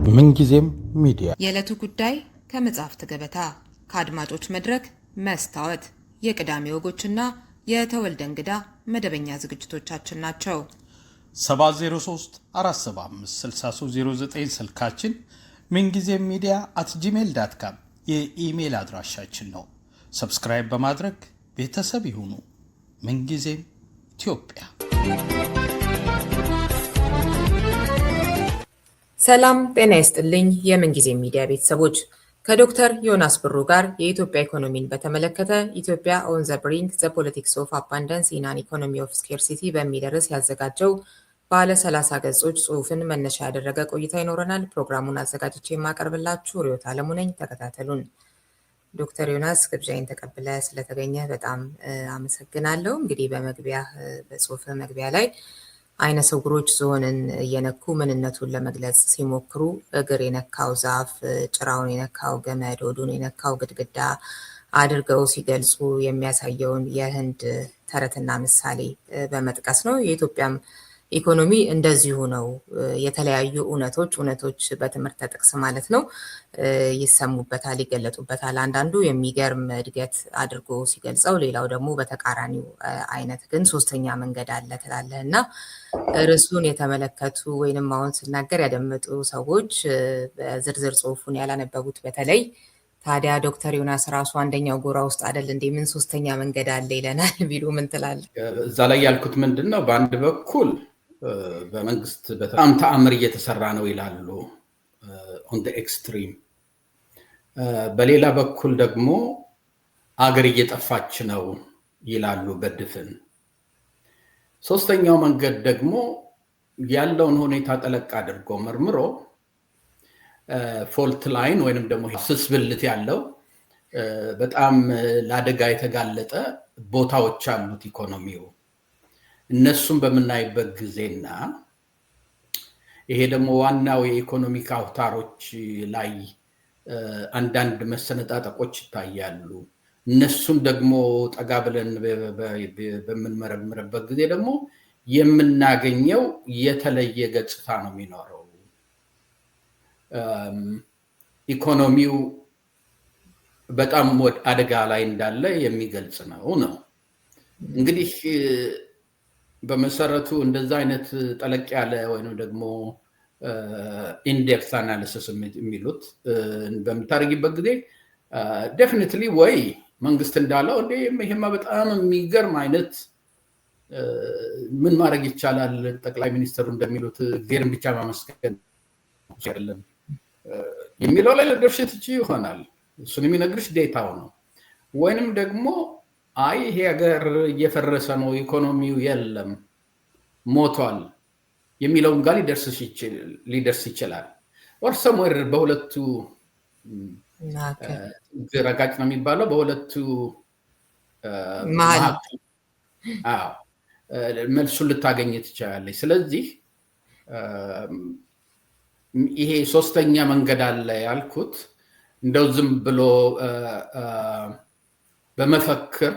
ምንጊዜም ሚዲያ የዕለቱ ጉዳይ ከመጽሐፍት ገበታ ከአድማጮች መድረክ መስታወት የቅዳሜ ወጎችና የተወልደ እንግዳ መደበኛ ዝግጅቶቻችን ናቸው። 703 475 6309 ስልካችን፣ ምንጊዜም ሚዲያ @gmail.com የኢሜል አድራሻችን ነው። ሰብስክራይብ በማድረግ ቤተሰብ ይሁኑ። ምንጊዜም ኢትዮጵያ። ሰላም ጤና ይስጥልኝ። የምንጊዜም ሚዲያ ቤተሰቦች ከዶክተር ዮናስ ብሩ ጋር የኢትዮጵያ ኢኮኖሚን በተመለከተ ኢትዮጵያ ኦን ዘ ብሪንክ ዘ ፖለቲክስ ኦፍ አባንዳንስ ኢን አን ኢኮኖሚ ኦፍ ስኬርሲቲ በሚል ርዕስ ያዘጋጀው ባለ 30 ገጾች ጽሑፍን መነሻ ያደረገ ቆይታ ይኖረናል። ፕሮግራሙን አዘጋጅቼ የማቀርብላችሁ ርዕዮት አለሙ ነኝ። ተከታተሉን። ዶክተር ዮናስ ግብዣይን ተቀብለ ስለተገኘ በጣም አመሰግናለሁ። እንግዲህ በጽሑፍ መግቢያ ላይ አይነ ስውሮች ዝሆንን እየነኩ ምንነቱን ለመግለጽ ሲሞክሩ እግር የነካው ዛፍ፣ ጭራውን የነካው ገመድ፣ ሆዱን የነካው ግድግዳ አድርገው ሲገልጹ የሚያሳየውን የህንድ ተረትና ምሳሌ በመጥቀስ ነው። የኢትዮጵያም ኢኮኖሚ እንደዚሁ ነው። የተለያዩ እውነቶች በትምህርት ጥቅስ ማለት ነው ይሰሙበታል፣ ይገለጡበታል። አንዳንዱ የሚገርም እድገት አድርጎ ሲገልጸው፣ ሌላው ደግሞ በተቃራኒው አይነት ግን ሶስተኛ መንገድ አለ ትላለህ እና ርዕሱን የተመለከቱ ወይንም አሁን ስናገር ያደመጡ ሰዎች በዝርዝር ጽሑፉን ያላነበቡት በተለይ ታዲያ ዶክተር ዮናስ ራሱ አንደኛው ጎራ ውስጥ አይደል እንዴ? ምን ሶስተኛ መንገድ አለ ይለናል ቢሉ ምን ትላለህ? እዛ ላይ ያልኩት ምንድን ነው? በአንድ በኩል በመንግስት በጣም ተአምር እየተሰራ ነው ይላሉ ኦን ዘ ኤክስትሪም፣ በሌላ በኩል ደግሞ አገር እየጠፋች ነው ይላሉ በድፍን። ሶስተኛው መንገድ ደግሞ ያለውን ሁኔታ ጠለቅ አድርጎ መርምሮ ፎልት ላይን ወይንም ደግሞ ስስብልት ያለው በጣም ለአደጋ የተጋለጠ ቦታዎች አሉት ኢኮኖሚው። እነሱም በምናይበት ጊዜና ይሄ ደግሞ ዋናው የኢኮኖሚክ አውታሮች ላይ አንዳንድ መሰነጣጠቆች ይታያሉ። እነሱም ደግሞ ጠጋ ብለን በምንመረምርበት ጊዜ ደግሞ የምናገኘው የተለየ ገጽታ ነው የሚኖረው። ኢኮኖሚው በጣም አደጋ ላይ እንዳለ የሚገልጽ ነው። እንግዲህ በመሰረቱ እንደዛ አይነት ጠለቅ ያለ ወይም ደግሞ ኢንዴፕስ አናሊሲስ የሚሉት በምታደርጊበት ጊዜ ዴፊኒትሊ ወይ መንግስት እንዳለው ይሄማ በጣም የሚገርም አይነት ምን ማድረግ ይቻላል፣ ጠቅላይ ሚኒስትሩ እንደሚሉት ጌርን ብቻ ማመስገን አይደለም የሚለው ላይ ልደርሽ ትችይ ይሆናል። እሱን የሚነግርሽ ዴታው ነው። ወይንም ደግሞ አይ ይሄ ሀገር እየፈረሰ ነው፣ ኢኮኖሚው የለም ሞቷል የሚለውን ጋር ሊደርስ ይችላል። ወር ሰምዌር በሁለቱ ረጋጭ ነው የሚባለው፣ በሁለቱ መልሱን ልታገኝ ትችላለች። ስለዚህ ይሄ ሶስተኛ መንገድ አለ ያልኩት እንደው ዝም ብሎ በመፈክር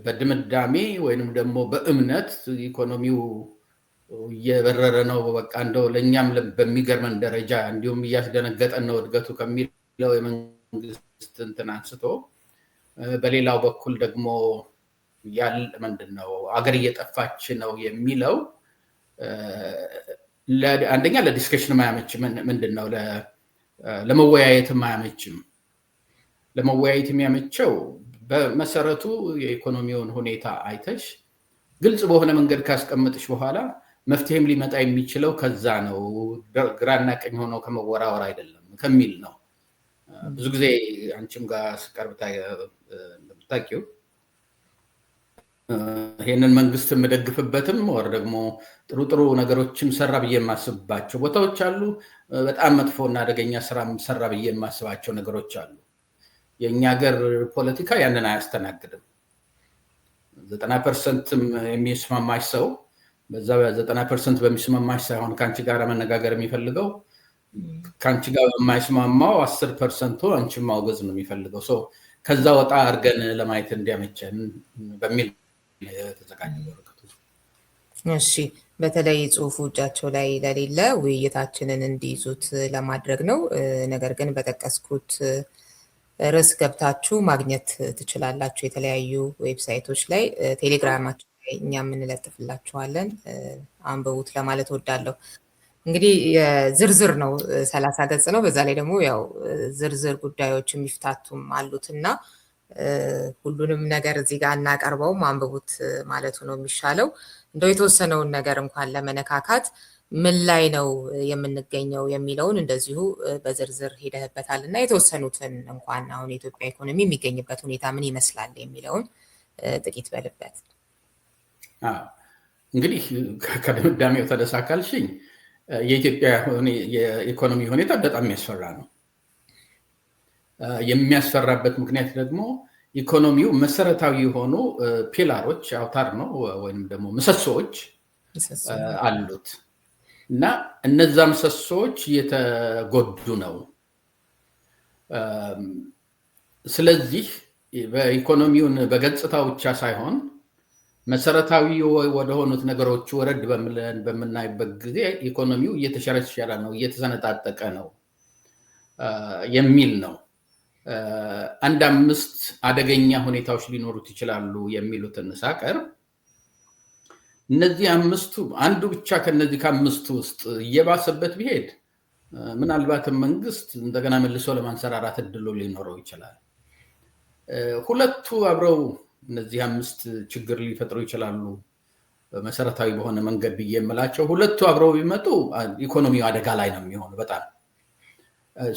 በድምዳሜ ወይንም ደግሞ በእምነት ኢኮኖሚው እየበረረ ነው በቃ እንደው ለእኛም በሚገርመን ደረጃ እንዲሁም እያስደነገጠን ነው እድገቱ ከሚለው የመንግስት እንትን አንስቶ፣ በሌላው በኩል ደግሞ ምንድን ነው አገር እየጠፋች ነው የሚለው አንደኛ ለዲስከሽን አያመችም። ምንድን ነው ለመወያየትም አያመችም። ለመወያየት የሚያመቸው በመሰረቱ የኢኮኖሚውን ሁኔታ አይተሽ ግልጽ በሆነ መንገድ ካስቀመጥሽ በኋላ መፍትሄም ሊመጣ የሚችለው ከዛ ነው፣ ግራና ቀኝ ሆኖ ከመወራወር አይደለም ከሚል ነው። ብዙ ጊዜ አንቺም ጋር ስቀርብ እንደምታውቂው ይሄንን መንግስት የምደግፍበትም ወር ደግሞ ጥሩ ነገሮችም ሰራ ብዬ የማስብባቸው ቦታዎች አሉ። በጣም መጥፎና አደገኛ ስራ ሰራ ብዬ የማስባቸው ነገሮች አሉ። የእኛ ሀገር ፖለቲካ ያንን አያስተናግድም። 90% የሚስማማሽ ሰው በዛ 90% በሚስማማሽ ሳይሆን ከአንቺ ጋር መነጋገር የሚፈልገው ከአንቺ ጋር የማይስማማው 10% አንቺን ማውገዝ ነው የሚፈልገው። ከዛ ወጣ አድርገን ለማየት እንዲያመቸን በሚል የተዘጋጀ ወረቀቱ እሺ በተለይ ጽሁፉ እጃቸው ላይ ለሌለ ውይይታችንን እንዲይዙት ለማድረግ ነው። ነገር ግን በጠቀስኩት ርዕስ ገብታችሁ ማግኘት ትችላላችሁ። የተለያዩ ዌብሳይቶች ላይ፣ ቴሌግራማችን ላይ እኛም እንለጥፍላችኋለን። አንብቡት ለማለት እወዳለሁ። እንግዲህ ዝርዝር ነው፣ 30 ገጽ ነው። በዛ ላይ ደግሞ ያው ዝርዝር ጉዳዮች የሚፍታቱም አሉትና ሁሉንም ነገር እዚህ ጋር እናቀርበውም፣ አንብቡት ማለቱ ነው የሚሻለው። እንደው የተወሰነውን ነገር እንኳን ለመነካካት ምን ላይ ነው የምንገኘው የሚለውን እንደዚሁ በዝርዝር ሄደህበታል እና የተወሰኑትን እንኳን አሁን የኢትዮጵያ ኢኮኖሚ የሚገኝበት ሁኔታ ምን ይመስላል የሚለውን ጥቂት በልበት። እንግዲህ ከድምዳሜው ተነሳ ካልሽኝ የኢትዮጵያ የኢኮኖሚ ሁኔታ በጣም የሚያስፈራ ነው። የሚያስፈራበት ምክንያት ደግሞ ኢኮኖሚው መሰረታዊ የሆኑ ፒላሮች አውታር ነው ወይም ደግሞ ምሰሶዎች አሉት እና እነዛ ምሰሶዎች እየተጎዱ ነው። ስለዚህ በኢኮኖሚውን በገጽታው ብቻ ሳይሆን መሰረታዊ ወደሆኑት ነገሮች ወረድ በምናይበት ጊዜ ኢኮኖሚው እየተሸረሸረ ነው፣ እየተሰነጣጠቀ ነው የሚል ነው። አንድ 5 አደገኛ ሁኔታዎች ሊኖሩት ይችላሉ የሚሉትን ሳቀርብ እነዚህ 5ቱ አንዱ ብቻ ከነዚህ ከ5ቱ ውስጥ እየባሰበት ቢሄድ ምናልባትም መንግስት እንደገና መልሶ ለማንሰራራት እድሉ ሊኖረው ይችላል። ሁለቱ አብረው እነዚህ 5 ችግር ሊፈጥሩ ይችላሉ መሰረታዊ በሆነ መንገድ ብዬ የምላቸው ሁለቱ አብረው ቢመጡ ኢኮኖሚው አደጋ ላይ ነው የሚሆነው በጣም።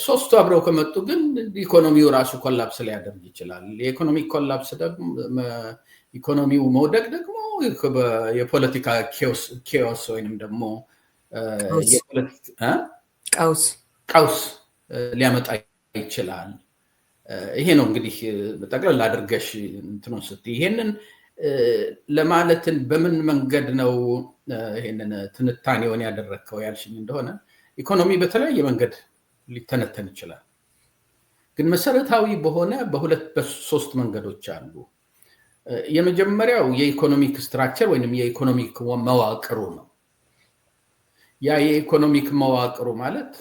3ቱ አብረው ከመጡ ግን ኢኮኖሚው ራሱ ኮላፕስ ሊያደርግ ይችላል። የኢኮኖሚክ ኮላፕስ ደግሞ ኢኮኖሚው መውደቅ ደግሞ የፖለቲካ ኬኦስ ወይንም ደግሞ ቀውስ ሊያመጣ ይችላል። ይሄ ነው እንግዲህ ጠቅለል አድርገሽ እንትኑን ስትይ ይሄንን ለማለትን በምን መንገድ ነው ይሄንን ትንታኔውን ያደረከው ያልሽኝ እንደሆነ ኢኮኖሚ በተለያየ መንገድ ሊተነተን ይችላል። ግን መሰረታዊ በሆነ በ2-3 መንገዶች አሉ። የመጀመሪያው የኢኮኖሚክ ስትራክቸር ወይንም የኢኮኖሚክ መዋቅሩ ነው። ያ የኢኮኖሚክ መዋቅሩ ማለት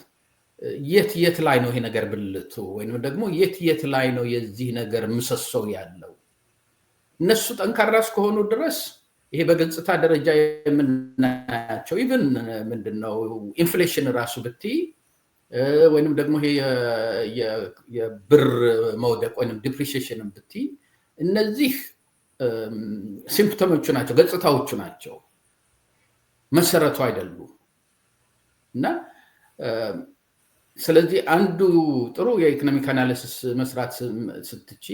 የት ላይ ነው ይሄ ነገር ብልቱ ወይንም ደግሞ የት ላይ ነው የዚህ ነገር ምሰሶ ያለው። እነሱ ጠንካራ እስከሆኑ ድረስ ይሄ በገጽታ ደረጃ የምናያቸው ኢቭን ምንድነው ኢንፍሌሽን ራሱ ብትይ ወይንም ደግሞ ይሄ የብር መውደቅ ወይንም ዲፕሪሺየሽን ብትይ እነዚህ ሲምፕተሞቹ ናቸው፣ ገጽታዎቹ ናቸው፣ መሰረቱ አይደሉም። እና ስለዚህ አንዱ ጥሩ የኢኮኖሚክ አናሊሲስ መስራት ስትቺ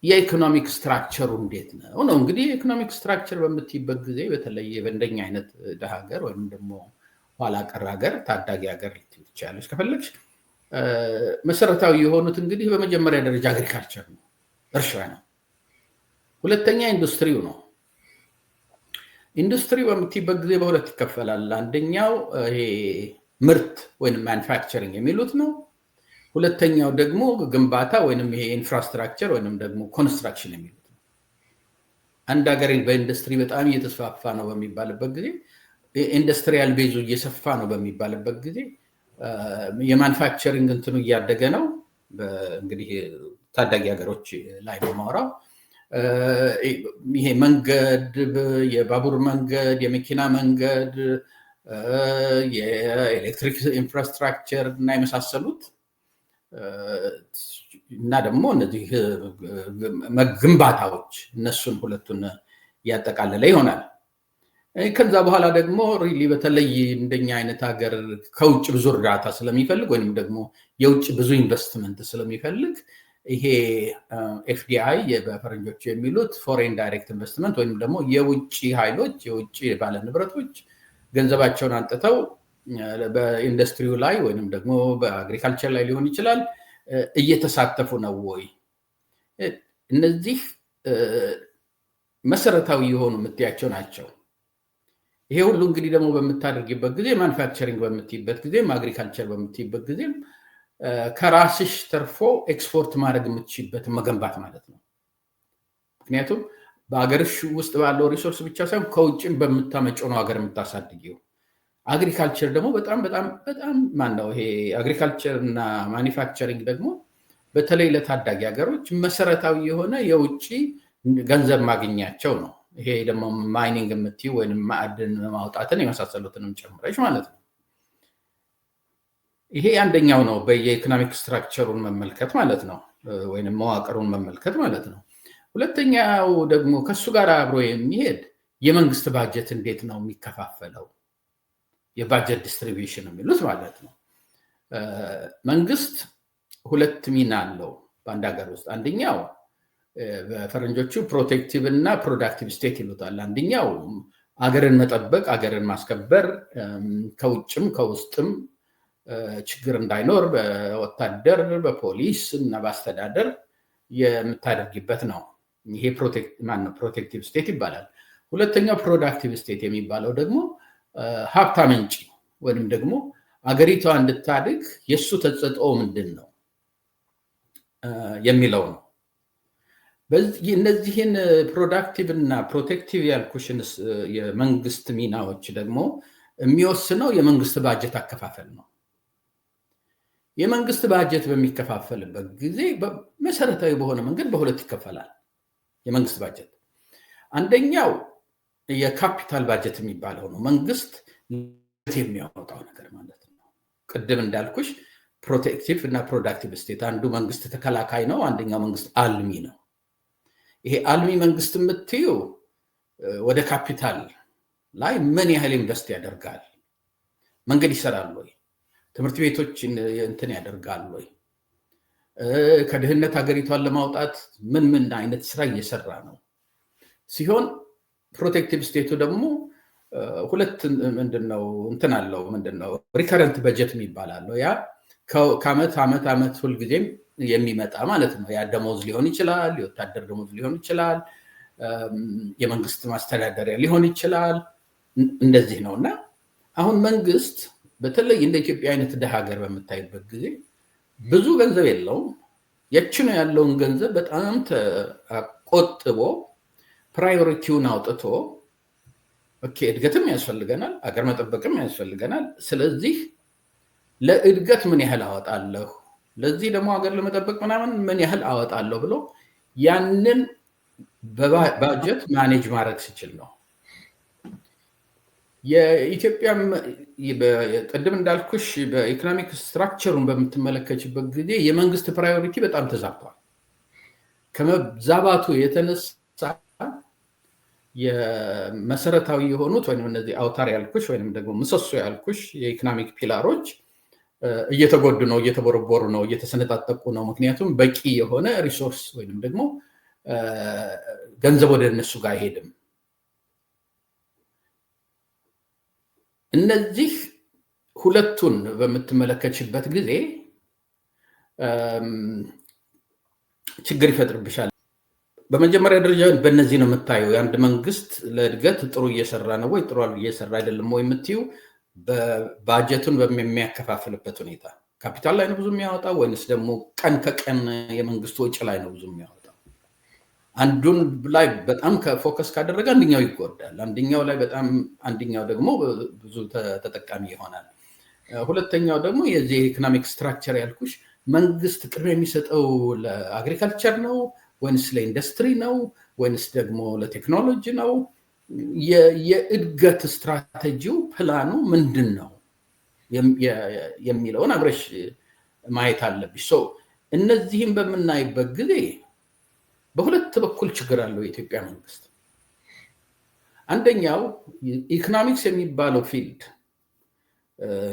የኢኮኖሚክ ስትራክቸሩ እንዴት ነው እንግዲህ የኢኮኖሚክ ስትራክቸር በምትይበት ጊዜ በተለይ በእንደኛ አይነት ደሃ ሀገር ወይም ደግሞ ኋላ ቀር ሀገር ታዳጊ ሀገር ልትይ ትችያለሽ ከፈለግሽ። መሰረታዊ የሆኑት እንግዲህ በመጀመሪያ ደረጃ አግሪካልቸር ነው፣ እርሻ ነው። ሁለተኛ ኢንዱስትሪው ነው። ኢንዱስትሪ በምትይበት ጊዜ በሁለት ይከፈላል። አንደኛው ይሄ ምርት ወይም ማኑፋክቸሪንግ የሚሉት ነው። ሁለተኛው ደግሞ ግንባታ ወይም ይሄ ኢንፍራስትራክቸር ወይም ደግሞ ኮንስትራክሽን የሚሉት ነው። አንድ ሀገር በኢንዱስትሪ በጣም እየተስፋፋ ነው በሚባልበት ጊዜ ኢንዱስትሪያል ቤዙ እየሰፋ ነው በሚባልበት ጊዜ የማኑፋክቸሪንግ እንትኑ እያደገ ነው። እንግዲህ ታዳጊ ሀገሮች ላይ ነው የማወራው። ይሄ መንገድ፣ የባቡር መንገድ፣ የመኪና መንገድ፣ የኤሌክትሪክ ኢንፍራስትራክቸር እና የመሳሰሉት እና ደግሞ እነዚህ ግንባታዎች እነሱን ሁለቱን ያጠቃለለ ይሆናል። ከዛ በኋላ ደግሞ ሪሊ በተለይ እንደኛ አይነት ሀገር ከውጭ ብዙ እርዳታ ስለሚፈልግ ወይንም ደግሞ የውጭ ብዙ ኢንቨስትመንት ስለሚፈልግ ይሄ ኤፍዲአይ በፈረንጆቹ የሚሉት ፎሬን ዳይሬክት ኢንቨስትመንት ወይም ደግሞ የውጭ ኃይሎች የውጭ ባለንብረቶች ገንዘባቸውን አንጥተው በኢንዱስትሪው ላይ ወይንም ደግሞ በአግሪካልቸር ላይ ሊሆን ይችላል እየተሳተፉ ነው ወይ? እነዚህ መሰረታዊ የሆኑ የምትያቸው ናቸው። ይሄ ሁሉ እንግዲህ ደግሞ በምታደርጊበት ጊዜ ማኑፋክቸሪንግ በምትይበት ጊዜም አግሪካልቸር በምትይበት ጊዜም ከራስሽ ተርፎ ኤክስፖርት ማድረግ የምትችይበትን መገንባት ማለት ነው። ምክንያቱም በአገርሽ ውስጥ ባለው ሪሶርስ ብቻ ሳይሆን ከውጭም በምታመጪው ነው ሀገር የምታሳድጊው። አግሪካልቸር ደግሞ በጣም በጣም በጣም ማነው ይሄ አግሪካልቸር እና ማኒፋክቸሪንግ ደግሞ በተለይ ለታዳጊ ሀገሮች መሰረታዊ የሆነ የውጭ ገንዘብ ማግኛቸው ነው። ይሄ ደግሞ ማይኒንግ የምትይው ወይም ማዕድን ማውጣትን የመሳሰሉትንም ጨምረሽ ማለት ነው። ይሄ አንደኛው ነው፣ በየኢኮኖሚክ ስትራክቸሩን መመልከት ማለት ነው፣ ወይም መዋቅሩን መመልከት ማለት ነው። ሁለተኛው ደግሞ ከሱ ጋር አብሮ የሚሄድ የመንግስት ባጀት እንዴት ነው የሚከፋፈለው፣ የባጀት ዲስትሪቢዩሽን የሚሉት ማለት ነው። መንግስት ሁለት ሚና አለው በአንድ ሀገር ውስጥ። አንደኛው በፈረንጆቹ ፕሮቴክቲቭ እና ፕሮዳክቲቭ ስቴት ይሉታል። አንደኛው አገርን መጠበቅ፣ አገርን ማስከበር፣ ከውጭም ከውስጥም ችግር እንዳይኖር በወታደር በፖሊስ እና በአስተዳደር የምታደርጊበት ነው። ይሄ ፕሮቴክቲቭ ስቴት ይባላል። ሁለተኛው ፕሮዳክቲቭ ስቴት የሚባለው ደግሞ ሀብት አመንጪ ወይም ደግሞ አገሪቷ እንድታድግ የእሱ ተጽዕኖ ምንድን ነው የሚለው ነው። እነዚህን ፕሮዳክቲቭ እና ፕሮቴክቲቭ ያልኩሽን የመንግስት ሚናዎች ደግሞ የሚወስነው የመንግስት ባጀት አከፋፈል ነው። የመንግስት ባጀት በሚከፋፈልበት ጊዜ መሰረታዊ በሆነ መንገድ በሁለት ይከፈላል። የመንግስት ባጀት አንደኛው የካፒታል ባጀት የሚባለው ነው። መንግስት የሚያወጣው ነገር ማለት ነው። ቅድም እንዳልኩሽ ፕሮቴክቲቭ እና ፕሮዳክቲቭ ስቴት፣ አንዱ መንግስት ተከላካይ ነው፣ አንደኛው መንግስት አልሚ ነው። ይሄ አልሚ መንግስት የምትዩ ወደ ካፒታል ላይ ምን ያህል ኢንቨስት ያደርጋል? መንገድ ይሰራል ወይ? ትምህርት ቤቶች እንትን ያደርጋል ወይ? ከድህነት ሀገሪቷን ለማውጣት ምን ምን አይነት ስራ እየሰራ ነው ሲሆን፣ ፕሮቴክቲቭ ስቴቱ ደግሞ ሁለት ምንድነው እንትን አለው፣ ምንድነው ሪከረንት በጀት የሚባል አለው። ያ ከአመት አመት ሁልጊዜም የሚመጣ ማለት ነው። ያ ደሞዝ ሊሆን ይችላል፣ የወታደር ደሞዝ ሊሆን ይችላል፣ የመንግስት ማስተዳደሪያ ሊሆን ይችላል። እንደዚህ ነው። እና አሁን መንግስት በተለይ እንደ ኢትዮጵያ አይነት ደሃ ሀገር በምታይበት ጊዜ ብዙ ገንዘብ የለውም። የችኑ ያለውን ገንዘብ በጣም ቆጥቦ ፕራዮሪቲውን አውጥቶ ኦኬ እድገትም ያስፈልገናል፣ አገር መጠበቅም ያስፈልገናል። ስለዚህ ለእድገት ምን ያህል አወጣለሁ፣ ለዚህ ደግሞ ሀገር ለመጠበቅ ምናምን ምን ያህል አወጣለሁ ብሎ ያንን በባጀት ማኔጅ ማድረግ ሲችል ነው። የኢትዮጵያ ቅድም እንዳልኩሽ በኢኮኖሚክ ስትራክቸሩን በምትመለከችበት ጊዜ የመንግስት ፕራዮሪቲ በጣም ተዛብቷል። ከመዛባቱ የተነሳ የመሰረታዊ የሆኑት ወይም እነዚህ አውታር ያልኩሽ ወይም ደግሞ ምሰሶ ያልኩሽ የኢኮኖሚክ ፒላሮች እየተጎዱ ነው፣ እየተቦረቦሩ ነው፣ እየተሰነጣጠቁ ነው። ምክንያቱም በቂ የሆነ ሪሶርስ ወይም ደግሞ ገንዘብ ወደ እነሱ ጋር አይሄድም። እነዚህ ሁለቱን በምትመለከችበት ጊዜ ችግር ይፈጥርብሻል። በመጀመሪያ ደረጃ በእነዚህ ነው የምታየው የአንድ መንግስት ለእድገት ጥሩ እየሰራ ነው ወይ ጥሩ እየሰራ አይደለም ወይ የምትዩ ባጀቱን በሚያከፋፍልበት ሁኔታ ካፒታል ላይ ነው ብዙ የሚያወጣው ወይንስ ደግሞ ቀን ከቀን የመንግስት ወጪ ላይ ነው ብዙ የሚያወጣው? አንዱን ላይ በጣም ፎከስ ካደረገ አንደኛው ይጎዳል፣ አንደኛው ላይ በጣም አንደኛው ደግሞ ብዙ ተጠቃሚ ይሆናል። ሁለተኛው ደግሞ የዚህ ኢኮኖሚክ ስትራክቸር ያልኩሽ መንግስት ቅድሚያ የሚሰጠው ለአግሪካልቸር ነው ወይንስ ለኢንዱስትሪ ነው ወይንስ ደግሞ ለቴክኖሎጂ ነው? የእድገት ስትራቴጂው ፕላኑ ምንድን ነው የሚለውን አብረሽ ማየት አለብሽ። እነዚህም በምናይበት ጊዜ በሁለት በኩል ችግር አለው የኢትዮጵያ መንግስት። አንደኛው ኢኮኖሚክስ የሚባለው ፊልድ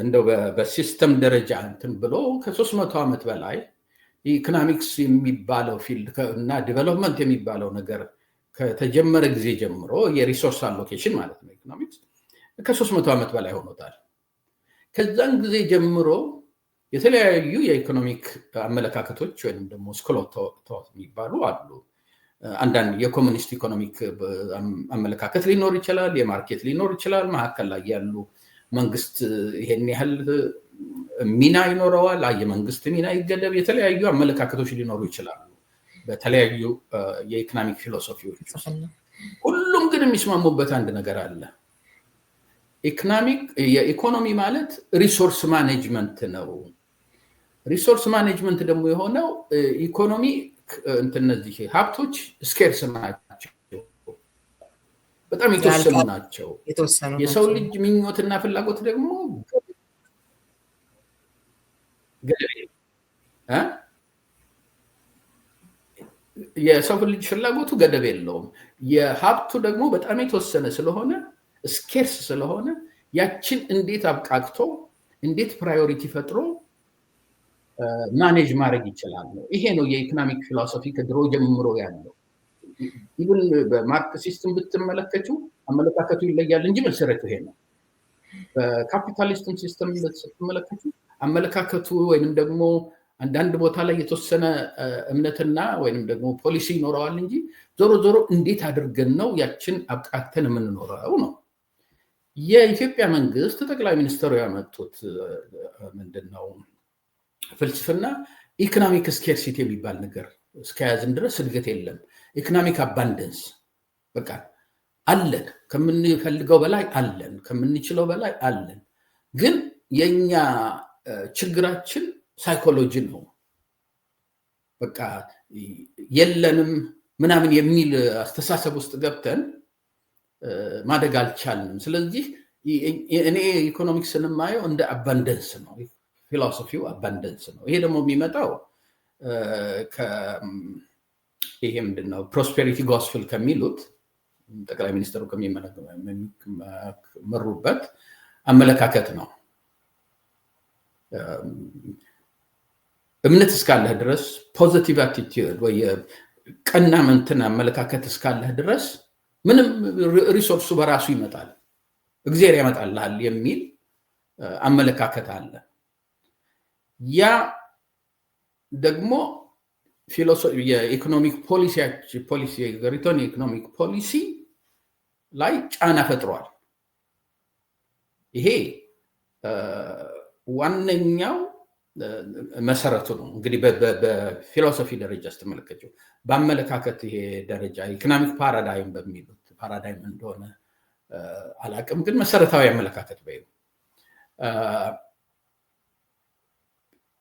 እንደው በሲስተም ደረጃ እንትን ብሎ ከ300 ዓመት በላይ ኢኮኖሚክስ የሚባለው ፊልድ እና ዲቨሎፕመንት የሚባለው ነገር ከተጀመረ ጊዜ ጀምሮ የሪሶርስ አሎኬሽን ማለት ነው ኢኮኖሚክስ ከ300 ዓመት በላይ ሆኖታል። ከዛን ጊዜ ጀምሮ የተለያዩ የኢኮኖሚክ አመለካከቶች ወይም ደግሞ ስኩል ኦፍ ቶት የሚባሉ አሉ። አንዳንድ የኮሙኒስት ኢኮኖሚክ አመለካከት ሊኖር ይችላል፣ የማርኬት ሊኖር ይችላል። መካከል ላይ ያሉ መንግስት ይሄን ያህል ሚና ይኖረዋል፣ የመንግስት ሚና ይገደብ፣ የተለያዩ አመለካከቶች ሊኖሩ ይችላሉ በተለያዩ የኢኮኖሚክ ፊሎሶፊዎች። ሁሉም ግን የሚስማሙበት አንድ ነገር አለ። የኢኮኖሚ ማለት ሪሶርስ ማኔጅመንት ነው። ሪሶርስ ማኔጅመንት ደግሞ የሆነው ኢኮኖሚ እነዚህ ሀብቶች ስኬርስ ናቸው፣ በጣም የተወሰኑ ናቸው። የሰው ልጅ ምኞትና ፍላጎት ደግሞ የሰው ልጅ ፍላጎቱ ገደብ የለውም። የሀብቱ ደግሞ በጣም የተወሰነ ስለሆነ ስኬርስ ስለሆነ ያችን እንዴት አብቃቅቶ እንዴት ፕራዮሪቲ ፈጥሮ ማኔጅ ማድረግ ይችላል ነው። ይሄ ነው የኢኮኖሚክ ፊሎሶፊ ከድሮ ጀምሮ ያለው። ኢቭን በማርክሲስትን ብትመለከቱ አመለካከቱ ይለያል እንጂ መሰረቱ ይሄ ነው። በካፒታሊስትን ሲስተም ስትመለከቱ አመለካከቱ ወይንም ደግሞ አንዳንድ ቦታ ላይ የተወሰነ እምነትና ወይንም ደግሞ ፖሊሲ ይኖረዋል እንጂ ዞሮ ዞሮ እንዴት አድርገን ነው ያችን አብቃቅተን የምንኖረው ነው። የኢትዮጵያ መንግስት ጠቅላይ ሚኒስትሩ ያመጡት ምንድነው ፍልስፍና ኢኮኖሚክ ስኬርሲቲ የሚባል ነገር እስከያዝን ድረስ እድገት የለም። ኢኮኖሚክ አባንደንስ በቃ አለን፣ ከምንፈልገው በላይ አለን፣ ከምንችለው በላይ አለን። ግን የኛ ችግራችን ሳይኮሎጂ ነው። በቃ የለንም ምናምን የሚል አስተሳሰብ ውስጥ ገብተን ማደግ አልቻልንም። ስለዚህ እኔ ኢኮኖሚክስን የማየው እንደ አባንደንስ ነው። ፊሎሶፊው አባንደንስ ነው። ይሄ ደግሞ የሚመጣው ይሄ ምንድነው ፕሮስፔሪቲ ጎስፕል ከሚሉት ጠቅላይ ሚኒስትሩ ከሚመሩበት አመለካከት ነው። እምነት እስካለህ ድረስ ፖዚቲቭ አቲቲዩድ ወይ ቀና እንትን አመለካከት እስካለህ ድረስ ምንም ሪሶርሱ በራሱ ይመጣል፣ እግዚአብሔር ያመጣልሃል የሚል አመለካከት አለ። ያ ደግሞ የኢኮኖሚክ ፖሊሲ የሀገሪቱን የኢኮኖሚክ ፖሊሲ ላይ ጫና ፈጥሯል። ይሄ ዋነኛው መሰረቱ ነው። እንግዲህ በፊሎሶፊ ደረጃ ስትመለከቸው በአመለካከት ይሄ ደረጃ ኢኮኖሚክ ፓራዳይም በሚሉት ፓራዳይም እንደሆነ አላቅም፣ ግን መሰረታዊ አመለካከት በይ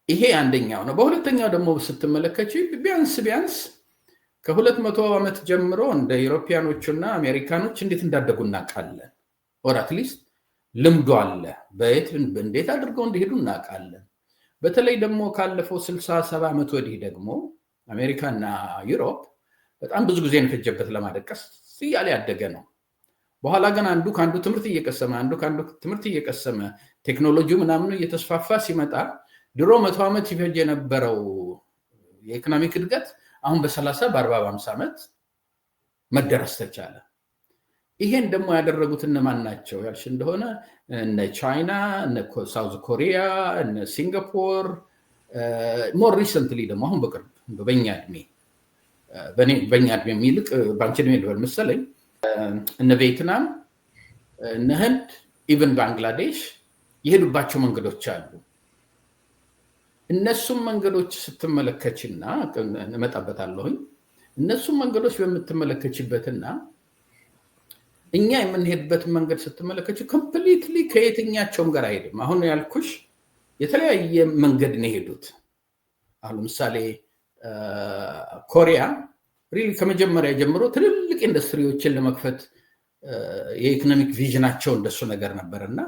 ይሄ አንደኛው ነው። በሁለተኛው ደግሞ ስትመለከች ቢያንስ ከ200 ዓመት ጀምሮ እንደ ኢሮፒያኖችና አሜሪካኖች እንዴት እንዳደጉ እናውቃለን። ኦር አትሊስት ልምዶ አለ፣ እንዴት አድርገው እንደሄዱ እናውቃለን። በተለይ ደግሞ ካለፈው 60-70 ዓመት ወዲህ ደግሞ አሜሪካና ዩሮፕ በጣም ብዙ ጊዜ የፈጀበት ለማደቀስ እያለ ያደገ ነው። በኋላ ግን አንዱ ከአንዱ ትምህርት እየቀሰመ ቴክኖሎጂው ምናምኑ እየተስፋፋ ሲመጣ ድሮ 100 ዓመት ይፈጅ የነበረው የኢኮኖሚክ እድገት አሁን በ30 በ40 በ50 ዓመት መደረስ ተቻለ። ይሄን ደግሞ ያደረጉት እነማን ናቸው ያልሽ እንደሆነ እነ ቻይና፣ እነ ሳውዝ ኮሪያ፣ እነ ሲንጋፖር፣ ሞር ሪሰንትሊ ደግሞ አሁን በቅርብ በኛ እድሜ የሚልቅ ባንቺ እድሜ ልበል መሰለኝ እነ ቬትናም፣ እነ ህንድ፣ ኢቨን ባንግላዴሽ የሄዱባቸው መንገዶች አሉ። እነሱም መንገዶች ስትመለከችና እመጣበታለሁኝ። እነሱም መንገዶች በምትመለከችበትና እኛ የምንሄድበትን መንገድ ስትመለከች ኮምፕሊትሊ ከየትኛቸውም ጋር አይሄድም። አሁን ያልኩሽ የተለያየ መንገድ ነው የሄዱት። አሁን ለምሳሌ ኮሪያ ሪሊ ከመጀመሪያ ጀምሮ ትልልቅ ኢንዱስትሪዎችን ለመክፈት የኢኮኖሚክ ቪዥናቸው እንደሱ ነገር ነበር እና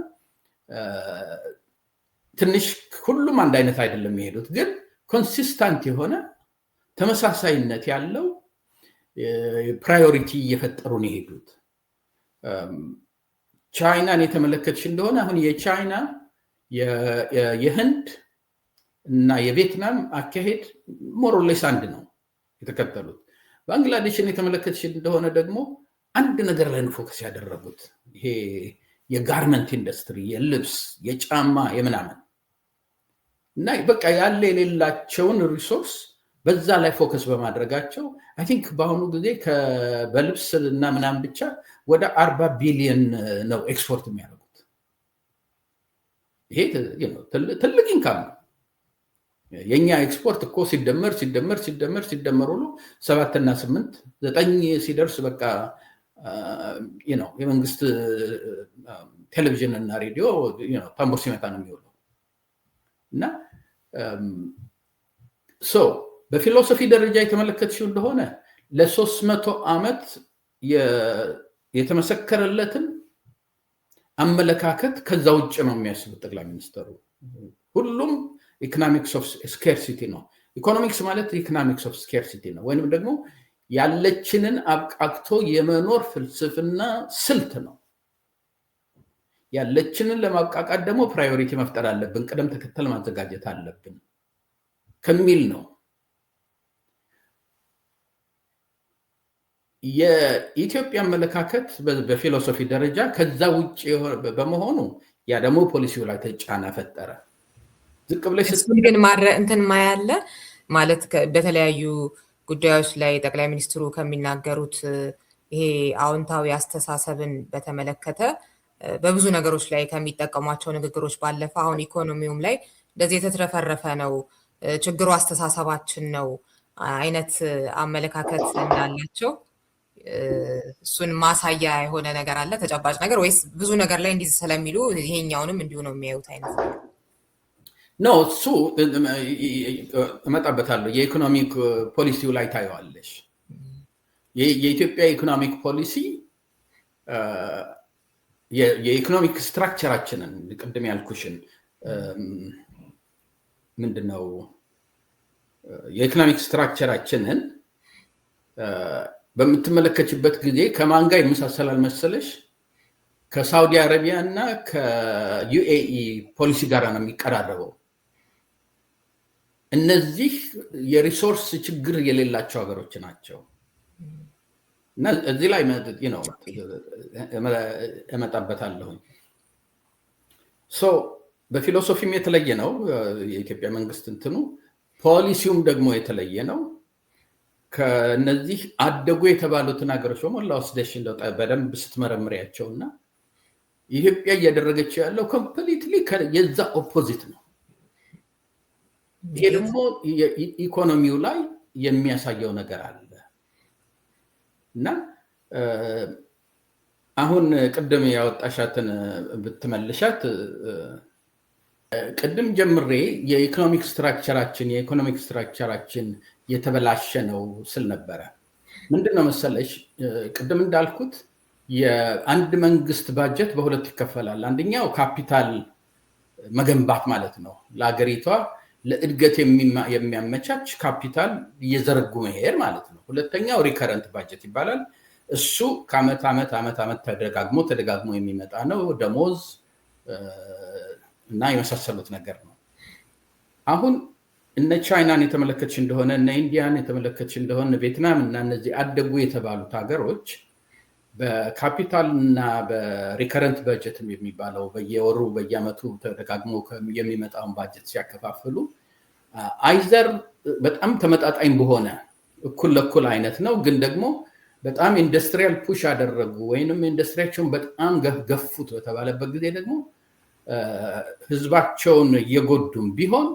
ትንሽ ሁሉም አንድ አይነት አይደለም የሄዱት፣ ግን ኮንሲስታንት የሆነ ተመሳሳይነት ያለው ፕራዮሪቲ እየፈጠሩ ነው የሄዱት። ቻይናን የተመለከትሽ እንደሆነ አሁን የቻይና የህንድ እና የቪየትናም አካሄድ ሞሮሌስ አንድ ነው የተከተሉት። ባንግላዴሽን የተመለከትሽ እንደሆነ ደግሞ አንድ ነገር ላይ ነው ፎከስ ያደረጉት። ይሄ የጋርመንት ኢንዱስትሪ፣ የልብስ፣ የጫማ፣ የምናምን እና በቃ ያለ የሌላቸውን ሪሶርስ በዛ ላይ ፎከስ በማድረጋቸው አይ ቲንክ በአሁኑ ጊዜ በልብስ እና ምናምን ብቻ ወደ 40 ቢሊዮን ነው ኤክስፖርት የሚያደርጉት። ይሄ ትልቅ ኢንካም ነው። የኛ ኤክስፖርት እኮ ሲደመር ሁሉ 7 እና 8 9 ሲደርስ በቃ የመንግስት ቴሌቪዥን እና ሬዲዮ ታምቡር ሲመታ ነው የሚውለው። እና በፊሎሶፊ ደረጃ የተመለከትሽው እንደሆነ ለ300 ዓመት የተመሰከረለትን አመለካከት ከዛ ውጭ ነው የሚያስቡት ጠቅላይ ሚኒስትሩ። ሁሉም ኢኮኖሚክስ ኦፍ ስኬርሲቲ ነው። ኢኮኖሚክስ ማለት ኢኮኖሚክስ ኦፍ ስኬርሲቲ ነው፣ ወይንም ደግሞ ያለችንን አብቃቅቶ የመኖር ፍልስፍና ስልት ነው። ያለችንን ለማብቃቃት ደግሞ ፕራዮሪቲ መፍጠር አለብን፣ ቅደም ተከተል ማዘጋጀት አለብን ከሚል ነው። የኢትዮጵያ አመለካከት በፊሎሶፊ ደረጃ ከዛ ውጭ በመሆኑ ያ ደግሞ ፖሊሲው ላይ ተጫና ፈጠረ። ዝቅ ብለሽ ግን እንትን ማያለ ማለት በተለያዩ ጉዳዮች ላይ ጠቅላይ ሚኒስትሩ ከሚናገሩት ይሄ አዎንታዊ አስተሳሰብን በተመለከተ በብዙ ነገሮች ላይ ከሚጠቀሟቸው ንግግሮች ባለፈ አሁን ኢኮኖሚውም ላይ እንደዚህ የተትረፈረፈ ነው፣ ችግሩ አስተሳሰባችን ነው አይነት አመለካከት እንዳላቸው እሱን ማሳያ የሆነ ነገር አለ ተጨባጭ ነገር ወይስ ብዙ ነገር ላይ እንዲህ ስለሚሉ ይሄኛውንም እንዲሁ ነው የሚያዩት አይነት ነው? እሱ እመጣበታለሁ። የኢኮኖሚክ ፖሊሲው ላይ ታየዋለሽ። የኢትዮጵያ ኢኮኖሚክ ፖሊሲ የኢኮኖሚክ ስትራክቸራችንን ቅድም ያልኩሽን ምንድነው የኢኮኖሚክ ስትራክቸራችንን በምትመለከችበት ጊዜ ከማን ጋር ይመሳሰላል መሰለሽ? ከሳውዲ አረቢያ እና ከዩኤኢ ፖሊሲ ጋር ነው የሚቀራረበው። እነዚህ የሪሶርስ ችግር የሌላቸው ሀገሮች ናቸው። እና እዚህ ላይ እመጣበታለሁ። በፊሎሶፊም የተለየ ነው የኢትዮጵያ መንግስት እንትኑ፣ ፖሊሲውም ደግሞ የተለየ ነው። ከነዚህ አደጉ የተባሉትን ሀገሮች በሞላ ወስደሽ በደንብ ስትመረምሪያቸው እና ኢትዮጵያ እያደረገችው ያለው ኮምፕሊትሊ የዛ ኦፖዚት ነው። ይሄ ደግሞ ኢኮኖሚው ላይ የሚያሳየው ነገር አለ እና አሁን ቅድም ያወጣሻትን ብትመልሻት ቅድም ጀምሬ የኢኮኖሚክ ስትራክቸራችን የተበላሸ ነው ስል ነበረ። ምንድነው መሰለሽ ቅድም እንዳልኩት የአንድ መንግስት ባጀት በሁለት ይከፈላል። አንደኛው ካፒታል መገንባት ማለት ነው፣ ለሀገሪቷ ለእድገት የሚያመቻች ካፒታል እየዘረጉ መሄድ ማለት ነው። ሁለተኛው ሪከረንት ባጀት ይባላል። እሱ ከአመት ዓመት ተደጋግሞ የሚመጣ ነው፣ ደሞዝ እና የመሳሰሉት ነገር ነው። አሁን እነ ቻይናን የተመለከትሽ እንደሆነ እነ ኢንዲያን የተመለከትሽ እንደሆነ ቪየትናም እና እነዚህ አደጉ የተባሉት ሀገሮች በካፒታል እና በሪከረንት በጀት የሚባለው በየወሩ በየአመቱ ተደጋግሞ የሚመጣውን ባጀት ሲያከፋፍሉ አይዘር በጣም ተመጣጣኝ በሆነ እኩል ለእኩል አይነት ነው፣ ግን ደግሞ በጣም ኢንዱስትሪያል ፑሽ አደረጉ ወይንም ኢንዱስትሪያቸውን በጣም ገፉት በተባለበት ጊዜ ደግሞ ህዝባቸውን እየጎዱም ቢሆን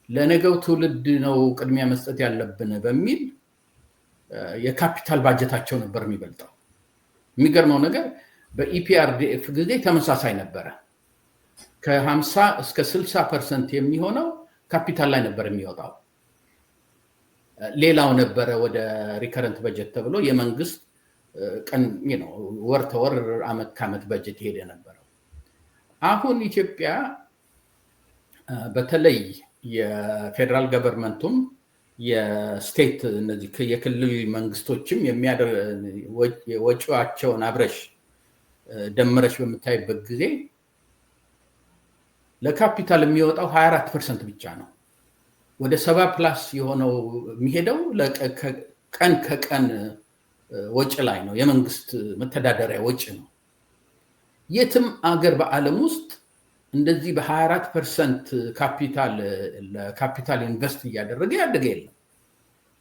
ለነገው ትውልድ ነው ቅድሚያ መስጠት ያለብን በሚል የካፒታል ባጀታቸው ነበር የሚበልጠው። የሚገርመው ነገር በኢፒአርዲኤፍ ጊዜ ተመሳሳይ ነበረ። ከ50 እስከ 60% የሚሆነው ካፒታል ላይ ነበር የሚወጣው። ሌላው ነበረ ወደ ሪከረንት በጀት ተብሎ የመንግስት ወር ተወር አመት ከአመት በጀት ይሄድ የነበረው። አሁን ኢትዮጵያ በተለይ የፌደራል ገቨርንመንቱም የስቴት እነዚህ የክልል መንግስቶችም ወጪዋቸውን አብረሽ ደምረሽ በምታይበት ጊዜ ለካፒታል የሚወጣው 24% ብቻ ነው። ወደ 70+ የሆነው የሚሄደው ቀን ከቀን ወጪ ላይ ነው፣ የመንግስት መተዳደሪያ ወጪ ነው። የትም አገር በዓለም ውስጥ እንደዚህ በ24% ካፒታል ኢንቨስት እያደረገ ያደገ የለም።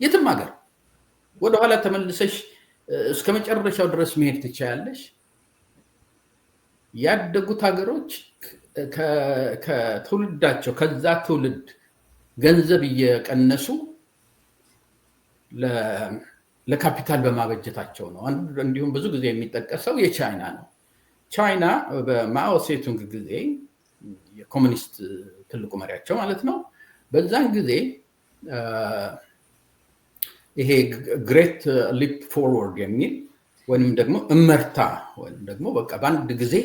የትም ሀገር ወደኋላ ተመልሰሽ እስከ መጨረሻው ድረስ መሄድ ትችያለሽ። ያደጉት ሀገሮች ከትውልዳቸው ከዛ ትውልድ ገንዘብ እየቀነሱ ለካፒታል በማበጀታቸው ነው። እንዲሁም ብዙ ጊዜ የሚጠቀሰው የቻይና ነው። ቻይና በማኦ ሴቱንግ ጊዜ የኮሙኒስት ትልቁ መሪያቸው ማለት ነው። በዛን ጊዜ ይሄ ግሬት ሊፕ ፎርወርድ የሚል ወይም ደግሞ እመርታ ወይም ደግሞ በቃ በአንድ ጊዜ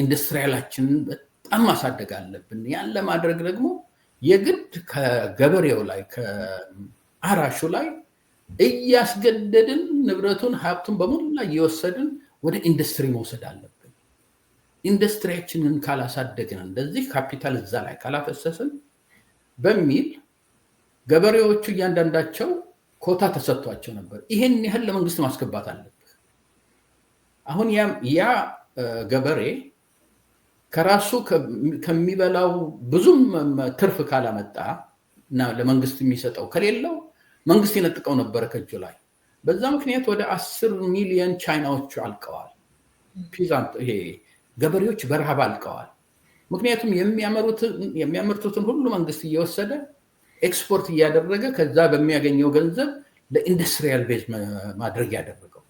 ኢንዱስትሪያላችንን በጣም ማሳደግ አለብን። ያን ለማድረግ ደግሞ የግድ ከገበሬው ላይ ከአራሹ ላይ እያስገደድን ንብረቱን ሀብቱን በሙላ እየወሰድን ወደ ኢንዱስትሪ መውሰድ አለብን። ኢንዱስትሪያችንን ካላሳደግን እንደዚህ ካፒታል እዛ ላይ ካላፈሰስን በሚል ገበሬዎቹ እያንዳንዳቸው ኮታ ተሰጥቷቸው ነበር። ይሄን ያህል ለመንግስት ማስገባት አለብህ። አሁን ያ ገበሬ ከራሱ ከሚበላው ብዙም ትርፍ ካላመጣ እና ለመንግስት የሚሰጠው ከሌለው መንግስት ይነጥቀው ነበር ከእጁ ላይ። በዛ ምክንያት ወደ 10 ሚሊዮን ቻይናዎች አልቀዋል። ይሄ ገበሬዎች በረሃብ አልቀዋል። ምክንያቱም የሚያመርቱትን ሁሉ መንግስት እየወሰደ ኤክስፖርት እያደረገ ከዛ በሚያገኘው ገንዘብ ለኢንዱስትሪያል ቤዝ ማድረግ ያደረገው።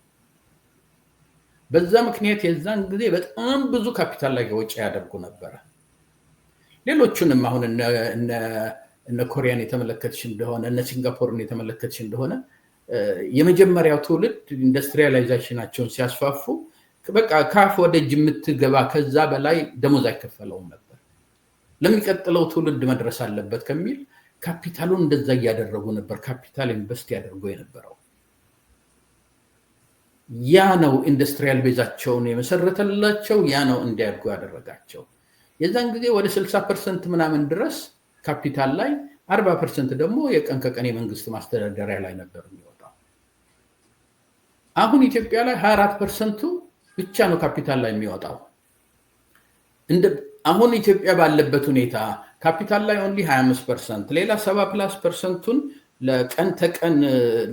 በዛ ምክንያት የዛን ጊዜ በጣም ብዙ ካፒታል ላይ ወጪ ያደርጉ ነበረ። ሌሎቹንም አሁን እነ ኮሪያን የተመለከትሽ እንደሆነ እነ ሲንጋፖርን የተመለከትሽ እንደሆነ የመጀመሪያው ትውልድ ኢንዱስትሪያላይዜሽናቸውን ሲያስፋፉ በቃ ካፍ ወደ እጅ የምትገባ ከዛ በላይ ደሞዝ አይከፈለውም ነበር። ለሚቀጥለው ትውልድ መድረስ አለበት ከሚል ካፒታሉን እንደዛ እያደረጉ ነበር። ካፒታል ኢንቨስት ያደርጉ የነበረው ያ ነው ኢንዱስትሪያል ቤዛቸውን የመሰረተላቸው፣ ያ ነው እንዲያድጉ ያደረጋቸው። የዛን ጊዜ ወደ 60% ምናምን ድረስ ካፒታል ላይ 40% ደግሞ የቀን ከቀን የመንግስት ማስተዳደሪያ ላይ ነበር የሚወጣው። አሁን ኢትዮጵያ ላይ 24% ብቻ ነው ካፒታል ላይ የሚወጣው። አሁን ኢትዮጵያ ባለበት ሁኔታ ካፒታል ላይ ኦንሊ 25%፣ ሌላ 70+%ቱን ለቀን ተቀን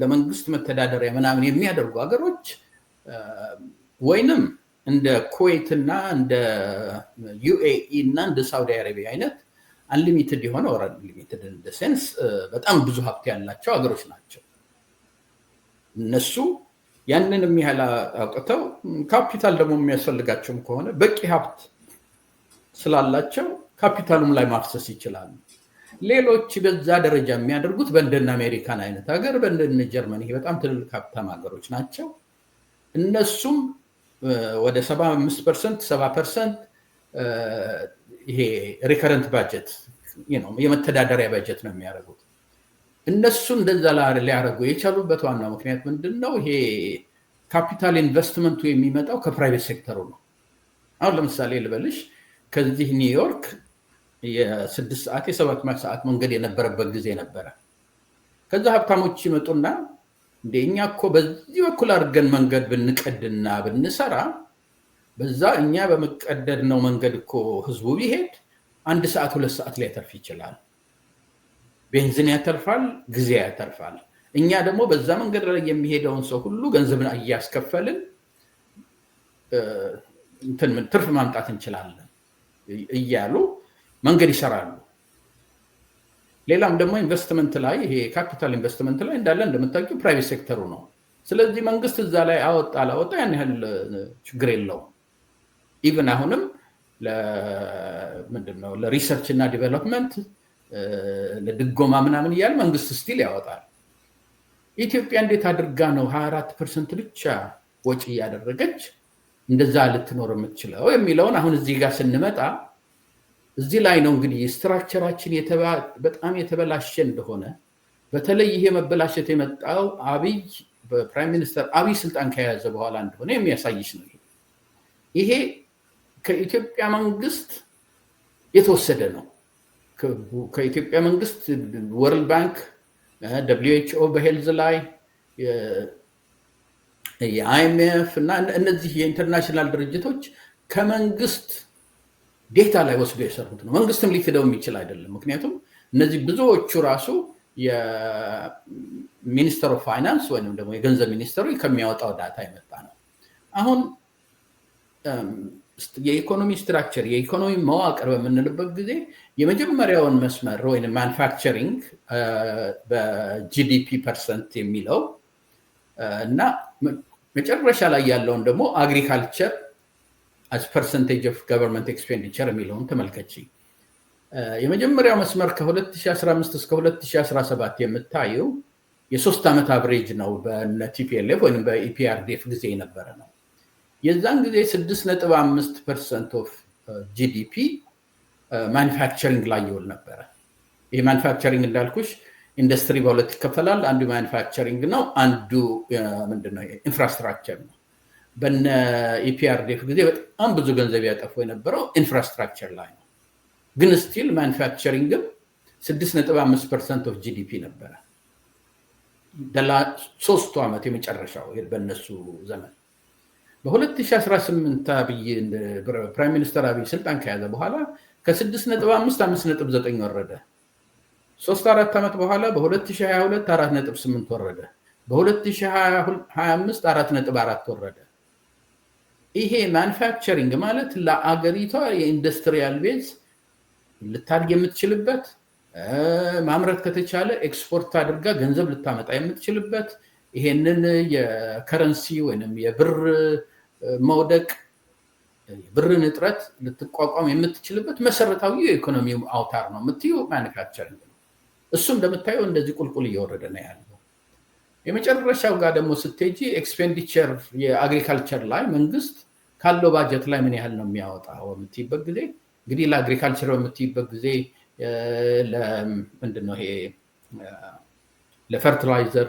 ለመንግስት መተዳደሪያ ምናምን የሚያደርጉ ሀገሮች ወይንም እንደ ኩዌት እና እንደ ዩኤኢ እና እንደ ሳውዲ አረቢያ አይነት አንሊሚትድ የሆነ ወር አንሊሚትድ ኢን ዘ ሴንስ በጣም ብዙ ሀብት ያላቸው ሀገሮች ናቸው። እነሱ ያንን የሚያህል አውጥተው ካፒታል ደግሞ የሚያስፈልጋቸውም ከሆነ በቂ ሀብት ስላላቸው ካፒታሉም ላይ ማፍሰስ ይችላሉ። ሌሎች በዛ ደረጃ የሚያደርጉት በእንደነ አሜሪካን አይነት ሀገር፣ በእንደነ ጀርመኒ በጣም ትልልቅ ሀብታም ሀገሮች ናቸው። እነሱም ወደ 75% 70% ይሄ ሪከረንት ባጀት የመተዳደሪያ ባጀት ነው የሚያደርጉት። እነሱ እንደዛ ሊያደርጉ የቻሉበት ዋና ምክንያት ምንድነው? ይሄ ካፒታል ኢንቨስትመንቱ የሚመጣው ከፕራይቬት ሴክተሩ ነው። አሁን ለምሳሌ ልበልሽ፣ ከዚህ ኒውዮርክ የ6 ሰዓት የ7 ሰዓት መንገድ የነበረበት ጊዜ ነበረ። ከዛ ሀብታሞች ይመጡና እንደኛ እኮ በዚህ በኩል አድርገን መንገድ ብንቀድና ብንሰራ በዛ እኛ በመቀደድ ነው መንገድ እኮ ህዝቡ ቢሄድ 1 ሰዓት 2 ሰዓት ሊያተርፍ ይችላል። ቤንዚን ያተርፋል፣ ጊዜ ያተርፋል። እኛ ደግሞ በዛ መንገድ ላይ የሚሄደውን ሰው ሁሉ ገንዘብን እያስከፈልን ትርፍ ማምጣት እንችላለን እያሉ መንገድ ይሰራሉ። ሌላም ደግሞ ኢንቨስትመንት ላይ ይሄ ካፒታል ኢንቨስትመንት ላይ እንዳለ እንደምታውቂው ፕራይቬት ሴክተሩ ነው። ስለዚህ መንግስት እዛ ላይ አወጣ አላወጣ ያን ያህል ችግር የለውም። ኢቭን አሁንም ምንድነው ለሪሰርች እና ዲቨሎፕመንት ለድጎማ ምናምን እያለ መንግስት ስቲል ያወጣል። ኢትዮጵያ እንዴት አድርጋ ነው 24% ብቻ ወጪ እያደረገች እንደዛ ልትኖር የምትችለው የሚለውን አሁን እዚህ ጋር ስንመጣ እዚህ ላይ ነው እንግዲህ ስትራክቸራችን በጣም የተበላሸ እንደሆነ፣ በተለይ ይሄ መበላሸት የመጣው በፕራይም ሚኒስተር አብይ ስልጣን ከያዘ በኋላ እንደሆነ የሚያሳይሽ ነው። ይሄ ከኢትዮጵያ መንግስት የተወሰደ ነው። ከኢትዮጵያ መንግስት ወርልድ ባንክ፣ WHO በሄልዝ ላይ፣ የአይኤምኤፍ እና እነዚህ የኢንተርናሽናል ድርጅቶች ከመንግስት ዴታ ላይ ወስዶ የሰሩት ነው። መንግስትም ሊክደው የሚችል አይደለም። ምክንያቱም እነዚህ ብዙዎቹ ራሱ የሚኒስተር ኦፍ ፋይናንስ ወይም ደግሞ የገንዘብ ሚኒስተሩ ከሚያወጣው ዳታ የመጣ ነው። አሁን የኢኮኖሚ ስትራክቸር የኢኮኖሚ መዋቅር በምንልበት ጊዜ የመጀመሪያውን መስመር ወይም ማኑፋክቸሪንግ በጂዲፒ % የሚለው እና መጨረሻ ላይ ያለውን ደግሞ አግሪካልቸር as percentage of government expenditure የሚለውን ተመልከቺ። የመጀመሪያው መስመር ከ2015 እስከ 2017 የምታየው የ3 ዓመት አቨሬጅ ነው በቲፒኤልኤፍ ወይም በኢፒአርዲኤፍ ጊዜ የነበረ ነው። የዛን ጊዜ 6.5% of ጂዲፒ ማኑፋክቸሪንግ ላይ ይውል ነበረ። ይሄ ማኑፋክቸሪንግ እንዳልኩሽ ኢንዱስትሪ በሁለት ይከፈላል። አንዱ ማኑፋክቸሪንግ ነው፣ አንዱ ምንድነው ኢንፍራስትራክቸር ነው። በነ ኢፒአርዲኤፍ ጊዜ በጣም ብዙ ገንዘብ ያጠፉ የነበረው ኢንፍራስትራክቸር ላይ ነው። ግን ስቲል ማኑፋክቸሪንግም 6.5% of ጂዲፒ ነበረ ለ3 ዓመት የመጨረሻው በእነሱ ዘመን። በ2018 ፕራይም ሚኒስተር አብይ ስልጣን ከያዘ በኋላ ከ6.5 5.9 ወረደ። 3-4 ዓመት በኋላ በ2022 4.8 ወረደ። በ2025 4.4 ወረደ። ይሄ ማኑፋክቸሪንግ ማለት ለአገሪቷ የኢንዱስትሪያል ቤዝ ልታድግ የምትችልበት ማምረት ከተቻለ ኤክስፖርት አድርጋ ገንዘብ ልታመጣ የምትችልበት ይሄንን የከረንሲ ወይንም የብር መውደቅ ብርን እጥረት ልትቋቋም የምትችልበት መሰረታዊ የኢኮኖሚ አውታር ነው የምትይው ማኑፋክቸሪንግ ነው። እሱ እንደምታየው እንደዚህ ቁልቁል እየወረደ ነው ያለው። የመጨረሻው ጋር ደግሞ ስትሄጂ ኤክስፔንዲቸር የአግሪካልቸር ላይ መንግስት ካለው ባጀት ላይ ምን ያህል ነው የሚያወጣው የምትይበት ጊዜ እንግዲህ ለአግሪካልቸር የምትይበት ጊዜ ለምንድነው ይሄ ለፈርቲላይዘር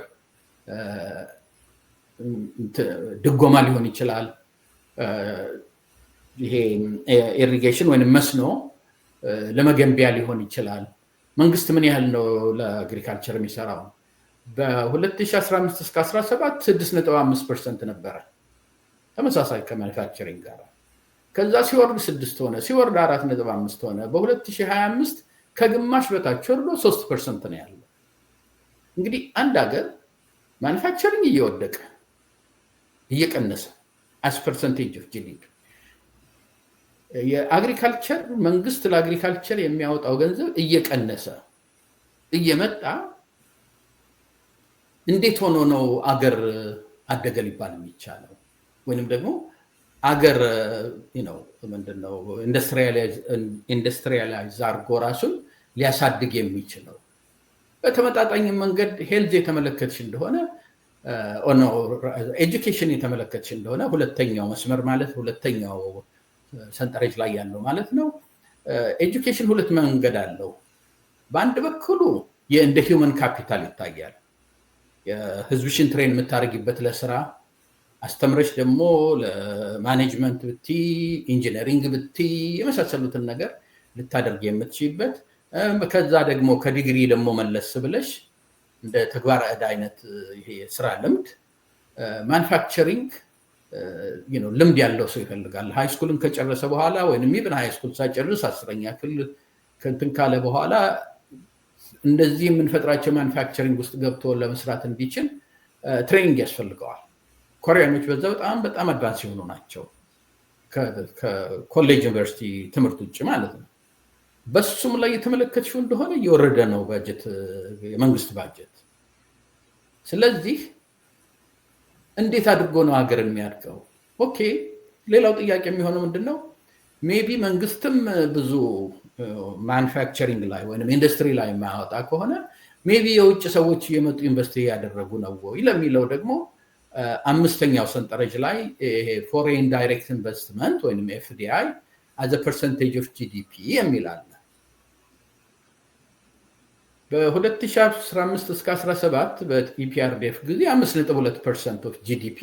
ድጎማ ሊሆን ይችላል። ይሄ ኢሪጌሽን ወይንም መስኖ ለመገንቢያ ሊሆን ይችላል። መንግስት ምን ያህል ነው ለአግሪካልቸር የሚሰራው? በ2015 እስከ 17 6.5% ነበረ ተመሳሳይ ከማኑፋክቸሪንግ ጋር። ከዛ ሲወርድ 6 ሆነ፣ ሲወርድ 4.5 ሆነ። በ2025 ከግማሽ በታች ወርዶ 3% ነው ያለው። እንግዲህ አንድ ሀገር ማኑፋክቸሪንግ እየወደቀ እየቀነሰ as percentage of GDP የአግሪካልቸር መንግስት ለአግሪካልቸር የሚያወጣው ገንዘብ እየቀነሰ እየመጣ እንዴት ሆኖ ነው አገር አደገ ሊባል የሚቻለው? ወይንም ደግሞ አገር ምንድነው ኢንዱስትሪያላይዝ አድርጎ ራሱን ሊያሳድግ የሚችለው? በተመጣጣኝ መንገድ ሄልዝ የተመለከትሽ እንደሆነ ኤጁኬሽን የተመለከትሽ እንደሆነ ሁለተኛው መስመር ማለት ሁለተኛው ሰንጠረዥ ላይ ያለው ማለት ነው። ኤጁኬሽን ሁለት መንገድ አለው። በአንድ በኩሉ እንደ ሂውመን ካፒታል ይታያል። የህዝብሽን ትሬን የምታደርጊበት ለስራ አስተምረሽ ደግሞ ለማኔጅመንት ብቲ ኢንጂነሪንግ ብቲ የመሳሰሉትን ነገር ልታደርግ የምትችይበት፣ ከዛ ደግሞ ከዲግሪ ደግሞ መለስ ብለሽ እንደ ተግባር ዕድ አይነት ይሄ ስራ ልምድ ማኑፋክቸሪንግ ልምድ ያለው ሰው ይፈልጋል። ሃይስኩልን ከጨረሰ በኋላ ወይንም ኢቭን ሃይስኩል ሳይጨርስ 10ኛ ክፍል ከንትን ካለ በኋላ እንደዚህ የምንፈጥራቸው ማኑፋክቸሪንግ ውስጥ ገብቶ ለመስራት እንዲችል ትሬኒንግ ያስፈልገዋል። ኮሪያኖች በዛ በጣም አድቫንስ የሆኑ ናቸው፣ ከኮሌጅ ዩኒቨርሲቲ ትምህርት ውጭ ማለት ነው። በሱም ላይ የተመለከትሽው እንደሆነ እየወረደ ነው ባጀት፣ የመንግስት ባጀት። ስለዚህ እንዴት አድርጎ ነው ሀገር የሚያድገው? ኦኬ፣ ሌላው ጥያቄ የሚሆነው ምንድነው? ሜቢ መንግስትም ብዙ ማኑፋክቸሪንግ ላይ ወይም ኢንዱስትሪ ላይ የማያወጣ ከሆነ ሜቢ የውጭ ሰዎች የመጡ ኢንቨስት ያደረጉ ነው ወይ ለሚለው ደግሞ አምስተኛው ሰንጠረዥ ላይ ፎሬን ዳይሬክት ኢንቨስትመንት ወይም ኤፍዲአይ as a percentage of GDP የሚል አለ። በ2015 እስከ 17 በኢፒአርዲኤፍ ጊዜ 5.2% of GDP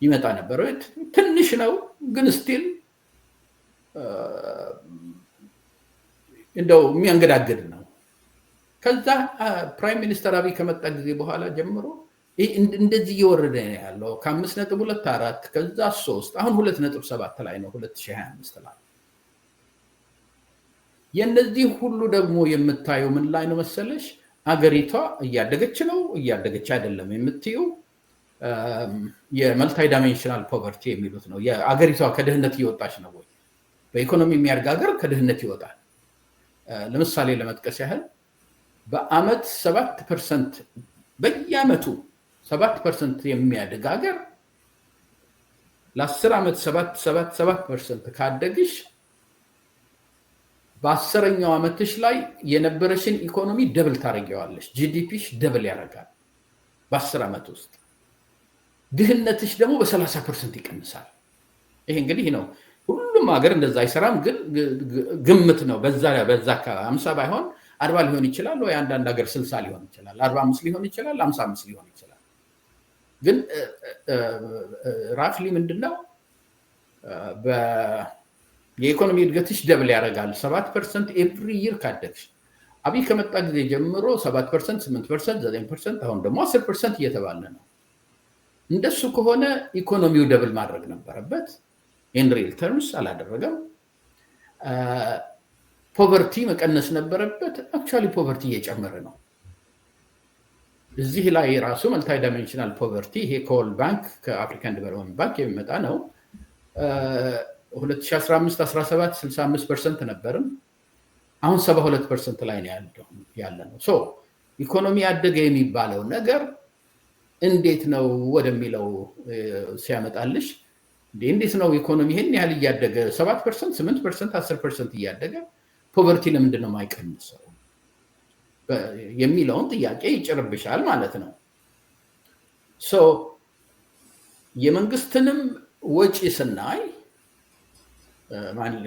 ይመጣ ነበር። ትንሽ ነው ግን ስቲል እንደው የሚያንገዳግድ ነው። ከዛ ፕራይም ሚኒስተር አብይ ከመጣ ጊዜ በኋላ ጀምሮ እንደዚህ እየወረደ ነው ያለው ከ5.24 ከዛ 3 አሁን 2.7 ላይ ነው 2025 ላይ። የነዚህ ሁሉ ደግሞ የምታየው ምን ላይ ነው መሰለሽ? አገሪቷ እያደገች ነው እያደገች አይደለም የምትዩ የመልታይ ዳይሜንሽናል ፖቨርቲ የሚሉት ነው። የአገሪቷ ከድህነት እየወጣች ነው ወይ? በኢኮኖሚ የሚያድግ ሀገር ከድህነት ይወጣል። ለምሳሌ ለመጥቀስ ያህል በአመት 7% በየአመቱ 7% የሚያድግ ሀገር ለ10 ዓመት 7% ካደግሽ በ10ኛው ዓመትሽ ላይ የነበረሽን ኢኮኖሚ ደብል ታረጊዋለሽ። ጂዲፒሽ ደብል ያደርጋል በ10 ዓመት ውስጥ። ድህነትሽ ደግሞ በ30% ይቀንሳል። ይሄ እንግዲህ ነው። ሁሉም ሀገር እንደዛ አይሰራም፣ ግን ግምት ነው። በዛ 50 ባይሆን 40 ሊሆን ይችላል፣ ወይ አንዳንድ ሀገር 60 ሊሆን ይችላል፣ 45 ሊሆን ይችላል፣ 55 ሊሆን ይችላል። ግን ራፍሊ ምንድነው የኢኮኖሚ እድገትሽ ደብል ያደርጋል 7% ኤቭሪ ይር ካደግሽ። አብይ ከመጣ ጊዜ ጀምሮ 7%፣ 8%፣ 9%፣ አሁን ደግሞ 10% እየተባለ ነው። እንደሱ ከሆነ ኢኮኖሚው ደብል ማድረግ ነበረበት። ኢን ሪል ተርምስ አላደረገም። ፖቨርቲ መቀነስ ነበረበት። አክቹዋሊ ፖቨርቲ እየጨመረ ነው። እዚህ ላይ ራሱ መልታይ ዳይሜንሽናል ፖቨርቲ ይሄ ከወርልድ ባንክ ከአፍሪካን ዲቨሎፕመንት ባንክ የሚመጣ ነው። 2015-17 65% ነበርም፣ አሁን 72% ላይ ነው ያለ ነው። ሶ ኢኮኖሚ አደገ የሚባለው ነገር እንዴት ነው ወደሚለው ሲያመጣልሽ እንዴት ነው ኢኮኖሚ ይሄን ያህል እያደገ 7%፣ 8%፣ 10% እያደገ ፖቨርቲ ለምንድን ነው የማይቀንሰው የሚለውን ጥያቄ ይጭርብሻል ማለት ነው። ሶ የመንግስትንም ወጪ ስናይ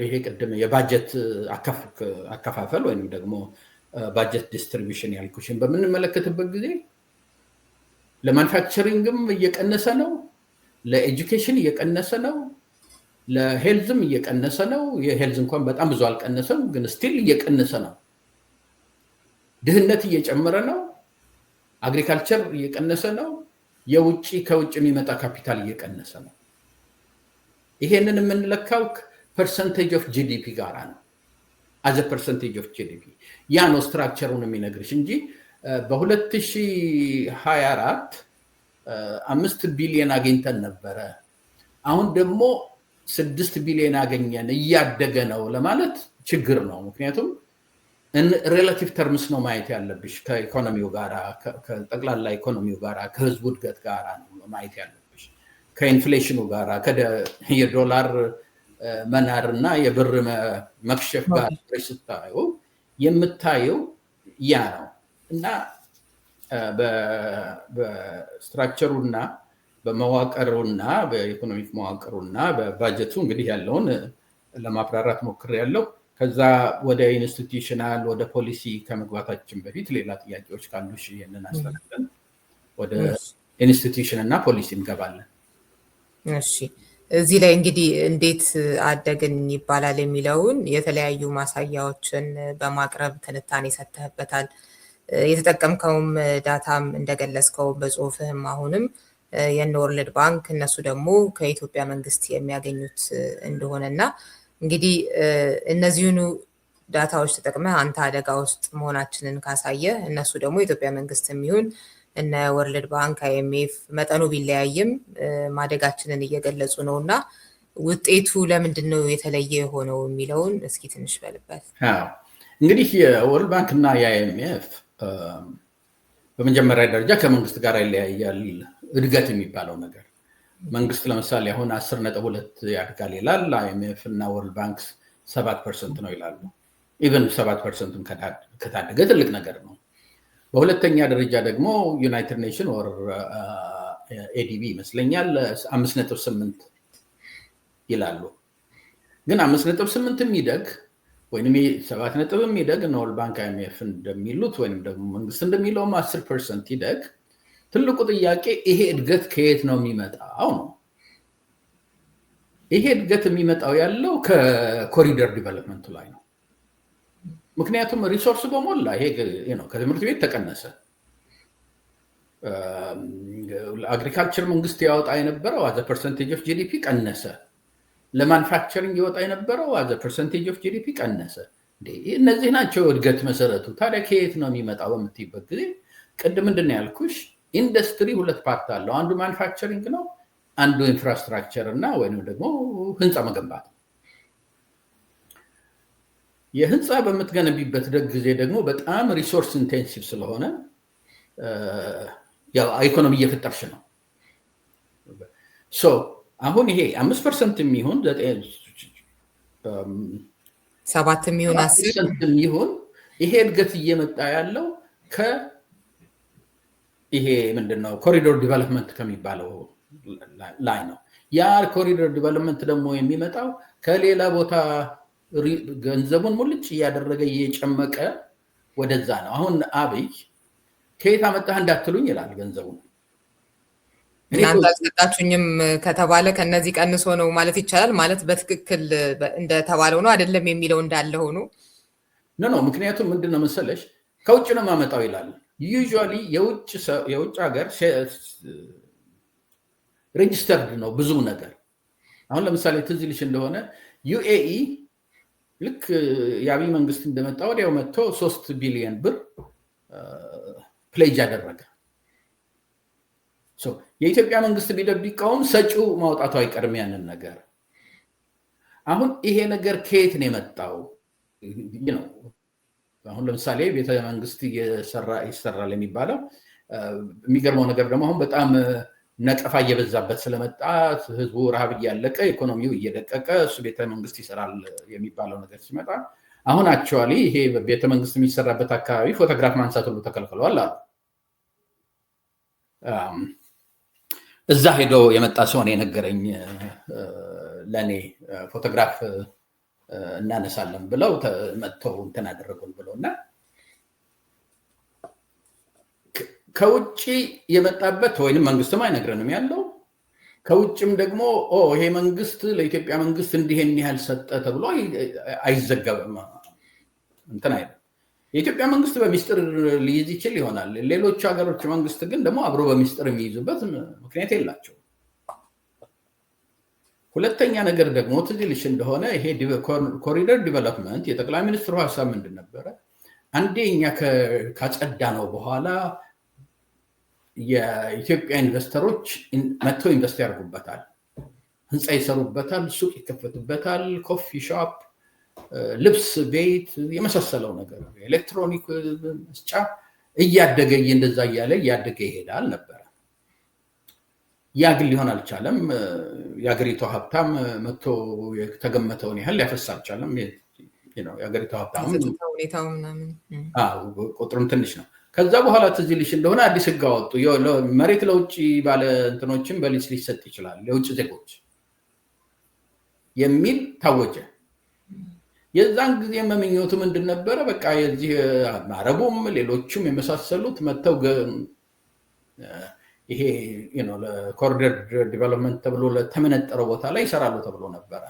ይሄ ቅድም የባጀት አከፋፈል ወይም ደግሞ ባጀት ዲስትሪቢዩሽን ያልኩሽን በምንመለከትበት ጊዜ ለማኑፋክቸሪንግም እየቀነሰ ነው፣ ለኤጁኬሽን እየቀነሰ ነው፣ ለሄልዝም እየቀነሰ ነው። የሄልዝ እንኳን በጣም ብዙ አልቀነሰም፣ ግን ስቲል እየቀነሰ ነው። ድህነት እየጨመረ ነው። አግሪካልቸር እየቀነሰ ነው። ከውጭ የሚመጣ ካፒታል እየቀነሰ ነው። ይሄንን የምንለካው ፐርሰንቴጅ ኦፍ ጂዲፒ ጋራ ነው። አዘ ፐርሰንቴጅ ኦፍ ጂዲፒ ያ ነው ስትራክቸሩን የሚነግርሽ እንጂ በ2024 5 ቢሊዮን አገኝተን ነበረ፣ አሁን ደግሞ 6 ቢሊዮን አገኘን እያደገ ነው ለማለት ችግር ነው። ምክንያቱም ሬላቲቭ ተርምስ ነው ማየት ያለብሽ። ከኢኮኖሚው ጋራ ከጠቅላላ ኢኮኖሚው ጋራ ከህዝቡ እድገት ጋራ ነው ማየት ያለብሽ። ከኢንፍሌሽኑ ጋራ የዶላር መናር እና የብር መክሸፍ ጋር ስታዩ የምታየው ያ ነው እና በስትራክቸሩና በመዋቅሩና በኢኮኖሚክ መዋቅሩና በባጀቱ እንግዲህ ያለውን ለማብራራት ሞክሬያለሁ። ከዛ ወደ ኢንስቲትዩሽናል ወደ ፖሊሲ ከመግባታችን በፊት ሌላ ጥያቄዎች ካሉሽ ይሄንን አስተካክለን ወደ ኢንስቲትዩሽን እና ፖሊሲ እንገባለን። እሺ፣ እዚህ ላይ እንግዲህ እንዴት አደግን ይባላል የሚለውን የተለያዩ ማሳያዎችን በማቅረብ ትንታኔ ሰጥተህበታል። የተጠቀምከውም ዳታም እንደገለጽከው በጽሁፍህም አሁንም የነ ወርልድ ባንክ እነሱ ደግሞ ከኢትዮጵያ መንግስት የሚያገኙት እንደሆነና እንግዲህ እነዚህኑ ዳታዎች ተጠቅመህ አንተ አደጋ ውስጥ መሆናችንን ካሳየ እነሱ ደግሞ የኢትዮጵያ መንግስት የሚሆን እነ ወርልድ ባንክ አይኤምኤፍ መጠኑ ቢለያይም ማደጋችንን እየገለጹ ነው እና ውጤቱ ለምንድን ነው የተለየ የሆነው የሚለውን እስኪ ትንሽ በልበት። እንግዲህ የወርልድ ባንክ እና የአይኤምኤፍ በመጀመሪያ ደረጃ ከመንግስት ጋር ይለያያል እድገት የሚባለው ነገር። መንግስት ለምሳሌ አሁን 10.2 ያድጋል ይላል። አይኤምኤፍ እና ወርልድ ባንክ 7% ነው ይላሉ። ኢቨን 7% ከታደገ ትልቅ ነገር ነው። በሁለተኛ ደረጃ ደግሞ ዩናይትድ ኔሽን ወር ኤዲቢ ይመስለኛል 5.8 ይላሉ። ግን 5.8 የሚደግ ወይም 7 የሚደግ ነው ወርልድ ባንክ አይኤምኤፍ እንደሚሉት ወይም ደግሞ መንግስት እንደሚለውም 10% ይደግ። ትልቁ ጥያቄ ይሄ እድገት ከየት ነው የሚመጣው ነው። ይሄ እድገት የሚመጣው ያለው ከኮሪደር ዲቨሎፕመንቱ ላይ ነው። ምክንያቱም ሪሶርስ በሞላ ይሄ ነው። ከትምህርት ቤት ተቀነሰ። አግሪካልቸር መንግስት ያወጣ የነበረው አዘ ፐርሰንቴጅ ኦፍ ጂዲፒ ቀነሰ። ለማኑፋክቸሪንግ ይወጣ የነበረው አዘ ፐርሰንቴጅ ኦፍ ጂዲፒ ቀነሰ። እነዚህ ናቸው እድገት መሰረቱ። ታዲያ ከየት ነው የሚመጣው በምትይበት ጊዜ ቅድም ምንድን ነው ያልኩሽ? ኢንዱስትሪ ሁለት ፓርት አለው። አንዱ ማኑፋክቸሪንግ ነው፣ አንዱ ኢንፍራስትራክቸር እና ወይም ደግሞ ህንፃ መገንባት። የህንፃ በምትገነቢበት ጊዜ ደግሞ በጣም ሪሶርስ ኢንቴንሲቭ ስለሆነ ያው ኢኮኖሚ እየፈጠርሽ ነው። ሶ አሁን ይሄ 5% የሚሆን 7 የሚሆን 10% የሚሆን ይሄ እድገት እየመጣ ያለው ይሄ ምንድነው ኮሪዶር ዲቨሎፕመንት ከሚባለው ላይ ነው። ያ ኮሪዶር ዲቨሎፕመንት ደግሞ የሚመጣው ከሌላ ቦታ ገንዘቡን ሙልጭ እያደረገ እየጨመቀ ወደዛ ነው። አሁን አብይ ከየት አመጣህ እንዳትሉኝ ይላል ገንዘቡን። እናንተ አልሰጣችሁኝም ከተባለ ከነዚህ ቀንሶ ነው ማለት ይቻላል። ማለት በትክክል እንደተባለው ነው አይደለም የሚለው እንዳለ ሆኖ ነው። ምክንያቱም ምንድነው መሰለሽ ከውጭ ነው ማመጣው ይላል። ዩዥዋሊ የውጭ ሀገር ሬጂስተርድ ነው ብዙ ነገር። አሁን ለምሳሌ ትዝ ይልሽ እንደሆነ ዩኤኢ ልክ የአብይ መንግስት እንደመጣ ወዲያው መጥቶ 3 ቢሊዮን ብር ፕሌጅ አደረገ። የኢትዮጵያ መንግስት ቢቃወም ሰጪው ማውጣቱ አይቀርም ያንን ነገር። አሁን ይሄ ነገር ከየት ነው የመጣው? አሁን ለምሳሌ ቤተ መንግስት ይሰራል የሚባለው የሚገርመው ነገር ደግሞ አሁን በጣም ነቀፋ እየበዛበት ስለመጣ ህዝቡ ረሃብ እያለቀ ኢኮኖሚው እየደቀቀ እሱ ቤተ መንግስት ይሰራል የሚባለው ነገር ሲመጣ አሁን አክቹዋሊ ይሄ ቤተ መንግስት የሚሰራበት አካባቢ ፎቶግራፍ ማንሳት ሁሉ ተከልክሏል አሉ። እዛ ሄዶ የመጣ ሰው ነው የነገረኝ ለኔ ፎቶግራፍ እናነሳለን ብለው መጥተው እንትን አደረጉን ብለውና ከውጭ የመጣበት ወይንም መንግስትም አይነግረንም ያለው ከውጭም ደግሞ ይሄ መንግስት ለኢትዮጵያ መንግስት እንዲህን ያህል ሰጠ ተብሎ አይዘገብም እንትን አይደለም። የኢትዮጵያ መንግስት በሚስጥር ሊይዝ ይችል ይሆናል። ሌሎች ሀገሮች መንግስት ግን ደግሞ አብሮ በሚስጥር የሚይዙበት ምክንያት የላቸው። ሁለተኛ ነገር ደግሞ ትዝ ይልሽ እንደሆነ ይሄ ኮሪደር ዲቨሎፕመንት የጠቅላይ ሚኒስትሩ ሀሳብ ምንድን ነበረ? አንዴ እኛ ካጸዳ ነው በኋላ የኢትዮጵያ ኢንቨስተሮች መጥተው ኢንቨስት ያደርጉበታል፣ ህንፃ ይሰሩበታል፣ ሱቅ ይከፈቱበታል፣ ኮፊ ሾፕ፣ ልብስ ቤት የመሳሰለው ነገር ኤሌክትሮኒክ መስጫ እያደገ እንደዛ እያለ እያደገ ይሄዳል ነበረ። ያ ግን ሊሆን አልቻለም። የሀገሪቱ ሀብታም መጥቶ የተገመተውን ያህል ሊያፈስ አልቻለም። የሀገሪቱ ሀብታም ቁጥሩም ትንሽ ነው። ከዛ በኋላ ትዝ ይልሽ እንደሆነ አዲስ ህግ አወጡ። መሬት ለውጭ ባለ እንትኖችም በሊዝ ሊሰጥ ይችላል ለውጭ ዜጎች የሚል ታወጀ። የዛን ጊዜ መመኘቱ ምንድን ነበረ? በቃ የዚህ አረቡም ሌሎችም የመሳሰሉት መጥተው ይሄ ለኮሪደር ዲቨሎፕመንት ተብሎ ለተመነጠረው ቦታ ላይ ይሰራሉ ተብሎ ነበረ።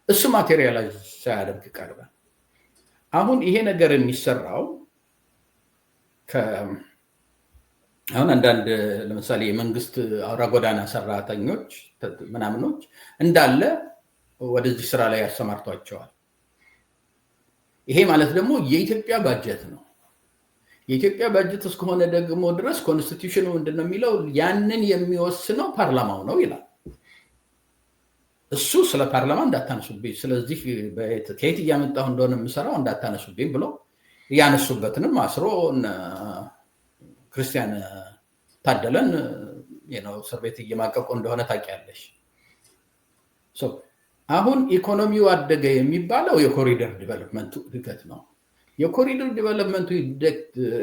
እሱ ማቴሪያላይዝ ሳያደርግ ቀርበ። አሁን ይሄ ነገር የሚሰራው አሁን አንዳንድ ለምሳሌ የመንግስት አውራ ጎዳና ሰራተኞች ምናምኖች እንዳለ ወደዚህ ስራ ላይ ያሰማርቷቸዋል። ይሄ ማለት ደግሞ የኢትዮጵያ ባጀት ነው። የኢትዮጵያ ባጀት እስከሆነ ደግሞ ድረስ ኮንስቲቱሽኑ ምንድነው የሚለው? ያንን የሚወስነው ፓርላማው ነው ይላል። እሱ ስለ ፓርላማ እንዳታነሱብኝ፣ ስለዚህ ከየት እያመጣሁ እንደሆነ የምሰራው እንዳታነሱብኝ ብሎ ያነሱበትንም አስሮ ክርስቲያን ታደለን እስር ቤት እየማቀቁ እንደሆነ ታውቂያለሽ። አሁን ኢኮኖሚው አደገ የሚባለው የኮሪደር ዲቨሎፕመንቱ እድገት ነው። የኮሪደር ዲቨሎፕመንቱ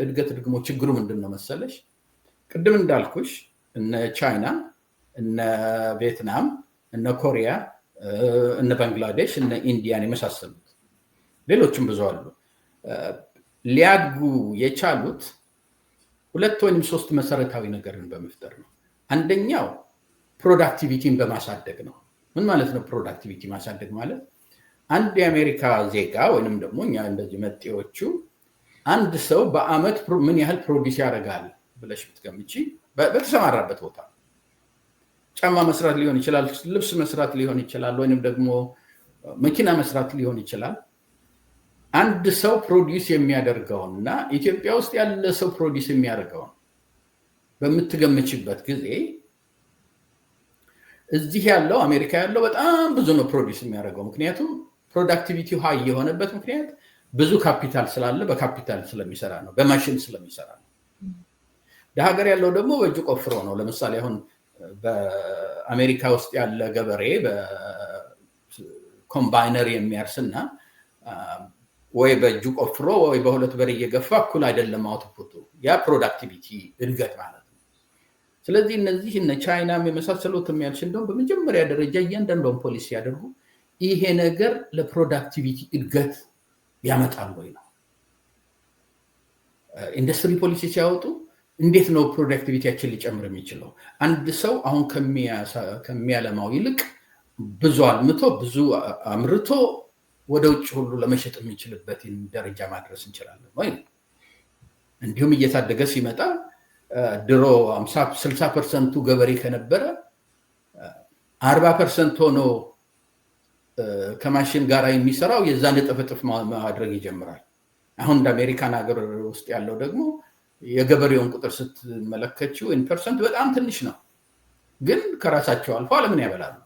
እድገት ደግሞ ችግሩ ምንድን ነው መሰለሽ? ቅድም እንዳልኩሽ እነ ቻይና፣ እነ ቪየትናም፣ እነ ኮሪያ፣ እነ ባንግላዴሽ፣ እነ ኢንዲያን የመሳሰሉት ሌሎችም ብዙ አሉ። ሊያድጉ የቻሉት 2 ወይም 3 መሰረታዊ ነገርን በመፍጠር ነው። አንደኛው ፕሮዳክቲቪቲን በማሳደግ ነው። ምን ማለት ነው ፕሮዳክቲቪቲ ማሳደግ ማለት? አንድ የአሜሪካ ዜጋ ወይንም ደግሞ እኛ እንደዚህ መጤዎቹ አንድ ሰው በአመት ምን ያህል ፕሮዲስ ያደርጋል ብለሽ ብትገምጪ በተሰማራበት ቦታ ጫማ መስራት ሊሆን ይችላል፣ ልብስ መስራት ሊሆን ይችላል፣ ወይንም ደግሞ መኪና መስራት ሊሆን ይችላል። አንድ ሰው ፕሮዲስ የሚያደርገውና ኢትዮጵያ ውስጥ ያለ ሰው ፕሮዲስ የሚያደርገውን በምትገምችበት ጊዜ እዚህ ያለው አሜሪካ ያለው በጣም ብዙ ነው ፕሮዲስ የሚያደርገው። ምክንያቱም ፕሮዳክቲቪቲው ሃይ የሆነበት ምክንያት ብዙ ካፒታል ስላለ በካፒታል ስለሚሰራ ነው፣ በማሽን ስለሚሰራ ነው። ደሃ ሀገር ያለው ደግሞ በእጁ ቆፍሮ ነው። ለምሳሌ አሁን በአሜሪካ ውስጥ ያለ ገበሬ በኮምባይነር የሚያርስና ወይ በእጁ ቆፍሮ ወይ በሁለት በር እየገፋ እኩል አይደለም አውትፑቱ። ያ ፕሮዳክቲቪቲ እድገት ማለት ነው። ስለዚህ እነዚህ እነ ቻይናም የመሳሰሉት የሚያልሽ እንደውም በመጀመሪያ ደረጃ እያንዳንዱን ፖሊሲ ያደርጉ ይሄ ነገር ለፕሮዳክቲቪቲ እድገት ያመጣል ወይ ነው። ኢንዱስትሪ ፖሊሲ ሲያወጡ እንዴት ነው ፕሮዳክቲቪቲያችን ሊጨምር የሚችለው? አንድ ሰው አሁን ከሚያለማው ይልቅ ብዙ አልምቶ ብዙ አምርቶ ወደ ውጭ ሁሉ ለመሸጥ የሚችልበትን ደረጃ ማድረስ እንችላለን ወይ? እንዲሁም እየታደገ ሲመጣ ድሮ 60% ገበሬ ከነበረ 40% ሆኖ ከማሽን ጋር የሚሰራው የዛን እጥፍ ማድረግ ይጀምራል። አሁን እንደ አሜሪካን ሀገር ውስጥ ያለው ደግሞ የገበሬውን ቁጥር ስትመለከችው ኢንፐርሰንት በጣም ትንሽ ነው፣ ግን ከራሳቸው አልፎ ዓለምን ያበላሉ።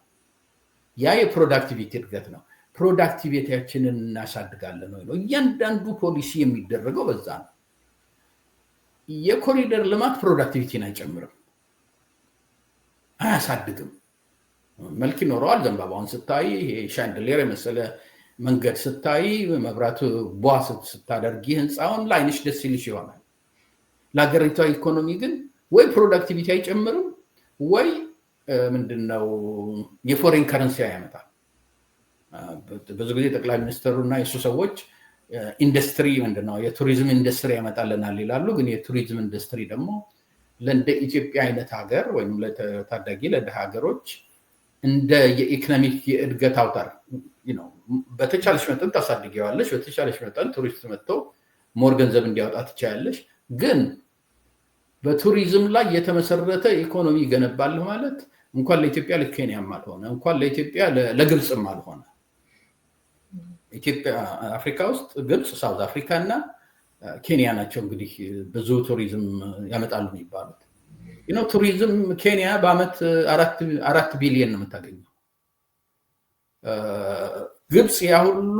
ያ የፕሮዳክቲቪቲ እድገት ነው። ፕሮዳክቲቪቲያችንን እናሳድጋለን ወይ ነው። እያንዳንዱ ፖሊሲ የሚደረገው በዛ ነው። የኮሪደር ልማት ፕሮዳክቲቪቲን አይጨምርም፣ አያሳድግም። መልክ ይኖረዋል። ዘንባባውን ስታይ ሻንድሌር የመሰለ መንገድ ስታይ መብራቱ ቧ ስታደርጊ ህንፃውን ላይንሽ ደስ ይልሽ ይሆናል። ለሀገሪቷ ኢኮኖሚ ግን ወይ ፕሮዳክቲቪቲ አይጨምርም ወይ ምንድነው የፎሬን ከረንሲ ያመጣል። ብዙ ጊዜ ጠቅላይ ሚኒስትሩና የሱ ሰዎች ኢንዱስትሪ ምንድነው የቱሪዝም ኢንዱስትሪ ያመጣልናል ይላሉ። ግን የቱሪዝም ኢንዱስትሪ ደግሞ ለእንደ ኢትዮጵያ አይነት ሀገር ወይም ለታዳጊ ለደሃ ሀገሮች እንደ የኢኮኖሚክ የእድገት አውታር በተቻለሽ መጠን ታሳድጊዋለሽ። በተቻለሽ መጠን ቱሪስት መጥቶ ሞር ገንዘብ እንዲያወጣ ትችያለሽ። ግን በቱሪዝም ላይ የተመሰረተ ኢኮኖሚ ይገነባል ማለት እንኳን ለኢትዮጵያ ለኬንያም አልሆነ፣ እንኳን ለኢትዮጵያ ለግብፅም አልሆነ። ኢትዮጵያ አፍሪካ ውስጥ ግብፅ፣ ሳውዝ አፍሪካ እና ኬንያ ናቸው እንግዲህ ብዙ ቱሪዝም ያመጣሉ የሚባሉት። ቱሪዝም ኬንያ በአመት 4 ቢሊዮን ነው የምታገኘው። ግብፅ ያ ሁሉ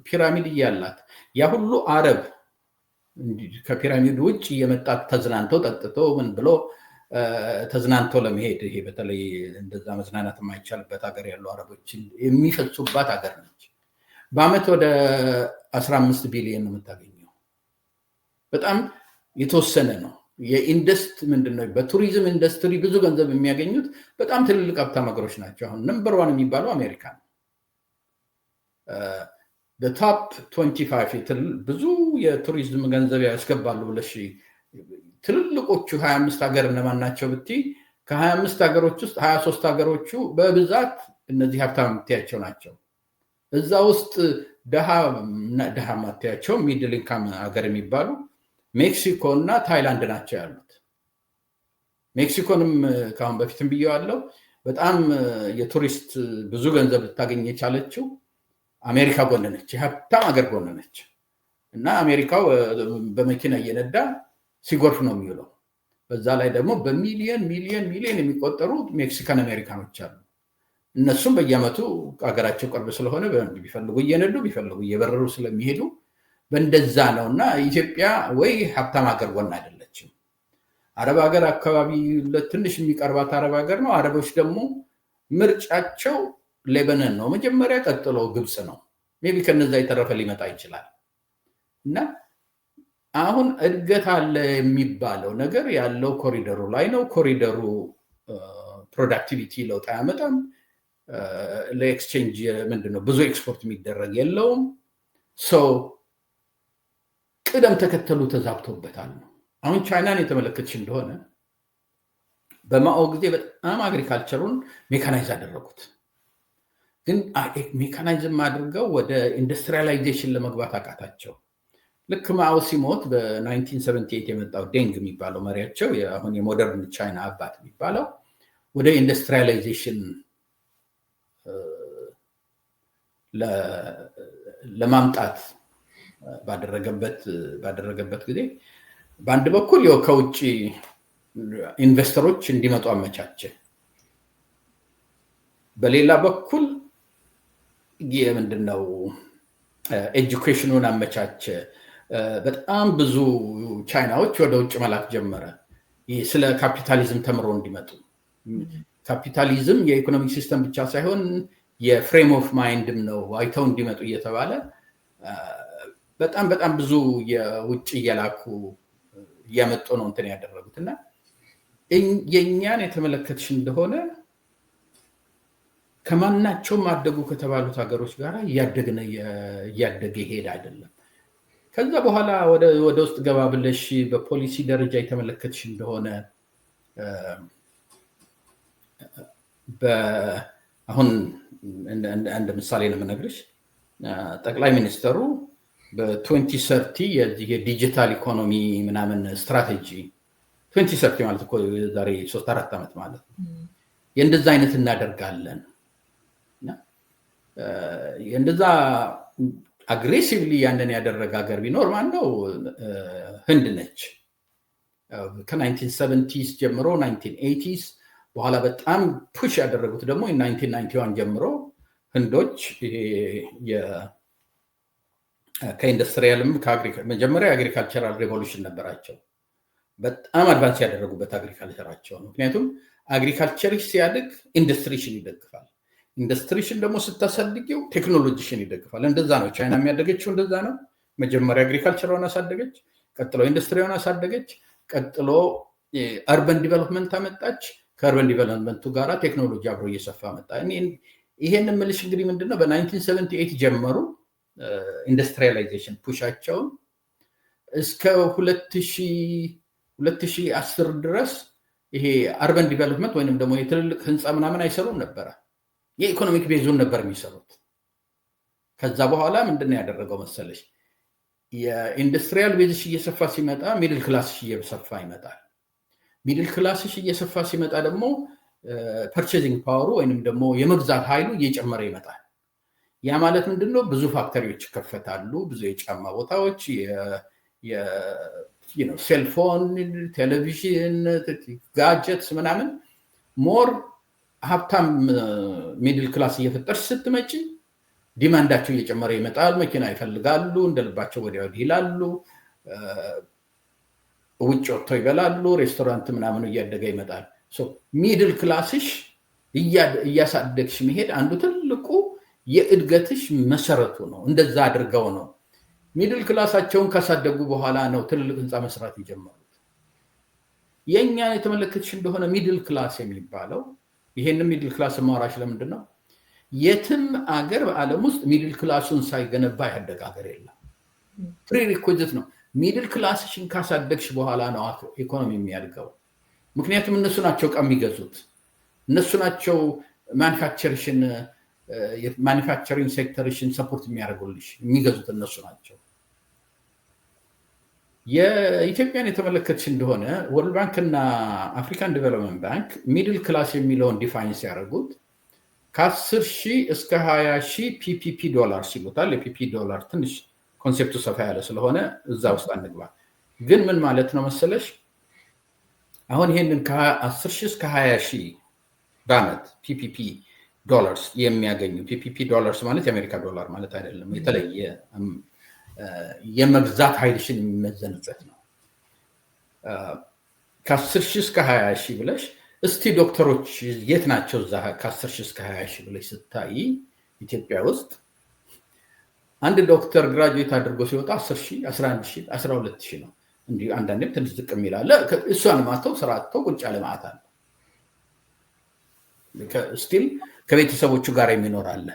ፒራሚድ እያላት ያ ሁሉ አረብ ከፒራሚድ ውጭ እየመጣ ተዝናንተው ጠጥተው ምን ብሎ ተዝናንተው ለመሄድ ይሄ በተለይ እንደዛ መዝናናት የማይቻልበት ሀገር ያሉ አረቦች የሚፈሱባት ሀገር ነች። በአመት ወደ 15 ቢሊዮን ነው የምታገኘው። በጣም የተወሰነ ነው። የኢንዱስትሪ ምንድነው በቱሪዝም ኢንዱስትሪ ብዙ ገንዘብ የሚያገኙት በጣም ትልልቅ ሀብታም ሀገሮች ናቸው። አሁን ነምበር 1 የሚባለው አሜሪካ ነው። በቶፕ 25 ብዙ የቱሪዝም ገንዘብ ያስገባሉ ብለሽ ትልልቆቹ 25 ሀገር እነማን ናቸው ብትይ ከ25 ሀገሮች ውስጥ 23 ሀገሮቹ በብዛት እነዚህ ሀብታም የምትያቸው ናቸው። እዛ ውስጥ ደሃ ማትያቸው ሚድል ኢንካም ሀገር የሚባሉ ሜክሲኮ እና ታይላንድ ናቸው ያሉት። ሜክሲኮንም ካሁን በፊትም ብየዋለሁ በጣም የቱሪስት ብዙ ገንዘብ ልታገኝ የቻለችው አሜሪካ ጎን ነች፣ የሀብታም ሀገር ጎን ነች። እና አሜሪካው በመኪና እየነዳ ሲጎርፍ ነው የሚውለው። በዛ ላይ ደግሞ በሚሊየን የሚቆጠሩ ሜክሲካን አሜሪካኖች አሉ። እነሱም በየአመቱ ሀገራቸው ቅርብ ስለሆነ ቢፈልጉ እየነዱ ቢፈልጉ እየበረሩ ስለሚሄዱ በእንደዛ ነው። እና ኢትዮጵያ ወይ ሀብታም ሀገር ጎን አይደለችም። አረብ ሀገር አካባቢ ለትንሽ የሚቀርባት አረብ ሀገር ነው። አረቦች ደግሞ ምርጫቸው ሌበነን ነው መጀመሪያ፣ ቀጥሎ ግብፅ ነው። ሜቢ ከነዛ የተረፈ ሊመጣ ይችላል። እና አሁን እድገት አለ የሚባለው ነገር ያለው ኮሪደሩ ላይ ነው። ኮሪደሩ ፕሮዳክቲቪቲ ለውጥ አያመጣም። ለኤክስቼንጅ ምንድነው ብዙ ኤክስፖርት የሚደረግ የለውም። ሰው ቅደም ተከተሉ ተዛብቶበታል ነው። አሁን ቻይናን የተመለከትሽ እንደሆነ በማኦ ጊዜ በጣም አግሪካልቸሩን ሜካናይዝ አደረጉት። ግን ሜካናይዝም አድርገው ወደ ኢንዱስትሪያላይዜሽን ለመግባት አቃታቸው። ልክ ማኦ ሲሞት በ1978 የመጣው ዴንግ የሚባለው መሪያቸው አሁን የሞደርን ቻይና አባት የሚባለው ወደ ኢንዱስትሪያላይዜሽን ለማምጣት ባደረገበት ጊዜ በአንድ በኩል ከውጭ ኢንቨስተሮች እንዲመጡ አመቻቸ። በሌላ በኩል ምንድነው ኤጁኬሽኑን አመቻቸ። በጣም ብዙ ቻይናዎች ወደ ውጭ መላክ ጀመረ። ስለ ካፒታሊዝም ተምሮ እንዲመጡ ካፒታሊዝም የኢኮኖሚክ ሲስተም ብቻ ሳይሆን የፍሬም ኦፍ ማይንድም ነው አይተው እንዲመጡ እየተባለ በጣም በጣም ብዙ የውጭ እየላኩ እያመጡ ነው እንትን ያደረጉትና የኛን የተመለከትሽ እንደሆነ ከማናቸውም አደጉ ከተባሉት ሀገሮች ጋር እያደገ ይሄድ አይደለም። ከዛ በኋላ ወደ ውስጥ ገባ ብለሽ በፖሊሲ ደረጃ የተመለከትሽ እንደሆነ አሁን እንደ ምሳሌ ነው የምነግርሽ። ጠቅላይ ሚኒስትሩ በ2030 የዲጂታል ኢኮኖሚ ምናምን ስትራቴጂ 2030 ማለት እኮ ዛሬ 3-4 ዓመት ማለት ነው። የእንደዛ አይነት እናደርጋለን እንደዛ አግሬሲቭሊ ያንን ያደረገ ሀገር ቢኖር ማነው? ህንድ ነች። ከ1970s ጀምሮ 1980s በኋላ በጣም ፑሽ ያደረጉት ደግሞ 1991 ጀምሮ ህንዶች ከኢንዱስትሪያልም መጀመሪያ የአግሪካልቸራል ሬቮሉሽን ነበራቸው። በጣም አድቫንስ ያደረጉበት አግሪካልቸራቸው ነው። ምክንያቱም አግሪካልቸር ሲያድግ ኢንዱስትሪሽን ይደግፋል። ኢንዱስትሪሽን ደግሞ ስታሳድጊው ቴክኖሎጂሽን ይደግፋል። እንደዛ ነው ቻይና የሚያደገችው፣ እንደዛ ነው። መጀመሪያ አግሪካልቸሯን አሳደገች፣ ቀጥሎ ኢንዱስትሪውን አሳደገች፣ ቀጥሎ አርበን ዲቨሎፕመንት አመጣች። ከአርበን ዲቨሎፕመንቱ ጋራ ቴክኖሎጂ አብሮ እየሰፋ መጣ። ይሄን ምልሽ እንግዲህ ምንድነው በ1978 ጀመሩ ኢንዱስትሪያላይዜሽን ፑሻቸውን እስከ 2010 ድረስ ይሄ አርበን ዲቨሎፕመንት ወይንም ደግሞ የትልልቅ ህንፃ ምናምን አይሰሩም ነበረ። የኢኮኖሚክ ቤዙን ነበር የሚሰሩት። ከዛ በኋላ ምንድነው ያደረገው መሰለሽ? የኢንዱስትሪያል ቤዝሽ እየሰፋ ሲመጣ ሚድል ክላስሽ እየሰፋ ይመጣል። ሚድል ክላስሽ እየሰፋ ሲመጣ ደግሞ ፐርቼዚንግ ፓወሩ ወይንም ደግሞ የመግዛት ኃይሉ እየጨመረ ይመጣል። ያ ማለት ምንድነው? ብዙ ፋክተሪዎች ይከፈታሉ፣ ብዙ የጫማ ቦታዎች፣ ሴልፎን፣ ቴሌቪዥን፣ ጋጀትስ ምናምን ሞር ሀብታም ሚድል ክላስ እየፈጠርሽ ስትመጪ ዲማንዳቸው እየጨመረ ይመጣል። መኪና ይፈልጋሉ፣ እንደልባቸው ወዲያ ወዲህ ይላሉ፣ ውጭ ወጥተው ይበላሉ፣ ሬስቶራንት ምናምን እያደገ ይመጣል። ሚድል ክላስሽ እያሳደግሽ መሄድ አንዱ ትልቁ የእድገትሽ መሰረቱ ነው። እንደዛ አድርገው ነው ሚድል ክላሳቸውን ካሳደጉ በኋላ ነው ትልልቅ ህንፃ መስራት የጀመሩት። የኛ የተመለከትሽ እንደሆነ ሚድል ክላስ የሚባለው ይሄንን ሚድል ክላስ ማውራሽ ለምንድን ነው? የትም አገር በዓለም ውስጥ ሚድል ክላሱን ሳይገነባ ያደገ ሀገር የለም። ፕሪሪኩዊዚት ነው። ሚድል ክላስሽን ካሳደግሽ በኋላ ነው ኢኮኖሚ የሚያድገው። ምክንያቱም እነሱ ናቸው ዕቃ የሚገዙት፣ እነሱ ናቸው ማኒፋክቸሪንግ ሴክተርሽን ሰፖርት የሚያደርጉልሽ፣ የሚገዙት እነሱ ናቸው። የኢትዮጵያን የተመለከትሽ እንደሆነ ወርልድ ባንክ እና አፍሪካን ዲቨሎፕመንት ባንክ ሚድል ክላስ የሚለውን ዲፋይን ሲያደርጉት ከ10,000 እስከ 20,000 ፒፒፒ ዶላር ይሉታል። የፒፒ ዶላር ትንሽ ኮንሴፕቱ ሰፋ ያለ ስለሆነ እዛ ውስጥ አንግባ። ግን ምን ማለት ነው መሰለሽ? አሁን ይሄንን ከ10,000 እስከ 20,000 በአመት ፒፒፒ ዶላርስ የሚያገኙ፣ ፒፒፒ ዶላርስ ማለት የአሜሪካ ዶላር ማለት አይደለም፣ የተለየ የመግዛት ኃይልሽን የሚመዘንበት ነው። ከ10,000 እስከ 20,000 ብለሽ እስቲ ዶክተሮች የት ናቸው እዛ ከ10,000 እስከ 20,000 ብለሽ ስታይ ኢትዮጵያ ውስጥ አንድ ዶክተር ግራጁዌት አድርጎ ሲወጣ 10,000፣ 11,000፣ 12,000 ነው። እንዲህ አንዳንዴም ትንሽ ዝቅ የሚላለ እሷን ማተው ስራ አጥተው ቁጭ ያለ ማዕት አለ። ስቲል ከቤተሰቦቹ ጋር የሚኖር አለ።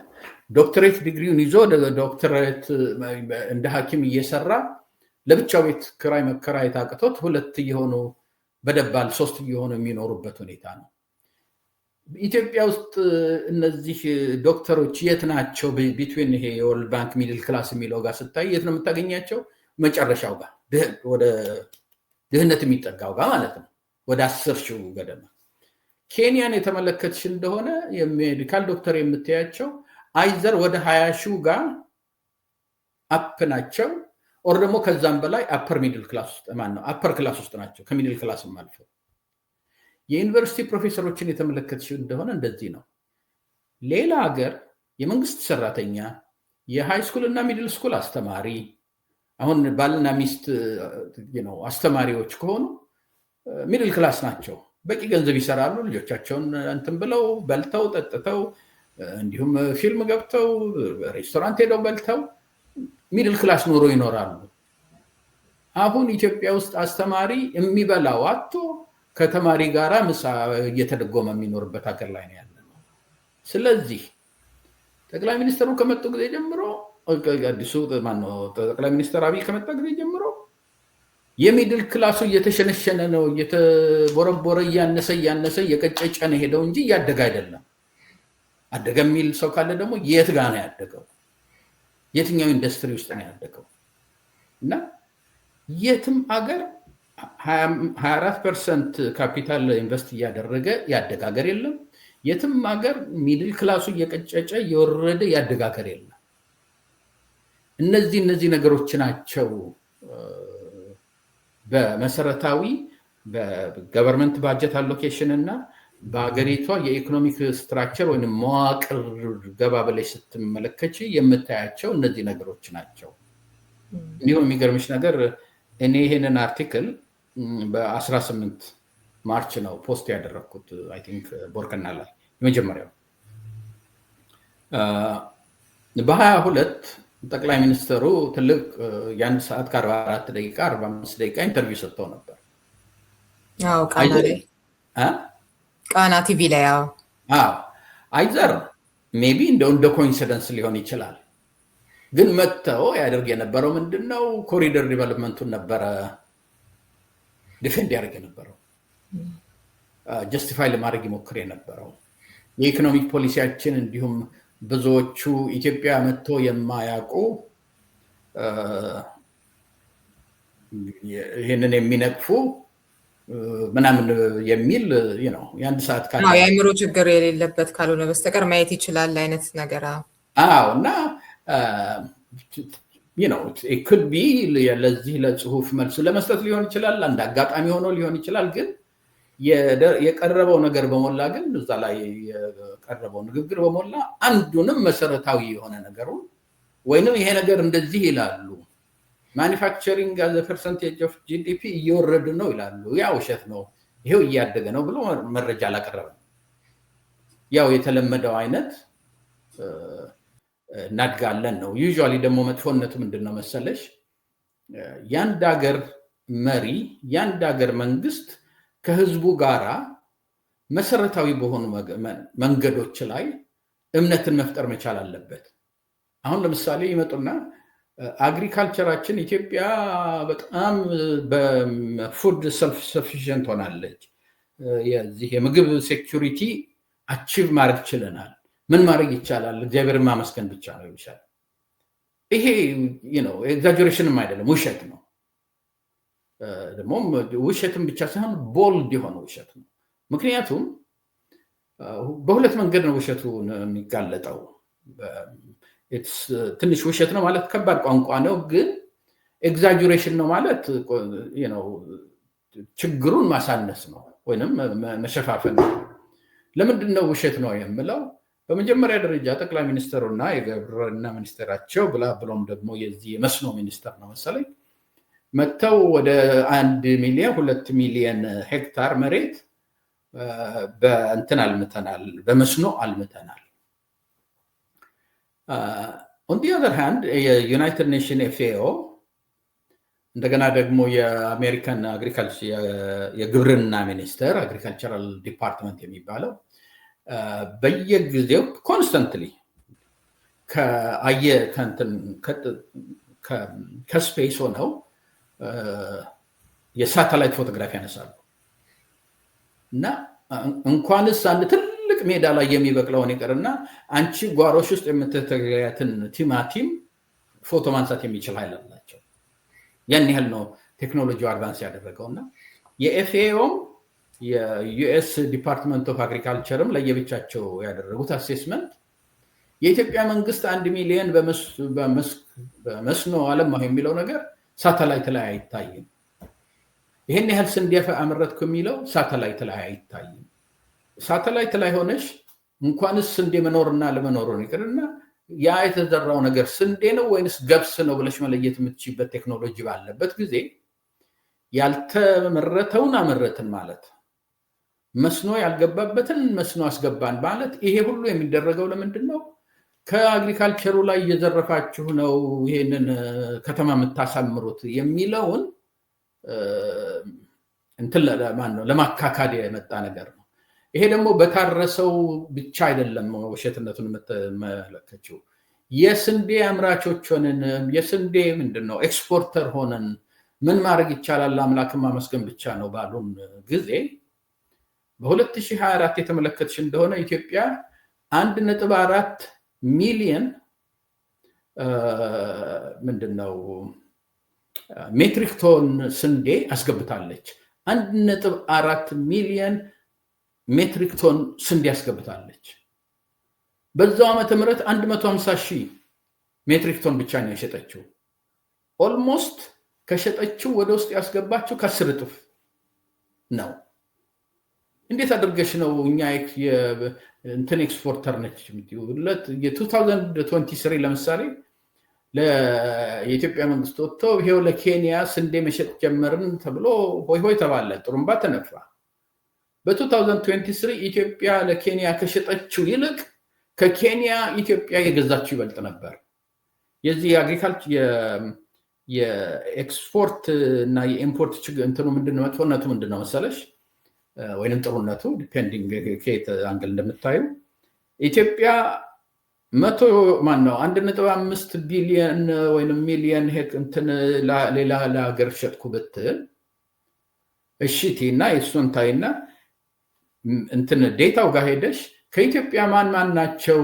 ዶክተሬት ዲግሪውን ይዞ ዶክተሬት እንደ ሐኪም እየሰራ ለብቻው ቤት ክራይ መከራየት አቅቶት 2 እየሆኑ በደባል 3 እየሆኑ የሚኖሩበት ሁኔታ ነው። ኢትዮጵያ ውስጥ እነዚህ ዶክተሮች የት ናቸው? ቢትዊን ይሄ የወርልድ ባንክ ሚድል ክላስ የሚለው ጋር ስታይ የት ነው የምታገኛቸው? መጨረሻው ጋር ወደ ድህነት የሚጠጋው ጋር ማለት ነው፣ ወደ 10,000 ገደማ። ኬንያን የተመለከትሽ እንደሆነ የሜዲካል ዶክተር የምታያቸው አይዘር ወደ 20,000 ጋር አፕ ናቸው፣ ኦር ደግሞ ከዛም በላይ አፐር ሚድል ክላስ ውስጥ አፐር ክላስ ውስጥ ናቸው፣ ከሚድል ክላስም አልፎ። የዩኒቨርሲቲ ፕሮፌሰሮችን የተመለከትሽ እንደሆነ እንደዚህ ነው። ሌላ ሀገር የመንግስት ሰራተኛ፣ የሃይ ስኩል እና ሚድል ስኩል አስተማሪ፣ አሁን ባልና ሚስት አስተማሪዎች ከሆኑ ሚድል ክላስ ናቸው። በቂ ገንዘብ ይሰራሉ። ልጆቻቸውን እንትን ብለው በልተው ጠጥተው እንዲሁም ፊልም ገብተው ሬስቶራንት ሄደው በልተው ሚድል ክላስ ኑሮ ይኖራሉ። አሁን ኢትዮጵያ ውስጥ አስተማሪ የሚበላው አጥቶ ከተማሪ ጋራ ምሳ እየተደጎመ የሚኖርበት ሀገር ላይ ነው ያለነው። ስለዚህ ጠቅላይ ሚኒስትሩ ከመጡ ጊዜ ጀምሮ አዲሱ ማነው ጠቅላይ ሚኒስትር አብይ ከመጣ ጊዜ ጀምሮ የሚድል ክላሱ እየተሸነሸነ ነው፣ እየተቦረቦረ እያነሰ እየቀጨጨ ነው ሄደው እንጂ እያደገ አይደለም። አደገ የሚል ሰው ካለ ደግሞ የት ጋር ነው ያደገው? የትኛው ኢንዱስትሪ ውስጥ ነው ያደገው? እና የትም አገር 24% ካፒታል ኢንቨስት እያደረገ ያደገ ሀገር የለም። የትም ሀገር ሚድል ክላሱ እየቀጨጨ እየወረደ ያደገ ሀገር የለም። እነዚህ ነገሮች ናቸው በመሰረታዊ በገቨርንመንት ባጀት አሎኬሽን እና በሀገሪቷ የኢኮኖሚክ ስትራክቸር ወይም መዋቅር ገባ ብለሽ ስትመለከች የምታያቸው እነዚህ ነገሮች ናቸው። እንዲሁም የሚገርምሽ ነገር እኔ ይሄንን አርቲክል በ18 ማርች ነው ፖስት ያደረግኩት። አይ ቲንክ ቦርከና ላይ የመጀመሪያው በ22 ጠቅላይ ሚኒስትሩ ትልቅ የ1 ሰዓት ከ44 ደቂቃ 45 ደቂቃ ኢንተርቪው ሰጥተው ነበር። ቃና ቲቪ ላይ አይዘር ሜቢ እንደ ኮኢንሲደንስ ሊሆን ይችላል። ግን መጥተው ያደርግ የነበረው ምንድነው? ኮሪደር ዲቨሎፕመንቱን ነበረ ዲፌንድ ያደርግ የነበረው፣ ጀስቲፋይ ለማድረግ ይሞክር የነበረው የኢኮኖሚክ ፖሊሲያችን። እንዲሁም ብዙዎቹ ኢትዮጵያ መጥቶ የማያውቁ ይህንን የሚነቅፉ ምናምን የሚል የ1 ሰዓት የአእምሮ ችግር የሌለበት ካልሆነ በስተቀር ማየት ይችላል አይነት ነገር። እና could be ለዚህ ለጽሁፍ መልስ ለመስጠት ሊሆን ይችላል፣ አንድ አጋጣሚ ሆኖ ሊሆን ይችላል። ግን የቀረበው ነገር በሞላ ግን እዛ ላይ የቀረበው ንግግር በሞላ አንዱንም መሰረታዊ የሆነ ነገሩን ወይንም ይሄ ነገር እንደዚህ ይላሉ ማኒፋክቸሪንግ as a percentage of GDP እየወረደ ነው ይላሉ፣ ያው ውሸት ነው ይሄው እያደገ ነው ብሎ መረጃ አላቀረበም። ያው የተለመደው አይነት እናድጋለን ነው። ዩዥዋሊ ደግሞ መጥፎነቱ ምንድነው መሰለሽ? ያንድ ሀገር መሪ ያንድ ሀገር መንግስት ከህዝቡ ጋራ መሰረታዊ በሆኑ መንገዶች ላይ እምነትን መፍጠር መቻል አለበት። አሁን ለምሳሌ ይመጡና አግሪካልቸራችን ኢትዮጵያ በጣም በፉድ ሰልፍ ሰፊሽንት ሆናለች፣ የዚህ የምግብ ሴኩሪቲ አቺቭ ማድረግ ችለናል፣ ምን ማድረግ ይቻላል? እግዚአብሔርን ማመስገን ብቻ ነው ይሻል። ይሄ ኤግዛጀሬሽንም አይደለም፣ ውሸት ነው። ደግሞ ውሸትም ብቻ ሳይሆን ቦልድ የሆነ ውሸት ነው። ምክንያቱም በሁለት መንገድ ነው ውሸቱ የሚጋለጠው። ትንሽ ውሸት ነው ማለት ከባድ ቋንቋ ነው፣ ግን ኤግዛጀሬሽን ነው ማለት ችግሩን ማሳነስ ነው ወይንም መሸፋፈን ነው። ለምንድን ነው ውሸት ነው የምለው? በመጀመሪያ ደረጃ ጠቅላይ ሚኒስትሩና የግብርና ሚኒስትራቸው ብሎም ደግሞ የዚህ የመስኖ ሚኒስትር ነው መሰለኝ መጥተው ወደ 1 ሚሊዮን 2 ሚሊዮን ሄክታር መሬት በእንትን አልምተናል፣ በመስኖ አልምተናል። ኦን ዲ አዘር ሃንድ የዩናይትድ ኔሽን ኤፍኤኦ እንደገና ደግሞ የአሜሪካን አግሪካልቸር የግብርና ሚኒስቴር አግሪካልቸራል ዲፓርትመንት የሚባለው በየጊዜው ኮንስተንትሊ ከስፔስ ሆነው የሳተላይት ፎቶግራፊ ያነሳሉ እና እንኳንስ አንድ ትልቅ ሜዳ ላይ የሚበቅለውን ይቀርና አንቺ ጓሮሽ ውስጥ የምትተክያትን ቲማቲም ፎቶ ማንሳት የሚችል ኃይል አላቸው። ያን ያህል ነው ቴክኖሎጂው አድቫንስ ያደረገውና የኤፍኤኦም የዩኤስ ዲፓርትመንት ኦፍ አግሪካልቸርም ለየብቻቸው ያደረጉት አሴስመንት የኢትዮጵያ መንግስት 1 ሚሊዮን በመስኖ አለማሁ የሚለው ነገር ሳተላይት ላይ አይታይም። ይሄን ያህል ስንዴ አመረትኩ የሚለው ሳተላይት ላይ አይታይም። ሳተላይት ላይ ሆነሽ እንኳንስ ስንዴ መኖርና ለመኖሩን ይቅርና ያ የተዘራው ነገር ስንዴ ነው ወይንስ ገብስ ነው ብለሽ መለየት የምትችይበት ቴክኖሎጂ ባለበት ጊዜ ያልተመረተውን አመረትን ማለት መስኖ ያልገባበትን መስኖ አስገባን ማለት ይሄ ሁሉ የሚደረገው ለምንድን ነው? ከአግሪካልቸሩ ላይ እየዘረፋችሁ ነው ይሄንን ከተማ የምታሳምሩት የሚለውን እንትን ለማካካድ የመጣ ነገር ነው። ይሄ ደግሞ በታረሰው ብቻ አይደለም ውሸትነቱን የምትመለከችው። የስንዴ አምራቾች ሆነን የስንዴ ምንድነው ኤክስፖርተር ሆነን ምን ማድረግ ይቻላል አምላክን ማመስገን ብቻ ነው ባሉን ጊዜ በ2024 የተመለከትሽ እንደሆነ ኢትዮጵያ 1.4 ሚሊዮን ምንድነው ሜትሪክ ቶን ስንዴ አስገብታለች። 1.4 ሚሊዮን ሜትሪክ ቶን ስንዴ አስገብታለች። በዛው ዓመተ ምህረት 150,000 ሜትሪክ ቶን ብቻ ነው የሸጠችው። ኦልሞስት ከሸጠችው ወደ ውስጥ ያስገባችው ከ10 እጥፍ ነው። እንዴት አድርገሽ ነው እኛ እንትን ኤክስፖርተር ነች የምትይው? የ2023 ለምሳሌ የኢትዮጵያ መንግስት ወጥቶ ይሄው ለኬንያ ስንዴ መሸጥ ጀመርን ተብሎ ሆይ ሆይ ተባለ፣ ጥሩምባ ተነፋ። በ2023 ኢትዮጵያ ለኬንያ ከሸጠችው ይልቅ ከኬንያ ኢትዮጵያ የገዛችው ይበልጥ ነበር። የዚህ አግሪካልቸር የኤክስፖርት እና የኢምፖርት ችግር እንትኑ ምንድነው? መጥፎነቱ ምንድነው መሰለሽ? ወይንም ጥሩነቱ ዲፔንዲንግ ከየት አንግል እንደምታዩ ኢትዮጵያ 1.5 ቢሊዮን ወይንም ሚሊዮን እንትን ሌላ ለሀገር ሸጥኩ ብትል እሺቲና የሱን ታይና እንትን ዴታው ጋር ሄደሽ ከኢትዮጵያ ማን ናቸው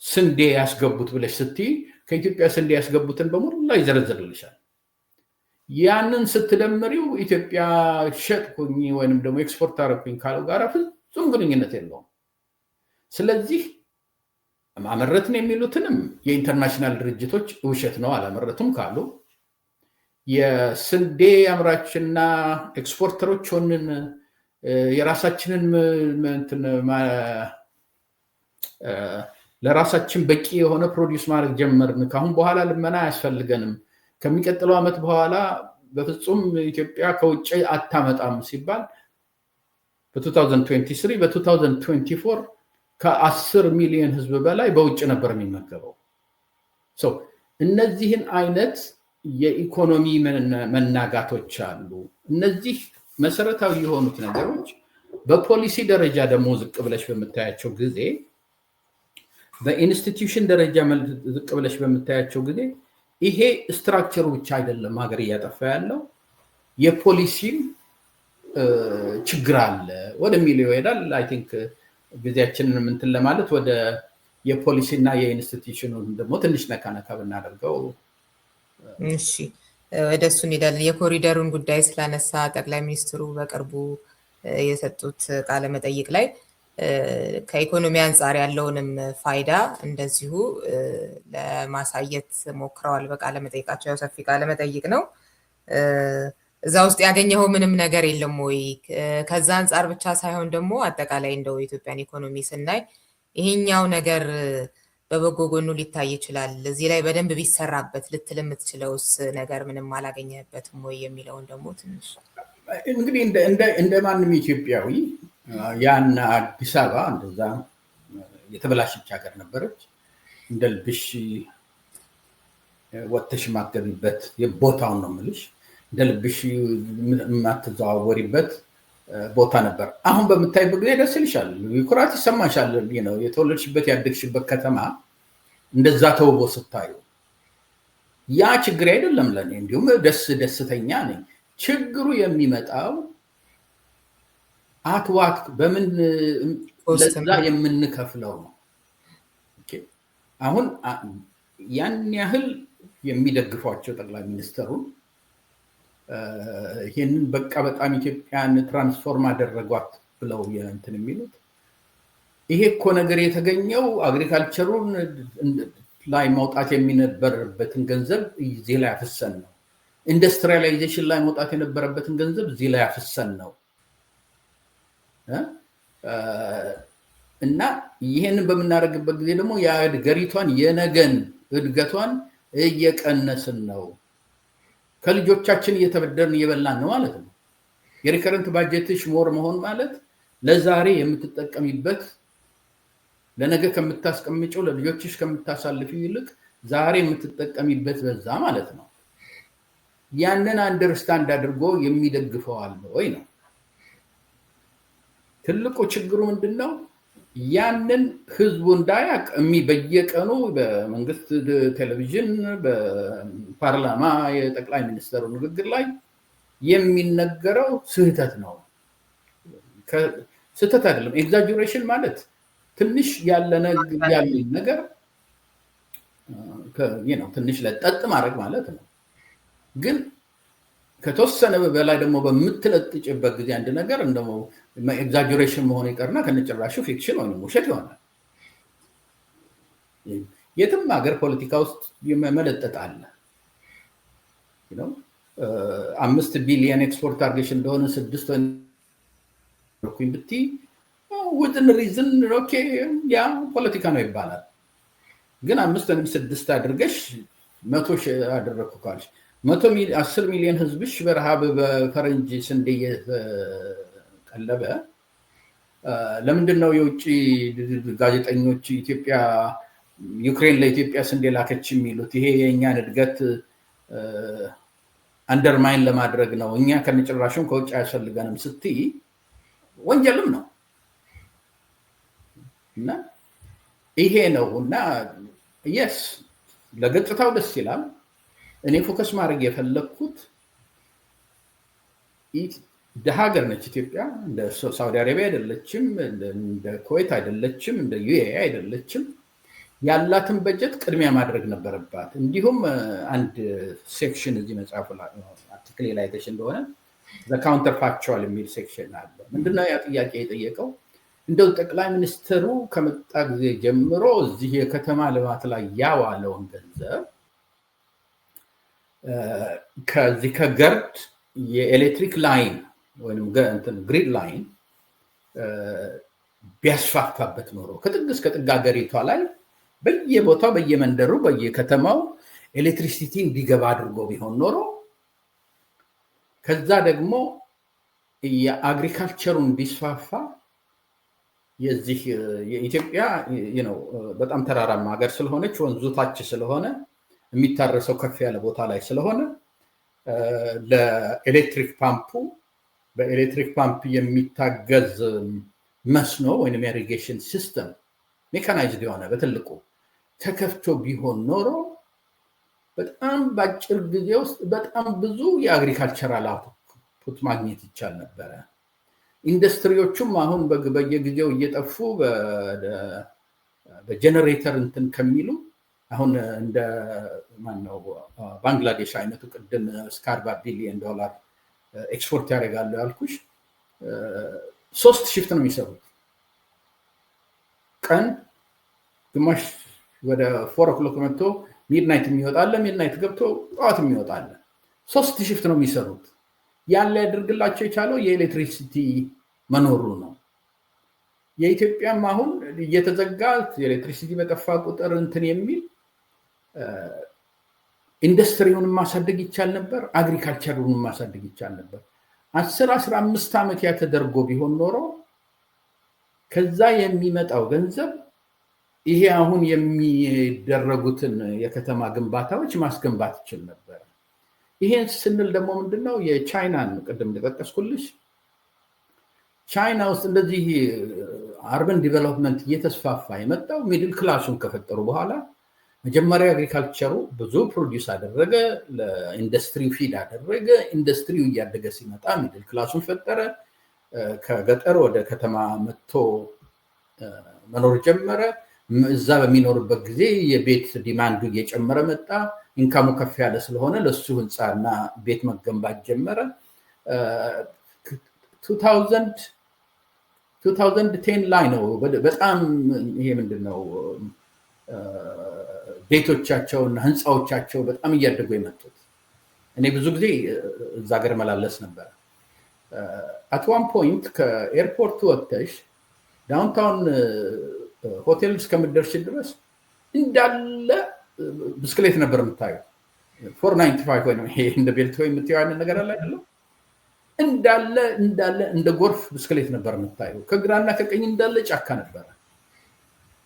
ስንዴ ያስገቡት ብለሽ ስትይ ከኢትዮጵያ ስንዴ ያስገቡትን በሙሉ ይዘረዝርልሻል። ያንን ስትደምሪው ኢትዮጵያ ሸጥኩኝ ወይንም ደግሞ ኤክስፖርት አረኩኝ ካለው ጋር ፍጹም ግንኙነት የለውም። ስለዚህ አመረትን የሚሉትንም የኢንተርናሽናል ድርጅቶች ውሸት ነው አላመረቱም ካሉ የስንዴ አምራችና ኤክስፖርተሮች ሆንን የራሳችንን ለራሳችን በቂ የሆነ ፕሮዲዩስ ማድረግ ጀመርን፣ ካሁን በኋላ ልመና አያስፈልገንም፣ ከሚቀጥለው ዓመት በኋላ በፍጹም ኢትዮጵያ ከውጭ አታመጣም ሲባል በ2023 በ2024 ከ10 ሚሊዮን ህዝብ በላይ በውጭ ነበር የሚመገበው። እነዚህን አይነት የኢኮኖሚ መናጋቶች አሉ። እነዚህ መሰረታዊ የሆኑት ነገሮች በፖሊሲ ደረጃ ደግሞ ዝቅ ብለሽ በምታያቸው ጊዜ፣ በኢንስቲትዩሽን ደረጃ ዝቅ ብለሽ በምታያቸው ጊዜ ይሄ ስትራክቸሩ ብቻ አይደለም ሀገር እያጠፋ ያለው የፖሊሲም ችግር አለ ወደሚለው ይሄዳል። አይ ቲንክ ጊዜያችንን እንትን ለማለት ወደ የፖሊሲና የኢንስቲትዩሽኑን ደግሞ ትንሽ ነካ ብናደርገው። እሺ ወደ እሱ እንሄዳለን። የኮሪደሩን ጉዳይ ስላነሳ ጠቅላይ ሚኒስትሩ በቅርቡ የሰጡት ቃለ መጠይቅ ላይ ከኢኮኖሚ አንጻር ያለውንም ፋይዳ እንደዚሁ ለማሳየት ሞክረዋል። በቃለ መጠይቃቸው ያው ሰፊ ቃለ መጠይቅ ነው። እዛ ውስጥ ያገኘው ምንም ነገር የለም ወይ? ከዛ አንጻር ብቻ ሳይሆን ደግሞ አጠቃላይ እንደው የኢትዮጵያን ኢኮኖሚ ስናይ ይሄኛው ነገር በበጎ ጎኑ ሊታይ ይችላል፣ እዚህ ላይ በደንብ ቢሰራበት ልትል የምትችለውስ ነገር ምንም አላገኘበትም ወይ የሚለውን ደግሞ ትንሽ እንግዲህ እንደ ማንም ኢትዮጵያዊ ያን አዲስ አበባ እንደዛ የተበላሸች ሀገር ነበረች። እንደ ልብሽ ወጥተሽ ማገቢበት የቦታውን ነው የምልሽ፣ እንደ ልብሽ የማትዘዋወሪበት ቦታ ነበር። አሁን በምታይበት ጊዜ ደስ ይልሻል፣ ኩራት ይሰማሻል። ነው የተወለድሽበት ያደግሽበት ከተማ እንደዛ ተውቦ ስታዩ ያ ችግር አይደለም ለኔ። እንዲሁም ደስተኛ ነኝ። ችግሩ የሚመጣው አትዋክ በምን ለዛ የምንከፍለው ነው። አሁን ያን ያህል የሚደግፏቸው ጠቅላይ ሚኒስትሩን ይሄንን በቃ በጣም ኢትዮጵያን ትራንስፎርም አደረጓት ብለው እንትን የሚሉት ይሄ እኮ ነገር የተገኘው አግሪካልቸሩን ላይ መውጣት የሚነበረበትን ገንዘብ እዚህ ላይ አፍሰን ነው። ኢንዱስትሪያላይዜሽን ላይ መውጣት የነበረበትን ገንዘብ እዚህ ላይ አፍሰን ነው እና ይሄንን በምናደርግበት ጊዜ ደግሞ የሀገሪቷን የነገን እድገቷን እየቀነስን ነው። ከልጆቻችን እየተበደርን እየበላን ነው ማለት ነው። የሪከረንት ባጀትሽ ሞር መሆን ማለት ለዛሬ የምትጠቀሚበት ለነገ ከምታስቀምጪው ለልጆችሽ ከምታሳልፊው ይልቅ ዛሬ የምትጠቀሚበት በዛ ማለት ነው። ያንን አንደርስታንድ አድርጎ የሚደግፈው አለ ወይ ነው ትልቁ ችግሩ። ምንድነው? ያንን ህዝቡ እንዳያቅ በየቀኑ በመንግስት ቴሌቪዥን በፓርላማ የጠቅላይ ሚኒስትሩ ንግግር ላይ የሚነገረው ስህተት ነው። ስህተት አይደለም። ኤግዛጀሬሽን ማለት ትንሽ ያለ ነገር ትንሽ ለጠጥ ማድረግ ማለት ነው። ግን ከተወሰነ በላይ ደግሞ በምትለጥጭበት ጊዜ አንድ ነገር እንደሞ ኤግዛጀሬሽን መሆን ይቀርና ከነጭራሹ ፊክሽን ወይም ውሸት ይሆናል። የትም ሀገር ፖለቲካ ውስጥ መለጠጥ አለ። 5 ቢሊዮን ኤክስፖርት አድርገሽ እንደሆነ 6 ወይ ብትይ within reason ኦኬ ያ ፖለቲካ ነው ይባላል። ግን 5 ወይም 6 አድርገሽ 100 ሺህ አደረኩ ካልሽ 10 ሚሊዮን ህዝብሽ በረሃብ በፈረንጅ ስንዴ ቀለበ። ለምንድን ነው የውጭ ጋዜጠኞች ኢትዮጵያ ዩክሬን ለኢትዮጵያ ስንዴ ላከች የሚሉት? ይሄ የኛን እድገት አንደርማይን ለማድረግ ነው። እኛ ከነጭራሹም ከውጭ አያስፈልገንም ስትይ ወንጀልም ነው። እና ይሄ ነው እና yes ለገጽታው ደስ ይላል። እኔ ፎከስ ማድረግ የፈለኩት ሀገር ነች ኢትዮጵያ። እንደ ሳውዲ አረቢያ አይደለችም፣ እንደ ኩዌት አይደለችም፣ እንደ ዩኤኢ አይደለችም። ያላትን በጀት ቅድሚያ ማድረግ ነበረባት። እንዲሁም አንድ ሴክሽን እዚህ መጽሐፉ ላይ አርቲክል ላይ አይተሽ እንደሆነ ዘ ካውንተር ፋክቹዋል የሚል ሴክሽን አለ። ምንድነው ያ ጥያቄ የጠየቀው? እንደው ጠቅላይ ሚኒስትሩ ከመጣ ጊዜ ጀምሮ እዚህ የከተማ ልማት ላይ ያዋለውን ገንዘብ ከዚህ ከገርድ የኤሌክትሪክ ላይን ወይም ግሪድ ላይን ቢያስፋፋበት ኖሮ ከጥግ እስከ ጥግ ሀገሪቷ ላይ በየቦታው በየመንደሩ በየከተማው ኤሌክትሪሲቲ እንዲገባ አድርጎ ቢሆን ኖሮ ከዛ ደግሞ የአግሪካልቸሩ እንዲስፋፋ የዚህ የኢትዮጵያ በጣም ተራራማ ሀገር ስለሆነች ወንዙ ታች ስለሆነ የሚታረሰው ከፍ ያለ ቦታ ላይ ስለሆነ ለኤሌክትሪክ ፓምፑ በኤሌክትሪክ ፓምፕ የሚታገዝ መስኖ ወይም ኢሪጌሽን ሲስተም ሜካናይዝድ የሆነ በትልቁ ተከፍቶ ቢሆን ኖሮ በጣም በአጭር ጊዜ ውስጥ በጣም ብዙ የአግሪካልቸራል አውትፑት ማግኘት ይቻል ነበረ። ኢንዱስትሪዎቹም አሁን በየጊዜው እየጠፉ በጀነሬተር እንትን ከሚሉ አሁን እንደ ማነው ባንግላዴሽ አይነቱ ቅድም እስከ $40 ቢሊዮን ኤክስፖርት ያደርጋሉ ያልኩሽ 3 ሽፍት ነው የሚሰሩት። ቀን ግማሽ ወደ 4 o'clock መጥቶ ሚድናይት የሚወጣለ፣ ሚድናይት ገብቶ ጠዋት የሚወጣለ 3 ሽፍት ነው የሚሰሩት። ያለ ያድርግላቸው የቻለው የኤሌክትሪሲቲ መኖሩ ነው። የኢትዮጵያም አሁን እየተዘጋ የኤሌክትሪሲቲ በጠፋ ቁጥር እንትን የሚል ኢንዱስትሪውን ማሳደግ ይቻል ነበር፣ አግሪካልቸሩን ማሳደግ ይቻል ነበር። 10-15 ዓመት ያተደርጎ ቢሆን ኖሮ ከዛ የሚመጣው ገንዘብ ይሄ አሁን የሚደረጉትን የከተማ ግንባታዎች ማስገንባት ይችል ነበር። ይሄን ስንል ደግሞ ምንድነው የቻይናን ቅድም እንደጠቀስኩልሽ ቻይና ውስጥ እንደዚህ አርበን ዲቨሎፕመንት እየተስፋፋ የመጣው ሚድል ክላሱን ከፈጠሩ በኋላ መጀመሪያ አግሪካልቸሩ ብዙ ፕሮዲዩስ አደረገ፣ ለኢንዱስትሪው ፊድ አደረገ። ኢንዱስትሪው እያደገ ሲመጣ ሚድል ክላሱን ፈጠረ። ከገጠር ወደ ከተማ መጥቶ መኖር ጀመረ። እዛ በሚኖርበት ጊዜ የቤት ዲማንዱ እየጨመረ መጣ። ኢንካሙ ከፍ ያለ ስለሆነ ለሱ ህንፃና ቤት መገንባት ጀመረ። 2010 ላይ ነው በጣም ይሄ ምንድነው ቤቶቻቸውና ህንፃዎቻቸው በጣም እያደጉ የመጡት። እኔ ብዙ ጊዜ እዛ ሀገር መላለስ ነበር። አት ዋን ፖይንት ከኤርፖርት ወጥተሽ ዳውንታውን ሆቴል እስከምትደርሽ ድረስ እንዳለ ብስክሌት ነበር የምታየው። 495 ወይ ነው ይሄ እንደ ቤልትዌይ የምትይው አይነት ነገር አለ አይደለም? እንዳለ እንደ ጎርፍ ብስክሌት ነበር የምታየው። ከግራና ከቀኝ እንዳለ ጫካ ነበረ።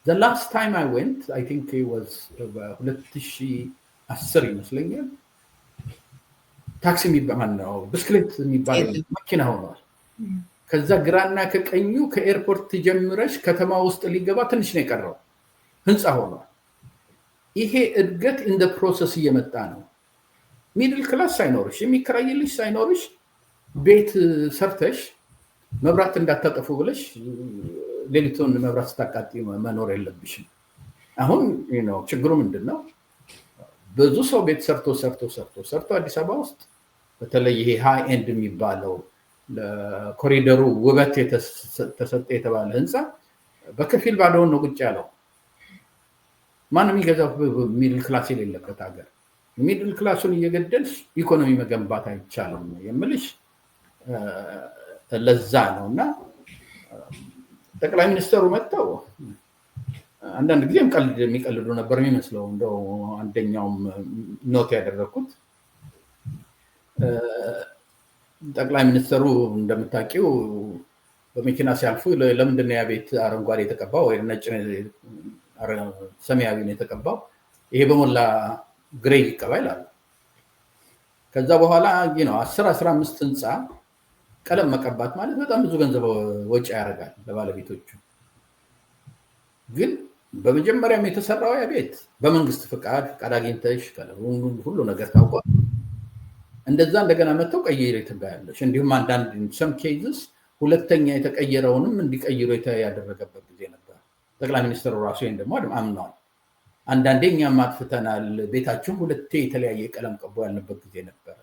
the last time I went I think it was 2010 ይመስለኛል። ታክሲ የሚባል ነው ብስክሌት የሚባል መኪና ሆኗል። ከዛ ግራና ከቀኙ ከኤርፖርት ጀምረሽ ከተማ ውስጥ ሊገባ ትንሽ ነው የቀረው፣ ህንፃ ሆኗል። ይሄ እድገት እንደ ፕሮሰስ እየመጣ ነው። ሚድል ክላስ ሳይኖርሽ የሚከራይልሽ ሳይኖርሽ ቤት ሰርተሽ መብራት እንዳታጠፉ ብለሽ ሌሊቱን መብራት ስታቃጢ መኖር የለብሽም። አሁን ችግሩ ምንድነው? ብዙ ሰው ቤት ሰርቶ አዲስ አበባ ውስጥ በተለይ ይሄ ሃይ ኤንድ የሚባለው ለኮሪደሩ ውበት ተሰጠ የተባለ ህንፃ በከፊል ባዶውን ነው ቁጭ ያለው። ማንም ይገዛው ሚድል ክላስ የሌለበት ሀገር። ሚድል ክላሱን እየገደልሽ ኢኮኖሚ መገንባት አይቻልም የምልሽ ለዛ ነውና ጠቅላይ ሚኒስትሩ መጥተው አንዳንድ ጊዜም ቀልድ የሚቀልዱ ነበር የሚመስለው። እንደው አንደኛውም ኖት ያደረኩት ጠቅላይ ሚኒስትሩ እንደምታውቂው በመኪና ሲያልፉ ለምንድን ነው ያ ቤት አረንጓዴ የተቀባው ወይ ነጭ ሰማያዊ ነው የተቀባው? ይሄ በሞላ ግሬ ይቀባ ይላሉ። ከዛ በኋላ 10-15 ህንፃ ቀለም መቀባት ማለት በጣም ብዙ ገንዘብ ወጪ ያደርጋል ለባለቤቶቹ። ግን በመጀመሪያም የተሰራው ያ ቤት በመንግስት ፍቃድ አግኝተሽ ሁሉ ነገር ታውቋል። እንደዛ እንደገና መተው ቀይሬ ትባያለሽ። እንዲሁም አንዳንድ some cases ሁለተኛ የተቀየረውንም እንዲቀይሩ ያደረገበት ጊዜ ነበር። ጠቅላይ ሚኒስትሩ ራሱ ይሄን ደግሞ አምነዋል። አንዳንዴ እኛም አጥፍተናል፣ ቤታችን ሁለቴ የተለያየ ቀለም ቀቡ ያልነበት ጊዜ ነበር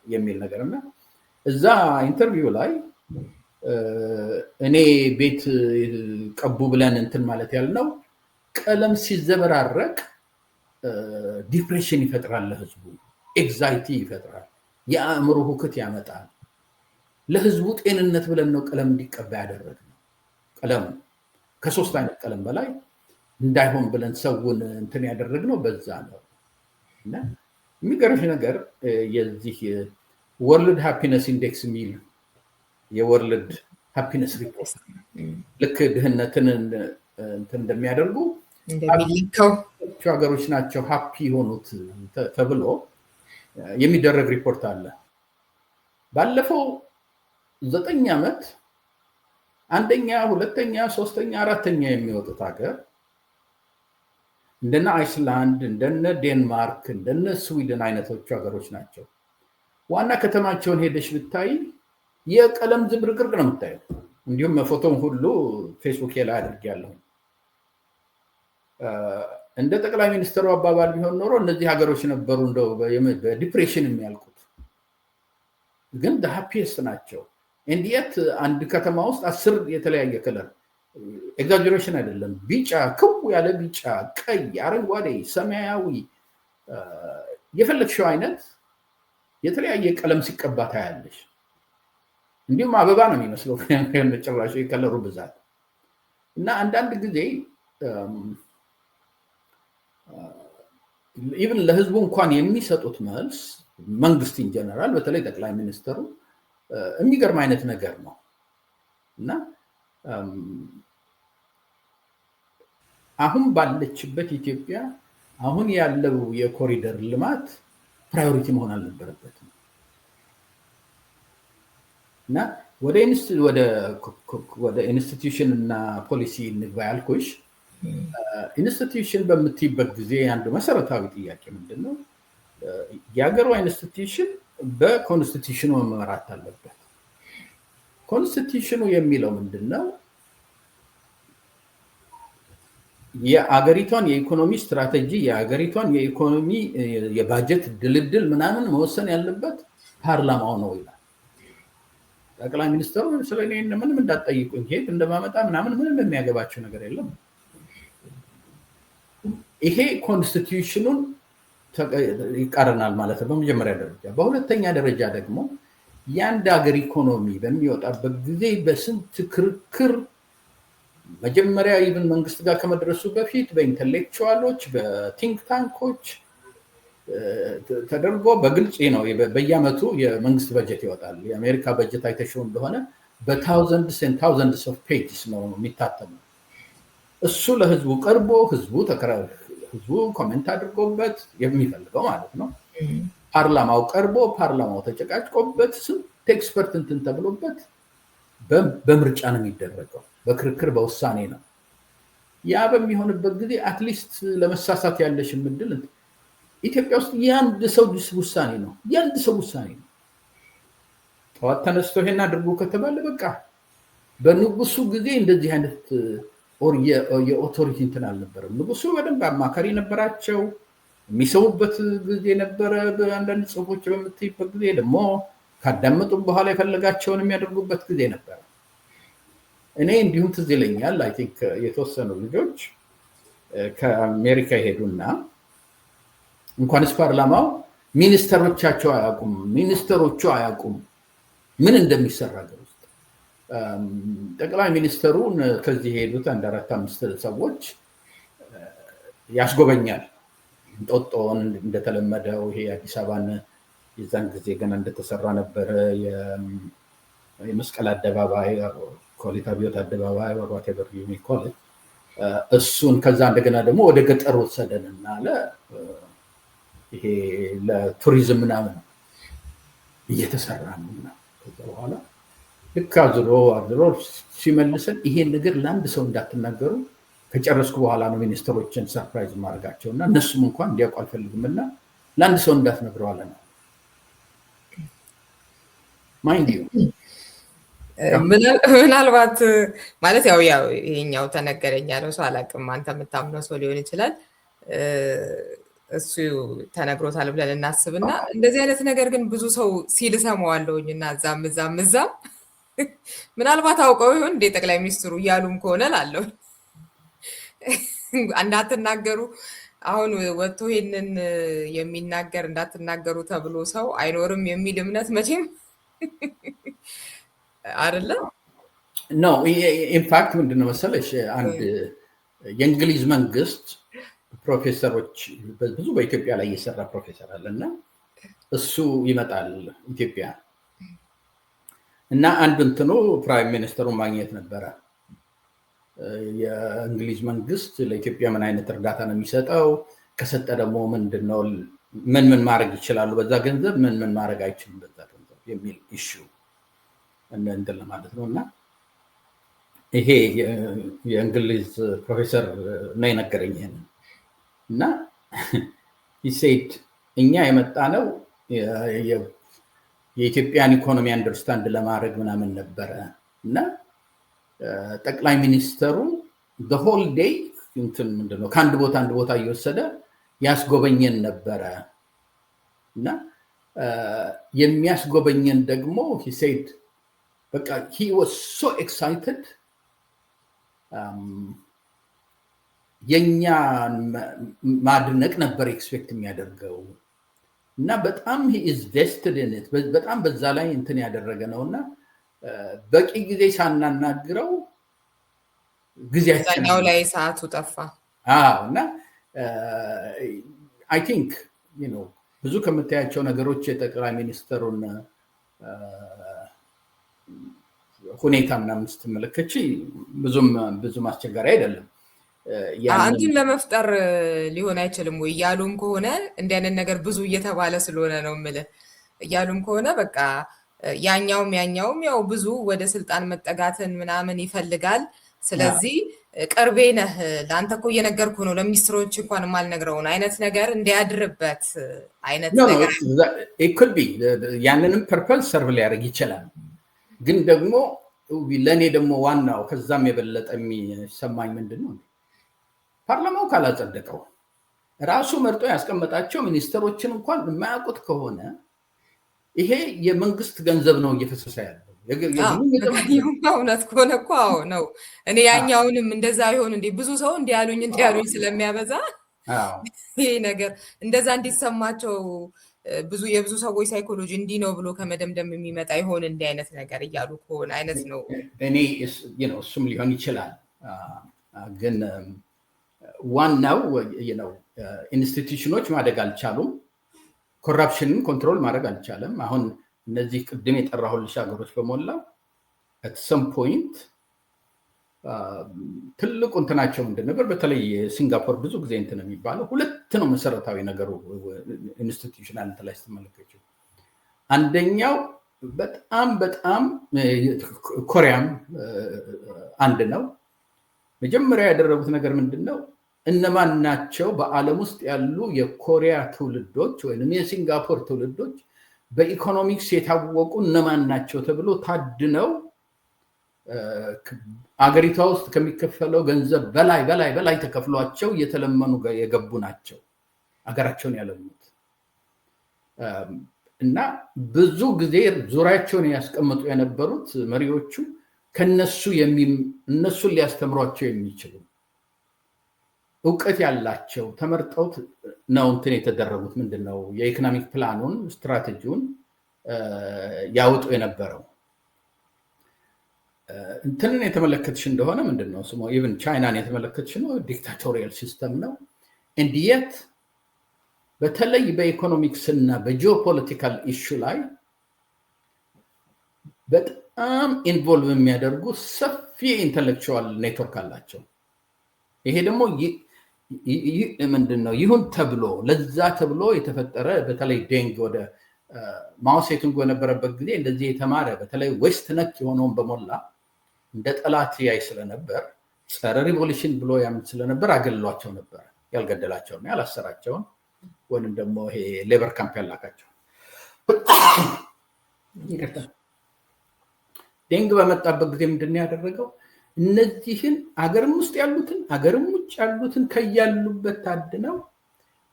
የሚል ነገርና እዛ ኢንተርቪው ላይ እኔ ቤት ቀቡ ብለን እንትን ማለት ያልነው ቀለም ሲዘበራረቅ ዲፕሬሽን ይፈጥራል ለህዝቡ፣ ኤግዛይቲ ይፈጥራል፣ የአእምሮ ሁከት ያመጣል። ለህዝቡ ጤንነት ብለን ነው ቀለም እንዲቀባ ያደረግነው። ቀለም ከ3 አይነት ቀለም በላይ እንዳይሆን ብለን ሰውን እንትን ያደረግነው በዛ ነው። እና የሚገርምሽ ነገር የዚህ ወርልድ ሃፒነስ ኢንዴክስ የሚል የወርልድ ሃፒነስ ሪፖርት ልክ ድህነትን እንትን እንደሚያደርጉ ሀገሮች ናቸው ሃፒ የሆኑት ተብሎ የሚደረግ ሪፖርት አለ። ባለፈው 9 ዓመት አንደኛ፣ ሁለተኛ፣ ሶስተኛ፣ አራተኛ የሚወጡት ሀገር እንደነ አይስላንድ፣ እንደነ ዴንማርክ፣ እንደነ ስዊድን አይነቶቹ ሀገሮች ናቸው። ዋና ከተማቸውን ሄደሽ ብታይ የቀለም ዝብርቅርቅ ነው የምታየው። እንዲሁም ፎቶን ሁሉ ፌስቡክ ላይ አድርጌያለሁ። እንደ ጠቅላይ ሚኒስትሩ አባባል ቢሆን ኖሮ እነዚህ ሀገሮች ነበሩ እንደው በዲፕሬሽን የሚያልቁት። ግን ሃፒየስት ናቸው። እንዴት አንድ ከተማ ውስጥ 10 የተለያየ ከለር፣ ኤግዛጀሬሽን አይደለም፣ ቢጫ ክው ያለ ቢጫ፣ ቀይ፣ አረንጓዴ፣ ሰማያዊ የፈለግሽው አይነት የተለያየ ቀለም ሲቀባ ታያለሽ። እንዲሁም አበባ ነው የሚመስለው ጭራሽ የከለሩ ብዛት። እና አንዳንድ ጊዜ ኢቭን ለህዝቡ እንኳን የሚሰጡት መልስ መንግስት ኢንጀነራል በተለይ ጠቅላይ ሚኒስትሩ የሚገርም አይነት ነገር ነው። እና አሁን ባለችበት ኢትዮጵያ አሁን ያለው የኮሪደር ልማት ፕራዮሪቲ መሆን አልነበረበትም። እና ወደ ኢንስቲትዩሽን እና ፖሊሲ እንግባ ያልኩሽ። ኢንስቲትዩሽን በምትይበት ጊዜ አንዱ መሰረታዊ ጥያቄ ምንድነው? የሀገሯ ኢንስቲትዩሽን በኮንስቲትዩሽኑ መመራት አለበት። ኮንስቲትዩሽኑ የሚለው ምንድነው? የአገሪቷን የኢኮኖሚ ስትራቴጂ፣ የአገሪቷን የኢኮኖሚ የባጀት ድልድል ምናምን መወሰን ያለበት ፓርላማው ነው ይላል። ጠቅላይ ሚኒስትሩ ስለኔ ምንም እንዳትጠይቁኝ ሄድ እንደማመጣ ምናምን ምንም የሚያገባቸው ነገር የለም። ይሄ ኮንስቲትዩሽኑን ይቃረናል ማለት ነው በመጀመሪያ ደረጃ። በሁለተኛ ደረጃ ደግሞ የአንድ ሀገር ኢኮኖሚ በሚወጣበት ጊዜ በስንት ክርክር መጀመሪያ ኢቭን መንግስት ጋር ከመድረሱ በፊት በኢንተሌክቹዋሎች፣ በቲንክ ታንኮች ተደርጎ በግልጽ ነው። በየአመቱ የመንግስት በጀት ይወጣል። የአሜሪካ በጀት አይተሽው እንደሆነ በታውዘንድስ ኤንድ ታውዘንድስ ኦፍ ፔጅስ ነው የሚታተመው። እሱ ለህዝቡ ቀርቦ ህዝቡ ኮሜንት አድርጎበት የሚፈልገው ማለት ነው። ፓርላማው ቀርቦ ፓርላማው ተጨቃጭቆበት ስንት ኤክስፐርት እንትን ተብሎበት በምርጫ ነው የሚደረገው። በክርክር በውሳኔ ነው። ያ በሚሆንበት ጊዜ አትሊስት ለመሳሳት ያለሽ ምድል ኢትዮጵያ ውስጥ የአንድ ሰው ውሳኔ ነው። የአንድ ሰው ውሳኔ ነው። ጠዋት ተነስቶ ይሄን አድርጎ ከተባለ በቃ በንጉሱ ጊዜ እንደዚህ አይነት የኦቶሪቲ እንትን አልነበረም። ንጉሱ በደንብ አማካሪ ነበራቸው። የሚሰሙበት ጊዜ ነበረ። በአንዳንድ ጽሁፎች በምትይበት ጊዜ ደግሞ ካዳመጡ በኋላ የፈለጋቸውን የሚያደርጉበት ጊዜ ነበረ። እኔ እንዲሁም ትዝ ይለኛል አይ ቲንክ የተወሰኑ ልጆች ከአሜሪካ ይሄዱና እንኳንስ ፓርላማው ሚኒስተሮቹ አያውቁም ምን እንደሚሰራ ሀገር ውስጥ። ጠቅላይ ሚኒስተሩን ከዚህ የሄዱት 4-5 ሰዎች ያስጎበኛል። እንጦጦን እንደተለመደው ይሄ አዲስ አበባን የዛን ጊዜ ገና እንደተሰራ ነበረ። የመስቀል አደባባይ ኮሌታ ቢዮት አደባባይ ወራቴበር የሚኮል እሱን ከዛ እንደገና ደግሞ ወደ ገጠር ወሰደንና አለ ይሄ ለቱሪዝም ምናምን እየተሰራ ነው። ከዛ በኋላ ልክ አዝሮ ሲመልሰን ይሄን ነገር ለአንድ ሰው እንዳትናገሩ ከጨረስኩ በኋላ ነው ሚኒስትሮችን ሰርፕራይዝ ማድረጋቸውና እነሱም እንኳን እንዲያውቁ አልፈልግምና ለአንድ ሰው እንዳትነግረው አለ ነው። ማይንድ ዩ ምናልባት ማለት ያው ይሄኛው ተነገረኝ ያለው ሰው አላውቅም፣ አንተ የምታምነው ሰው ሊሆን ይችላል። እሱ ተነግሮታል ብለን እናስብና እንደዚህ አይነት ነገር ግን ብዙ ሰው ሲል ሰማዋለሁኝና እዛም ምናልባት አውቀው ይሆን እንደ ጠቅላይ ሚኒስትሩ እያሉም ከሆነ ላለው እንዳትናገሩ አሁን ወጥቶ ይሄንን የሚናገር እንዳትናገሩ ተብሎ ሰው አይኖርም የሚል እምነት መቼም አይደለም ነው። ኢንፋክት ምንድነው መሰለሽ አንድ የእንግሊዝ መንግስት ፕሮፌሰሮች ብዙ በኢትዮጵያ ላይ የሰራ ፕሮፌሰር አለና እሱ ይመጣል ኢትዮጵያ እና አንድ እንትኑ ፕራይም ሚኒስተሩን ማግኘት ነበረ። የእንግሊዝ መንግስት ለኢትዮጵያ ምን አይነት እርዳታ ነው የሚሰጠው? ከሰጠ ደግሞ ምንድነው ምን ማድረግ ይችላሉ በዛ ገንዘብ፣ ምን ማድረግ አይችልም በዛ ገንዘብ የሚል ኢሹ እንትን ለማለት ነው። እና ይሄ የእንግሊዝ ፕሮፌሰር ነው የነገረኝ ይሄን እና ይሰይድ እኛ የመጣ ነው የኢትዮጵያን ኢኮኖሚ አንደርስታንድ ለማድረግ ምናምን ነበረ እና ጠቅላይ ሚኒስተሩ the whole day እንትን ምንድነው ከአንድ ቦታ እየወሰደ ያስጎበኘን ነበረ እና የሚያስጎበኘን ደግሞ he said በቃ he was so excited የኛ ማድነቅ ነበር ኤክስፔክት የሚያደርገው እና በጣም he is vested in it በጣም በዛ ላይ እንትን ያደረገ ነውና በቂ ጊዜ ሳናናግረው ጊዜያቸው ላይ ሰዓቱ ጠፋ። እና I think ብዙ ከምታያቸው ነገሮች የጠቅላይ ሚኒስትሩን ሁኔታ ምናምን ስትመለከቺ ብዙም አስቸጋሪ አይደለም። አንዱን ለመፍጠር ሊሆን አይችልም ወይ እያሉም ከሆነ እንዲህ አይነት ነገር ብዙ እየተባለ ስለሆነ ነው የምልህ። እያሉም ከሆነ በቃ ያኛውም ያው ብዙ ወደ ስልጣን መጠጋትን ምናምን ይፈልጋል። ስለዚህ ቅርቤ ነህ ለአንተ እኮ እየነገርኩ ነው ለሚኒስትሮች እንኳን የማልነግረውን አይነት ነገር እንዲያድርበት አይነት ነገር it could be ያንንም ፐርፐዝ ሰርቭ ሊያደርግ ይችላል። ግን ደግሞ ለእኔ ደግሞ ዋናው ከዛም የበለጠ የሚሰማኝ ምንድነው ፓርላማው ካላጸደቀው ራሱ መርጦ ያስቀመጣቸው ሚኒስትሮችን እንኳን የማያውቁት ከሆነ ይሄ የመንግስት ገንዘብ ነው እየፈሰሰ ያለው። እውነት ከሆነ እኮ ነው። እኔ ያኛውንም እንደዛ ይሆን እንዴ ብዙ ሰው እንዲያሉኝ ስለሚያበዛ ይሄ ነገር እንደዛ እንዲሰማቸው የብዙ ሰዎች ሳይኮሎጂ እንዲህ ነው ብሎ ከመደምደም የሚመጣ ይሆን እንዲህ አይነት ነገር እያሉ ከሆነ አይነት ነው። እኔ እሱም ሊሆን ይችላል። ግን ዋናው ኢንስቲትዩሽኖች ማደግ አልቻሉም። ኮራፕሽንን ኮንትሮል ማድረግ አልቻለም። አሁን እነዚህ ቅድም የጠራሁልሽ ሀገሮች በሞላ at some point ትልቁ እንትናቸው ምንድን ነበር? በተለይ ሲንጋፖር ብዙ ጊዜ እንትን የሚባለው ሁለት ነው መሰረታዊ ነገሩ ኢንስቲትዩሽናል እንትን ላይ ስትመለከቱ፣ አንደኛው በጣም ኮሪያም አንድ ነው። መጀመሪያ ያደረጉት ነገር ምንድነው? እነማን ናቸው በዓለም ውስጥ ያሉ የኮሪያ ትውልዶች ወይንም የሲንጋፖር ትውልዶች በኢኮኖሚክስ የታወቁ እነማን ናቸው ተብሎ ታድነው አገሪቷ ውስጥ ከሚከፈለው ገንዘብ በላይ ተከፍሏቸው እየተለመኑ የገቡ ናቸው አገራቸውን ያለሙት። እና ብዙ ጊዜ ዙሪያቸውን ያስቀምጡ የነበሩት መሪዎቹ እነሱን ሊያስተምሯቸው የሚችሉ እውቀት ያላቸው ተመርጠው ነው እንትን የተደረጉት። ምንድነው የኢኮኖሚክ ፕላኑን ስትራቴጂውን ያወጡ የነበረው። እንትንን የተመለከትሽ እንደሆነ ምንድነው ስሙ ኢቭን ቻይናን የተመለከትሽ ነው ዲክታቶሪያል ሲስተም ነው። and yet በተለይ በኢኮኖሚክስ እና በጂኦፖለቲካል ኢሹ ላይ በጣም ኢንቮልቭ የሚያደርጉ ሰፊ ኢንተሌክቹዋል ኔትወርክ አላቸው። ይሄ ደግሞ ምንድነው ይሁን ተብሎ ለዛ ተብሎ የተፈጠረ በተለይ ዴንግ ወደ ማውሴቱንግ በነበረበት ጊዜ እንደዚህ የተማረ በተለይ ዌስት ነክ የሆነውን በሞላ እንደ ጠላት ያይ ስለነበር ጸረ ሪቮሉሽን ብሎ ያምን ስለነበር አገልሏቸው ነበር። ያልገደላቸውና ያላሰራቸውን ወይንም ደግሞ ይሄ ሌበር ካምፕ ያላካቸው። ዴንግ በመጣበት ጊዜ ምንድነው ያደረገው? እነዚህን አገርም ውስጥ ያሉትን አገርም ውጭ ያሉትን ከያሉበት ታድነው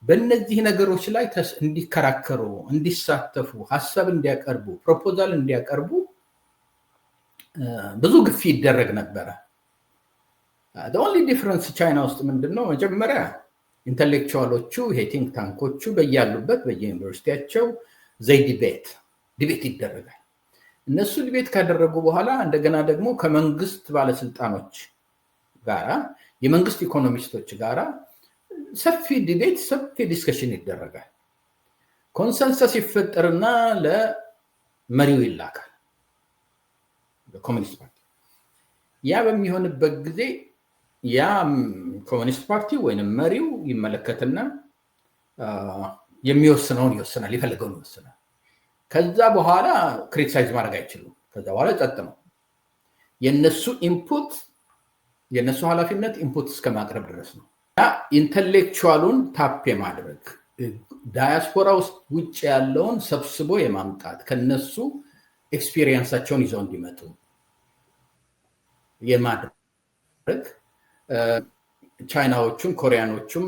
በእነዚህ ነገሮች ላይ እንዲከራከሩ፣ እንዲሳተፉ፣ ሐሳብ እንዲያቀርቡ፣ ፕሮፖዛል እንዲያቀርቡ ብዙ ግፊት ይደረግ ነበረ። the only difference ቻይና ውስጥ ምንድነው? መጀመሪያ ኢንተሌክቹዋሎቹ ይሄ ቲንክ ታንኮቹ በያሉበት በየዩኒቨርሲቲያቸው ዲቤት ይደረጋል። እነሱ ዲቤት ካደረጉ በኋላ እንደገና ደግሞ ከመንግስት ባለስልጣኖች ጋራ የመንግስት ኢኮኖሚስቶች ጋራ ሰፊ ዲቤት ሰፊ ዲስከሽን ይደረጋል። ኮንሰንሰስ ይፈጠርና ለመሪው ይላካል ለኮሚኒስት ፓርቲ። ያ በሚሆንበት ጊዜ ያ ኮሚኒስት ፓርቲ ወይንም መሪው ይመለከትና የሚወስነውን ይወስናል፣ ይፈልገውን ይወስናል። ከዛ በኋላ ክሪቲሳይዝ ማድረግ አይችሉም። ከዛ በኋላ ጸጥ ነው። የነሱ ኢንፑት የነሱ ኃላፊነት ኢንፑት እስከማቅረብ ድረስ ነው። ያ ኢንተሌክቹዋሉን ታፕ የማድረግ ዳያስፖራ ውስጥ ውጭ ያለውን ሰብስቦ የማምጣት ከነሱ ኤክስፒሪየንሳቸውን ይዘው እንዲመጡ የማድረግ ቻይናዎቹም ኮሪያኖቹም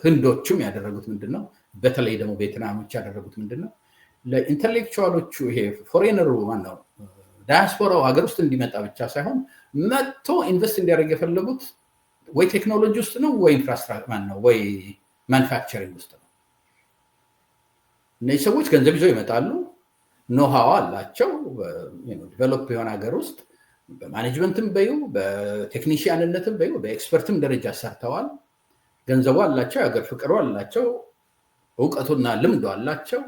ህንዶቹም ያደረጉት ምንድነው? በተለይ ደግሞ ቬትናሞች ያደረጉት ምንድነው? ለኢንተሌክቹዋሎቹ ይሄ ፎሬነሩ ማነው ዳያስፖራው ሀገር ውስጥ እንዲመጣ ብቻ ሳይሆን መጥቶ ኢንቨስት እንዲያደርግ የፈለጉት ወይ ቴክኖሎጂ ውስጥ ነው ወይ ኢንፍራስትራክቸር ማነው ወይ ማኑፋክቸሪንግ ውስጥ ነው። እነዚህ ሰዎች ገንዘብ ይዘው ይመጣሉ፣ ኖሃው አላቸው። ዲቨሎፕ የሆነ ሀገር ውስጥ በማኔጅመንትም በዩ በቴክኒሽያንነትም በዩ በኤክስፐርትም ደረጃ ሰርተዋል። ገንዘቡ አላቸው፣ የሀገር ፍቅሩ አላቸው፣ እውቀቱና ልምዱ አላቸው።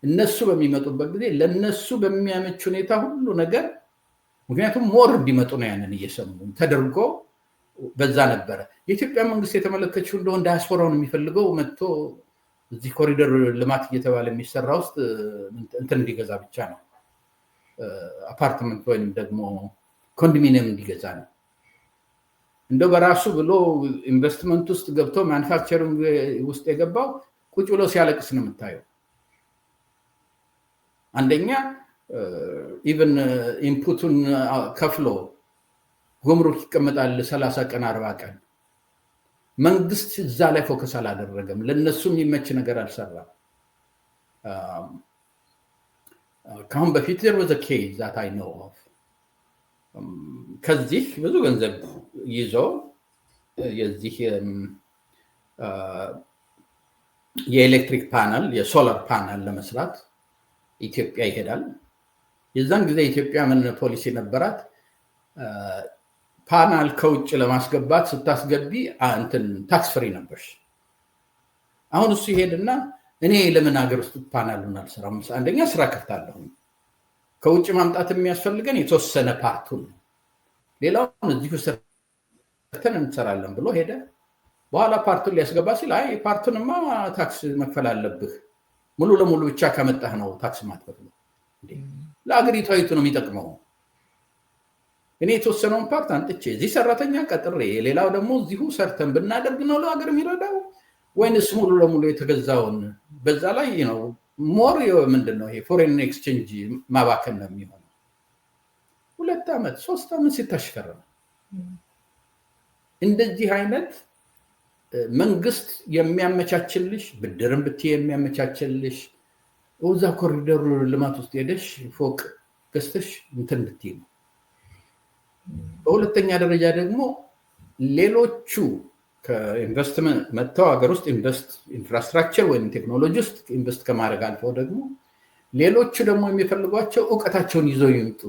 እነሱ በሚመጡበት ጊዜ ለነሱ በሚያመች ሁኔታ ሁሉ ነገር ምክንያቱም ሞር እንዲመጡ ነው ያንን እየሰሙ ተደርጎ በዛ ነበረ። የኢትዮጵያ መንግስት የተመለከተችው እንደሆነ ዳያስፖራውን የሚፈልገው መጥቶ እዚህ ኮሪደር ልማት እየተባለ የሚሰራ ውስጥ እንትን እንዲገዛ ብቻ ነው፣ አፓርትመንት ወይም ደግሞ ኮንዶሚኒየም እንዲገዛ ነው። እንደው በራሱ ብሎ ኢንቨስትመንት ውስጥ ገብቶ ማኑፋክቸሪንግ ውስጥ የገባው ቁጭ ብሎ ሲያለቅስ ነው የምታየው። አንደኛ ኢቭን ኢንፑቱን ከፍሎ ጉምሩክ ይቀመጣል 30 ቀን 40 ቀን። መንግስት እዛ ላይ ፎከስ አላደረገም፣ ለነሱ የሚመች ነገር አልሰራም። ካሁን በፊት there was a case that I know of ከዚህ ብዙ ገንዘብ ይዞ የዚህ የኤሌክትሪክ ፓነል የሶላር ፓነል ለመስራት ኢትዮጵያ ይሄዳል። የዛን ጊዜ ኢትዮጵያ ምን ፖሊሲ ነበራት? ፓናል ከውጭ ለማስገባት ስታስገቢ እንትን ታክስ ፍሪ ነበርሽ። አሁን እሱ ይሄድና እኔ ለምን ሀገር ውስጥ ፓናሉን አልሰራም? አንደኛ ስራ ከፍታለሁ። ከውጭ ማምጣት የሚያስፈልገን የተወሰነ ፓርቱን፣ ሌላውን እዚሁ ሰርተን እንሰራለን ብሎ ሄደ። በኋላ ፓርቱን ሊያስገባ ሲል አይ ፓርቱንማ ታክስ መክፈል አለብህ፣ ሙሉ ለሙሉ ብቻ ከመጣህ ነው ታክስ ማትከፍለው። ለአገሪቷ የቱ ነው የሚጠቅመው? እኔ የተወሰነውን ፓርት አንጥቼ እዚህ ሰራተኛ ቀጥሬ ሌላው ደግሞ እዚሁ ሰርተን ብናደርግ ነው ለሀገር የሚረዳው? ወይንስ ሙሉ ለሙሉ የተገዛውን በዛ ላይ ነው ሞር ምንድነው ይሄ ፎሬን ኤክስቼንጅ ማባከን ነው የሚሆነው። 2 ዓመት 3 ዓመት ሲታሽከረም እንደዚህ አይነት መንግስት የሚያመቻችልሽ ብድርን ብትይ የሚያመቻችልሽ እዛ ኮሪደር ልማት ውስጥ ሄደሽ ፎቅ ገዝተሽ እንትን ብትይ ነው። በሁለተኛ ደረጃ ደግሞ ሌሎቹ ከኢንቨስትመንት መጥተው ሀገር ውስጥ ኢንፍራስትራክቸር ወይም ቴክኖሎጂ ውስጥ ኢንቨስት ከማድረግ አልፈው ደግሞ ሌሎቹ ደግሞ የሚፈልጓቸው እውቀታቸውን ይዘው ይምጡ።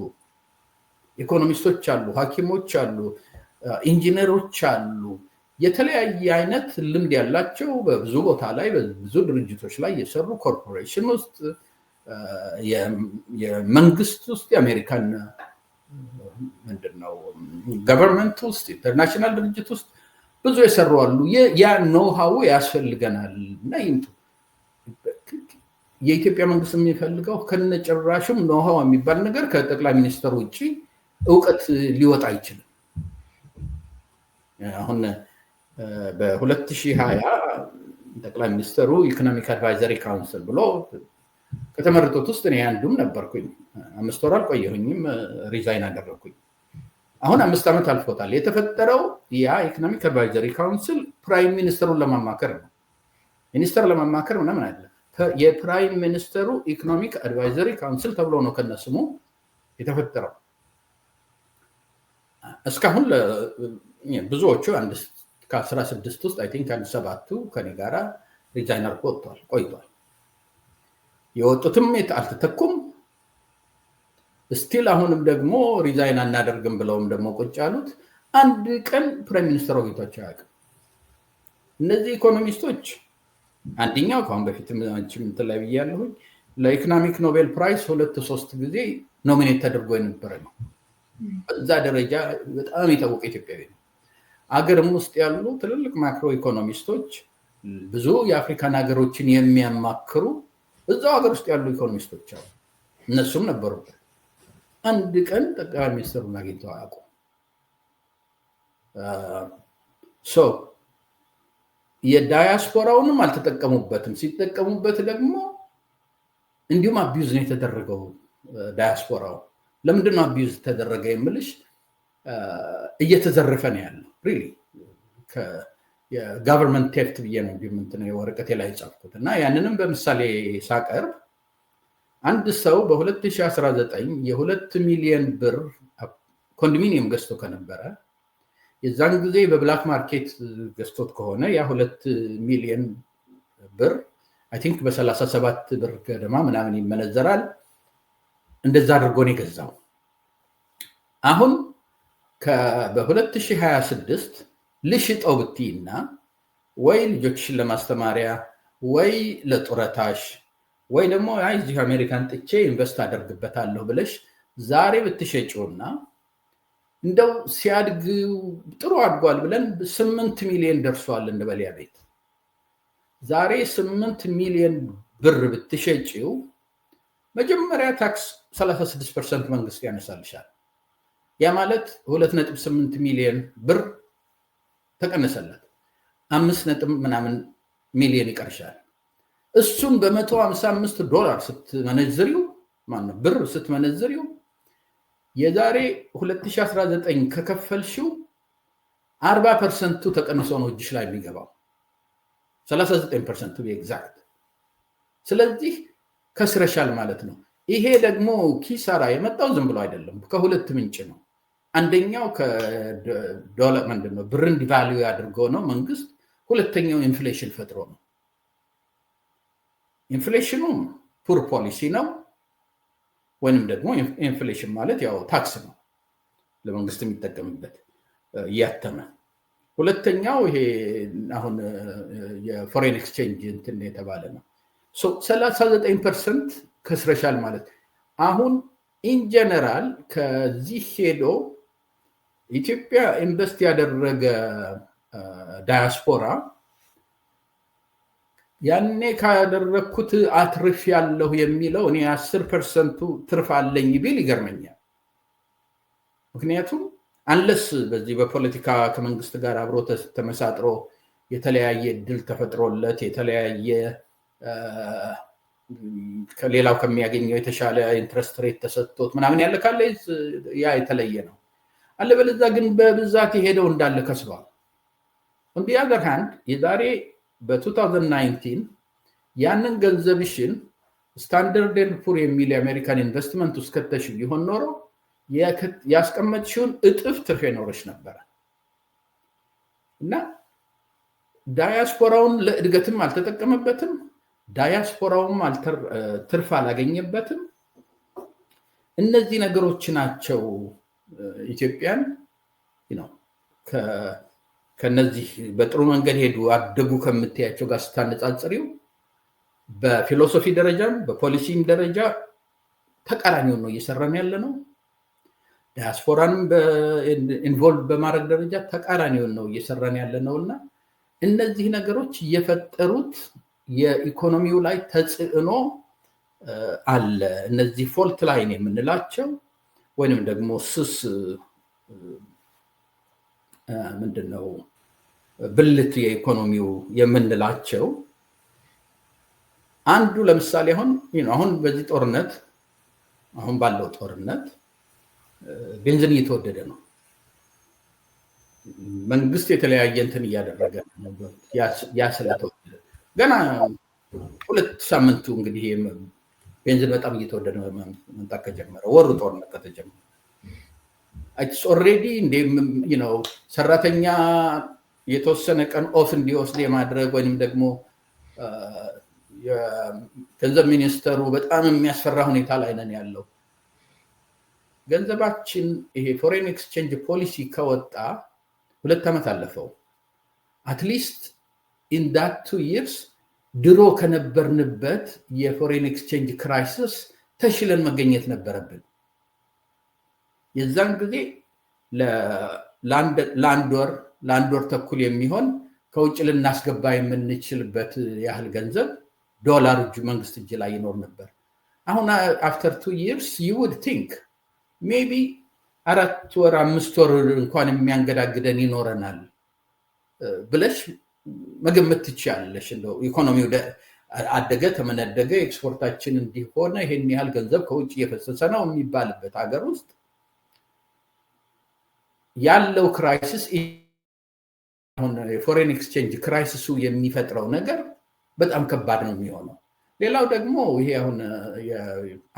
ኢኮኖሚስቶች አሉ፣ ሐኪሞች አሉ፣ ኢንጂነሮች አሉ፣ የተለያየ አይነት ልምድ ያላቸው በብዙ ቦታ ላይ በብዙ ድርጅቶች ላይ የሰሩ ኮርፖሬሽን ውስጥ የመንግስት ውስጥ የአሜሪካን ምንድነው ገቨርንመንት ውስጥ ኢንተርናሽናል ድርጅት ውስጥ ብዙ የሰሩ አሉ። ያ ኖሃው ያስፈልገናል እና ይምጡ። የኢትዮጵያ መንግስት የሚፈልገው ከነጭራሹም ኖሃው የሚባል ነገር ከጠቅላይ ሚኒስትሩ ውጭ እውቀት ሊወጣ አይችልም። አሁን በ2020 ጠቅላይ ሚኒስትሩ ኢኮኖሚክ አድቫይዘሪ ካውንስል ብሎ ከተመረጡት ውስጥ እኔ አንዱም ነበርኩኝ። 5 ወር አልቆየሁኝም፣ ሪዛይን አደረኩኝ። አሁን 5 ዓመት አልፎታል። የተፈጠረው ያ ኢኮኖሚክ አድቫይዘሪ ካውንስል ፕራይም ሚኒስተሩን ለማማከር ነው። ሚኒስተር ለማማከር ምናምን አለ። የፕራይም ሚኒስተሩ ኢኮኖሚክ አድቫይዘሪ ካውንስል ተብሎ ነው ከነስሙ የተፈጠረው። እስካሁን ብዙዎቹ ከ16 ውስጥ አይ ቲንክ 7ቱ ከኔ ጋራ ሪዛይን አድርጎ ቆይቷል። የወጡትም አልተተኩም። ስቲል አሁንም ደግሞ ሪዛይን አናደርግም ብለውም ደግሞ ቁጭ ያሉት አንድ ቀን ፕራይም ሚኒስተር ወይቷቸው አያውቅም። እነዚህ ኢኮኖሚስቶች አንደኛው ከአሁን በፊት እንትን ላይ ብያለሁኝ ለኢኮኖሚክ ኖቤል ፕራይስ 2-3 ጊዜ ኖሚኔት ተደርጎ የነበረ ነው። በዛ ደረጃ በጣም የታወቀ ኢትዮጵያዊ ነው። አገርም ውስጥ ያሉ ትልልቅ ማክሮ ኢኮኖሚስቶች ብዙ የአፍሪካን ሀገሮችን የሚያማክሩ እዛው ሀገር ውስጥ ያሉ ኢኮኖሚስቶች አሉ። እነሱም ነበሩበት። አንድ ቀን ጠቅላይ ሚኒስትሩን አግኝተው አያውቁም። የዳያስፖራውንም አልተጠቀሙበትም። ሲጠቀሙበት ደግሞ እንዲሁም አቢዩዝ ነው የተደረገው። ዳያስፖራው ለምንድነው አቢዩዝ ተደረገ የምልሽ እየተዘረፈ ነው ያለው። ሪሊ የጋቨርንመንት ቴፍት ብዬ ነው እንዲምንትነው የወረቀቴ ላይ ጻፍኩት እና ያንንም በምሳሌ ሳቀርብ አንድ ሰው በ2019 የ2 ሚሊዮን ብር ኮንዶሚኒየም ገዝቶ ከነበረ የዛን ጊዜ በብላክ ማርኬት ገዝቶት ከሆነ ያ 2 ሚሊዮን ብር አይ ቲንክ በ37 ብር ገደማ ምናምን ይመነዘራል። እንደዛ አድርጎ ነው የገዛው። አሁን በ2026 ልሽጠው ብትይና ወይ ልጆችሽን ለማስተማሪያ ወይ ለጡረታሽ ወይ ደግሞ አይ እዚህ አሜሪካን ጥቼ ኢንቨስት አደርግበታለሁ ብለሽ ዛሬ ብትሸጪውና እንደው ሲያድግ ጥሩ አድጓል ብለን 8 ሚሊዮን ደርሷል እንበል ያ ቤት ዛሬ 8 ሚሊዮን ብር ብትሸጪው መጀመሪያ ታክስ 36% መንግስት ያነሳልሻል። ያ ማለት 2.8 ሚሊዮን ብር ተቀነሰለት። 5 ምናምን ሚሊዮን ይቀርሻል። እሱን $155 ስትመነዝሪው ማነው ብር ስትመነዝሪው የዛሬ 2019 ከከፈልሽው 40% ተቀንሶ ነው እጅሽ ላይ የሚገባው 39% ኤግዛክት። ስለዚህ ከስረሻል ማለት ነው። ይሄ ደግሞ ኪሳራ የመጣው ዝም ብሎ አይደለም፣ ከሁለት ምንጭ ነው። አንደኛው ከዶላር ምንድነው ብርን ዲቫልዩ አድርጎ ነው መንግስት። ሁለተኛው ኢንፍሌሽን ፈጥሮ ነው። ኢንፍሌሽኑ ፑር ፖሊሲ ነው፣ ወይንም ደግሞ ኢንፍሌሽን ማለት ያው ታክስ ነው ለመንግስት የሚጠቀምበት እያተመ። ሁለተኛው ይሄ አሁን የፎሬን ኤክስቼንጅ እንትን የተባለ ነው። 39% ከስረሻል ማለት አሁን ኢን ጀነራል ከዚህ ሄዶ ኢትዮጵያ ኢንቨስት ያደረገ ዳያስፖራ ያኔ ካደረኩት አትርፍ ያለው የሚለው እኔ 10% ትርፍ አለኝ ቢል ይገርመኛል። ምክንያቱም አንለስ በዚህ በፖለቲካ ከመንግስት ጋር አብሮ ተመሳጥሮ የተለያየ ድል ተፈጥሮለት የተለያየ ከሌላው ከሚያገኘው የተሻለ ኢንትረስት ሬት ተሰጥቶት ምናምን ያለ ካለ ያ የተለየ ነው። አለበለዚያ ግን በብዛት ሄደው እንዳለ ከስሯል። on the other hand የዛሬ በ2019 ያንን ገንዘብሽን ስታንዳርድ ኤንድ ፑር የሚል የአሜሪካን ኢንቨስትመንት ውስጥ ከተሽ ቢሆን ኖሮ ያስቀመጥሽውን እጥፍ ትርፍ ይኖርሽ ነበር እና ዳያስፖራውን ለእድገትም አልተጠቀመበትም፣ ዳያስፖራውም ትርፍ አላገኘበትም። እነዚህ ነገሮች ናቸው ኢትዮጵያን ከነዚህ በጥሩ መንገድ ሄዱ አደጉ ከምትያቸው ጋር ስታነጻጽሪው በፊሎሶፊ ደረጃም በፖሊሲም ደረጃ ተቃራኒው ነው እየሰራን ያለ ነው። ዳያስፖራንም ኢንቮልቭ በማድረግ ደረጃ ተቃራኒው ነው እየሰራን ያለ ነውና እነዚህ ነገሮች እየፈጠሩት የኢኮኖሚው ላይ ተጽዕኖ አለ። እነዚህ ፎልት ላይን የምንላቸው ወይንም ደግሞ ስስ ምንድነው ብልት የኢኮኖሚው የምንላቸው አንዱ ለምሳሌ አሁን በዚህ ጦርነት አሁን ባለው ጦርነት ቤንዚን እየተወደደ ነው። መንግስት የተለያየ እንትን እያደረገ ነው ያስለተወደደ ገና 2 ሳምንቱ እንግዲህ ቤንዚን በጣም እየተወደደ መምጣት ከጀመረ ወሩ ጦርነት ከተጀመረ it's already ሰራተኛ የተወሰነ ቀን ኦፍ እንዲወስድ የማድረግ ወይንም ደግሞ የገንዘብ ሚኒስተሩ በጣም የሚያስፈራ ሁኔታ ላይ ነን ያለው። ገንዘባችን ይሄ ፎሬን ኤክስቼንጅ ፖሊሲ ከወጣ 2 ዓመት አለፈው። አትሊስት in that 2 years ድሮ ከነበርንበት የፎሬን ኤክስቼንጅ ክራይሲስ ተሽለን መገኘት ነበረብን። የዛን ጊዜ ለአንድ ወር ተኩል የሚሆን ከውጭ ልናስገባ የምንችልበት ያህል ገንዘብ ዶላር መንግስት እጅ ላይ ይኖር ነበር። አሁን after 2 years you would think maybe 4 ወር 5 ወር እንኳን የሚያንገዳግደን ይኖረናል ብለሽ መገመት ትችያለሽ። እንደው ኢኮኖሚው አደገ ተመነደገ ኤክስፖርታችን እንዲሆነ ይሄን ያህል ገንዘብ ከውጭ እየፈሰሰ ነው የሚባልበት ሀገር ውስጥ ያለው ክራይሲስ አሁን የፎሬን ኤክስቼንጅ ክራይሲሱ የሚፈጥረው ነገር በጣም ከባድ ነው የሚሆነው። ሌላው ደግሞ ይሄ አሁን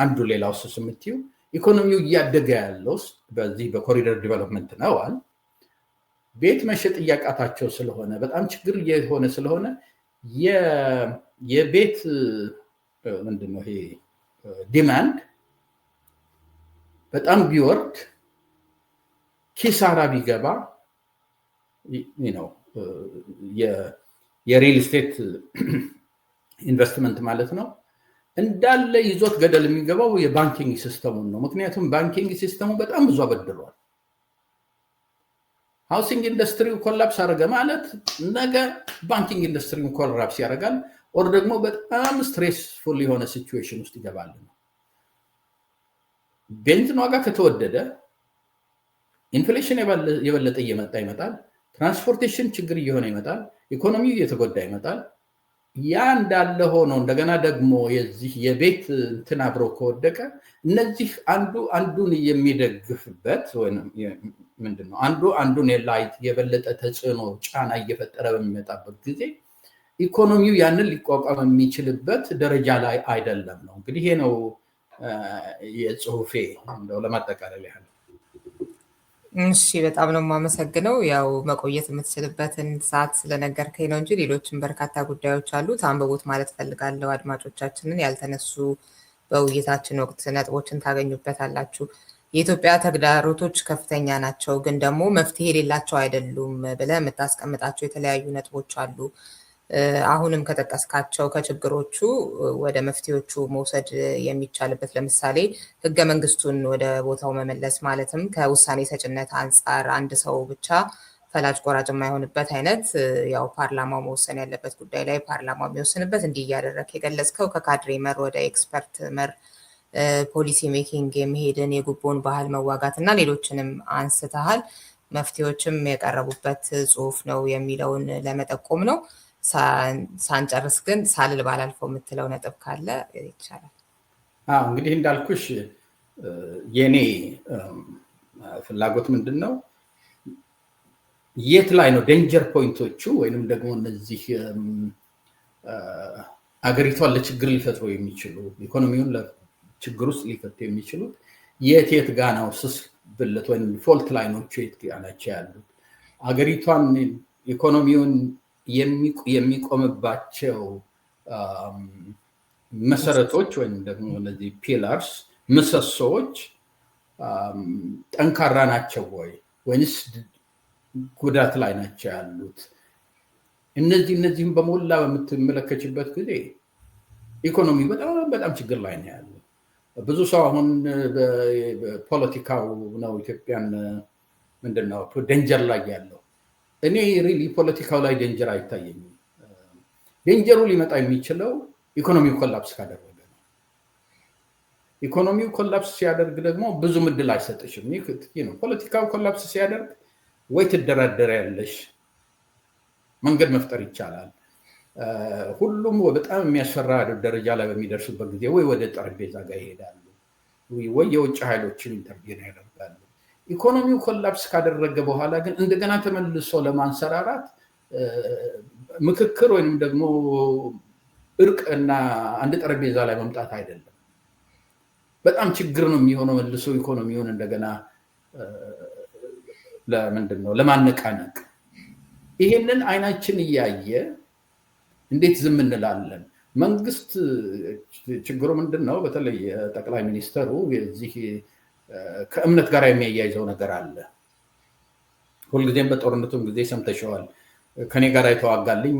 አንዱ ሌላው ስምንቲው ኢኮኖሚው እያደገ ያለው በዚህ በኮሪደር ዲቨሎፕመንት ነው አይደል? ቤት መሸጥ እያቃታቸው ስለሆነ በጣም ችግር እየሆነ ስለሆነ የቤት ምንድነው ይሄ ዲማንድ በጣም ቢወርድ ኪሳራ ቢገባ የሪል ስቴት ኢንቨስትመንት ማለት ነው እንዳለ ይዞት ገደል የሚገባው የባንኪንግ ሲስተሙን ነው። ምክንያቱም ባንኪንግ ሲስተሙ በጣም ብዙ አበድሯል። ሃውሲንግ ኢንዱስትሪው ኮላፕስ አደረገ ማለት ነገ ባንኪንግ ኢንዱስትሪው ኮላፕስ ያደርጋል፣ ኦር ደግሞ በጣም ስትሬስፉል የሆነ ሲቹዌሽን ውስጥ ይገባል። ቤንዚን ዋጋ ከተወደደ ኢንፍሌሽን የበለጠ እየመጣ ይመጣል፣ ትራንስፖርቴሽን ችግር እየሆነ ይመጣል፣ ኢኮኖሚው እየተጎዳ ይመጣል። ያ እንዳለ ሆኖ እንደገና ደግሞ የዚህ የቤት እንትን አብሮ ከወደቀ እነዚህ አንዱን የሚደግፍበት ወይም ምንድነው አንዱን የላይት የበለጠ ተጽዕኖ ጫና እየፈጠረ በሚመጣበት ጊዜ ኢኮኖሚው ያንን ሊቋቋም የሚችልበት ደረጃ ላይ አይደለም ነው። እንግዲህ ይሄ ነው የጽሁፌ እንደው ለማጠቃለል ያህል። እሺ በጣም ነው የማመሰግነው። ያው መቆየት የምትችልበትን ሰዓት ስለነገርከኝ ነው እንጂ ሌሎችም በርካታ ጉዳዮች አሉ። አንብቡት ማለት ፈልጋለሁ። አድማጮቻችንን ያልተነሱ በውይይታችን ወቅት ነጥቦችን ታገኙበታላችሁ። የኢትዮጵያ ተግዳሮቶች ከፍተኛ ናቸው፣ ግን ደግሞ መፍትሄ የሌላቸው አይደሉም ብለህ የምታስቀምጣቸው የተለያዩ ነጥቦች አሉ። አሁንም ከጠቀስካቸው ከችግሮቹ ወደ መፍትሄዎቹ መውሰድ የሚቻልበት ለምሳሌ ህገ መንግስቱን ወደ ቦታው መመለስ ማለትም ከውሳኔ ሰጭነት አንጻር አንድ ሰው ብቻ ፈላጭ ቆራጭ የማይሆንበት አይነት ያው ፓርላማው መወሰን ያለበት ጉዳይ ላይ ፓርላማው የሚወስንበት እንዲህ እያደረክ የገለጽከው ከካድሬ መር ወደ ኤክስፐርት መር ፖሊሲ ሜኪንግ የሚሄድን የጉቦን ባህል መዋጋት እና ሌሎችንም አንስተሃል። መፍትሄዎችም የቀረቡበት ጽሁፍ ነው የሚለውን ለመጠቆም ነው። ሳንጨርስ ግን ሳልል ባላልፈው የምትለው ነጥብ ካለ ይቻላል። እንግዲህ እንዳልኩሽ የኔ ፍላጎት ምንድን ነው፣ የት ላይ ነው ዴንጀር ፖይንቶቹ ወይንም ደግሞ እነዚህ አገሪቷን ለችግር ሊፈጥሩ የሚችሉ ኢኮኖሚውን ለችግር ውስጥ ሊፈቱ የሚችሉ የት ጋ ነው ስስ ብልት ወይም ፎልት ላይኖቹ የት ጋ ናቸው ያሉት? አገሪቷን ኢኮኖሚውን የሚቆምባቸው መሰረቶች ወይም ደግሞ እነዚህ ፒላርስ ምሰሶዎች ጠንካራ ናቸው ወይ ወይስ ጉዳት ላይ ናቸው ያሉት? እነዚህም በሞላ በምትመለከችበት ጊዜ ኢኮኖሚ በጣም ችግር ላይ ነው ያለው። ብዙ ሰው አሁን በፖለቲካው ነው ኢትዮጵያን ምንድነው ዴንጀር ላይ ያለው። እኔ ሪሊ ፖለቲካው ላይ ዴንጀር አይታየኝም። ዴንጀሩ ሊመጣ የሚችለው ኢኮኖሚው ኮላፕስ ካደረገ ነው። ኢኮኖሚው ኮላፕስ ሲያደርግ ደግሞ ብዙ ምድል አይሰጥሽም። ፖለቲካው ኮላፕስ ሲያደርግ ወይ ትደራደሪያለሽ፣ መንገድ መፍጠር ይቻላል። ሁሉም በጣም የሚያስፈራ ደረጃ ላይ በሚደርሱበት ጊዜ ወይ ወደ ጠረጴዛ ጋር ይሄዳሉ ወይ የውጭ ኃይሎችን ኢንተርቪው ያደርጋሉ። ኢኮኖሚው ኮላፕስ ካደረገ በኋላ ግን እንደገና ተመልሶ ለማንሰራራት ምክክር ወይም ደግሞ እርቅ እና አንድ ጠረጴዛ ላይ መምጣት አይደለም። በጣም ችግር ነው የሚሆነው መልሶ ኢኮኖሚውን እንደገና ለማነቃነቅ። ይሄንን አይናችን እያየ እንዴት ዝም እንላለን? መንግስት ችግሩ ምንድነው? በተለይ ጠቅላይ ሚኒስተሩ የዚህ ከእምነት ጋር የሚያያይዘው ነገር አለ። ሁልጊዜም በጦርነቱም ጊዜ ሰምተሽዋል። ከኔ ጋር የተዋጋልኝ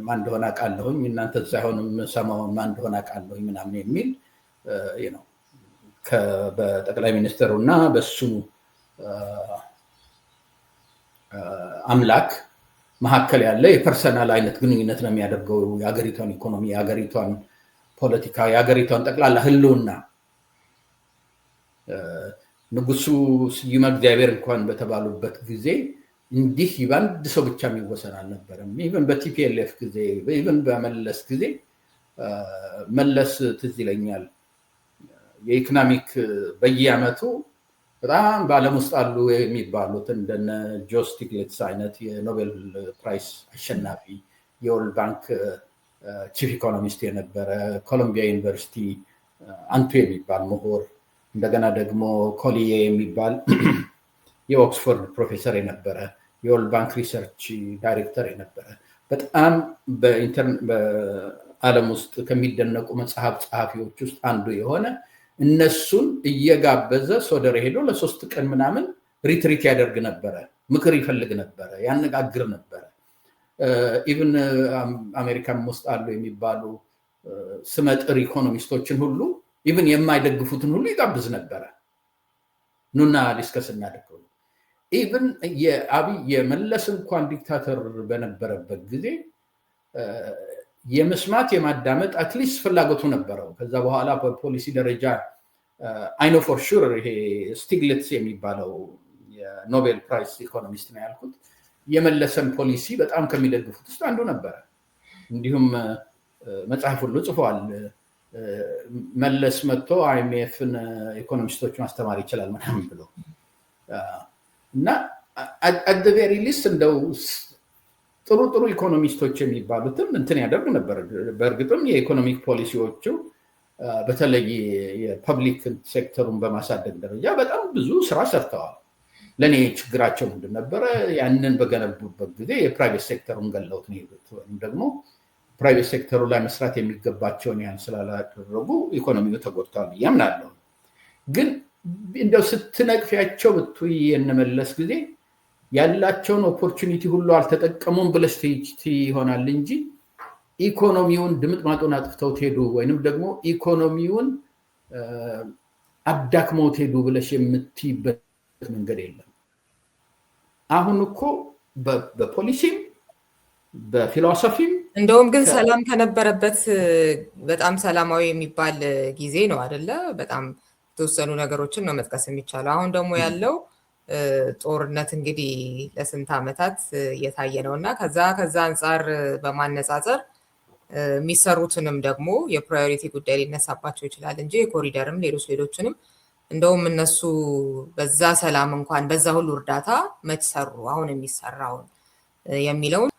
ማን እንደሆነ አውቃለሁኝ፣ እናንተ ሳይሆንም ሰማው ማን እንደሆነ አውቃለሁኝ ምናምን የሚል ነው። በጠቅላይ ሚኒስተሩና በሱ አምላክ መካከል ያለ የፐርሰናል አይነት ግንኙነት ነው የሚያደርገው የሀገሪቷን ኢኮኖሚ፣ የሀገሪቷን ፖለቲካ፣ የሀገሪቷን ጠቅላላ ህልውና። ንጉሱ ስዩመ እግዚአብሔር እንኳን በተባሉበት ጊዜ እንዲህ በአንድ ሰው ብቻ የሚወሰን አልነበረም። ኢቨን በቲፒኤልኤፍ ጊዜ፣ ኢቨን በመለስ ጊዜ መለስ ትዝ ይለኛል የኢኮኖሚክ በየአመቱ በጣም በዓለም ውስጥ አሉ የሚባሉት እንደነ ጆ ስቲግሊትስ አይነት የኖቤል ፕራይስ አሸናፊ፣ የወርልድ ባንክ ቺፍ ኢኮኖሚስት የነበረ፣ ኮሎምቢያ ዩኒቨርሲቲ አንቱ የሚባል ምሁር፣ እንደገና ደግሞ ኮሊዬ የሚባል የኦክስፎርድ ፕሮፌሰር የነበረ፣ የወርልድ ባንክ ሪሰርች ዳይሬክተር የነበረ፣ በጣም በዓለም ውስጥ ከሚደነቁ መጽሐፍ ጸሐፊዎች ውስጥ አንዱ የሆነ እነሱን እየጋበዘ ሶደሬ ሄዶ ለ3 ቀን ምናምን ሪትሪት ያደርግ ነበረ፣ ምክር ይፈልግ ነበረ፣ ያነጋግር ነበረ። ኢቭን አሜሪካን ውስጥ አሉ የሚባሉ ስመጥር ኢኮኖሚስቶችን ሁሉ ኢቭን የማይደግፉትን ሁሉ ይጋብዝ ነበረ። ኑና ዲስከስ እናደርገው። ኢቭን የመለስ እንኳን ዲክታተር በነበረበት ጊዜ የመስማት የማዳመጥ አትሊስት ፍላጎቱ ነበረው። ከዛ በኋላ በፖሊሲ ደረጃ አይኖ ፎር ሹር ይሄ ስቲግሊትስ የሚባለው የኖቤል ፕራይስ ኢኮኖሚስት ነው ያልኩት፣ የመለሰን ፖሊሲ በጣም ከሚደግፉት ውስጥ አንዱ ነበረ። እንዲሁም መጽሐፍ ሁሉ ጽፏል። መለስ መጥቶ አይኤምኤፍን ኢኮኖሚስቶች ማስተማር ይችላል ምናምን ብሎ እና አት ዘ ቬሪ ሊስት እንደው ጥሩ ኢኮኖሚስቶች የሚባሉትም እንትን ያደርግ ነበር። በእርግጥም የኢኮኖሚክ ፖሊሲዎቹ በተለይ የፐብሊክ ሴክተሩን በማሳደግ ደረጃ በጣም ብዙ ስራ ሰርተዋል። ለእኔ ችግራቸው ምንድን ነበረ? ያንን በገነቡበት ጊዜ የፕራይቬት ሴክተሩን ገለውት ነው የሄዱት፣ ወይም ደግሞ ፕራይቬት ሴክተሩ ላይ መስራት የሚገባቸውን ያን ስላላደረጉ ኢኮኖሚው ተጎድቷል ብዬ አምናለሁ። ግን እንደው ስትነቅፊያቸው ብትይ የንመለስ ጊዜ ያላቸውን ኦፖርቹኒቲ ሁሉ አልተጠቀሙም ብለሽ ይሆናል እንጂ ኢኮኖሚውን ድምጥማጡን አጥፍተውት ሄዱ ወይንም ደግሞ ኢኮኖሚውን አዳክመውት ሄዱ ብለሽ የምትይበት መንገድ የለም። አሁን እኮ በፖሊሲም በፊሎሶፊም እንደውም ግን ሰላም ከነበረበት በጣም ሰላማዊ የሚባል ጊዜ ነው አይደለ? በጣም የተወሰኑ ነገሮችን ነው መጥቀስ የሚቻለው። አሁን ደግሞ ያለው ጦርነት እንግዲህ ለስንት ዓመታት እየታየ ነው እና ከዛ አንጻር በማነጻጸር የሚሰሩትንም ደግሞ የፕራዮሪቲ ጉዳይ ሊነሳባቸው ይችላል እንጂ የኮሪደርም ሌሎችንም እንደውም እነሱ በዛ ሰላም እንኳን በዛ ሁሉ እርዳታ መች ሰሩ አሁን የሚሰራውን የሚለውን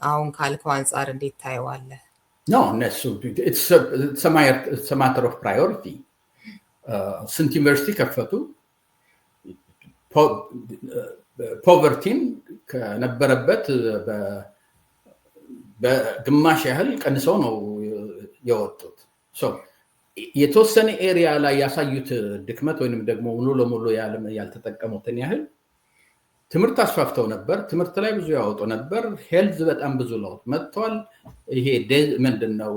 አሁን ካልከው አንጻር እንዴት ታየዋለህ? ኖ እነሱ it's a matter of priority ስንት ዩኒቨርሲቲ ከፈቱ ፖቨርቲን ከነበረበት በግማሽ ያህል ቀንሰው ነው የወጡት። የተወሰነ ኤሪያ ላይ ያሳዩት ድክመት ወይንም ደግሞ ሙሉ ለሙሉ ያልተጠቀሙትን ያህል ትምህርት አስፋፍተው ነበር። ትምህርት ላይ ብዙ ያወጡ ነበር። ሄልዝ በጣም ብዙ ለውጥ መጥቷል። ይሄ ምንድነው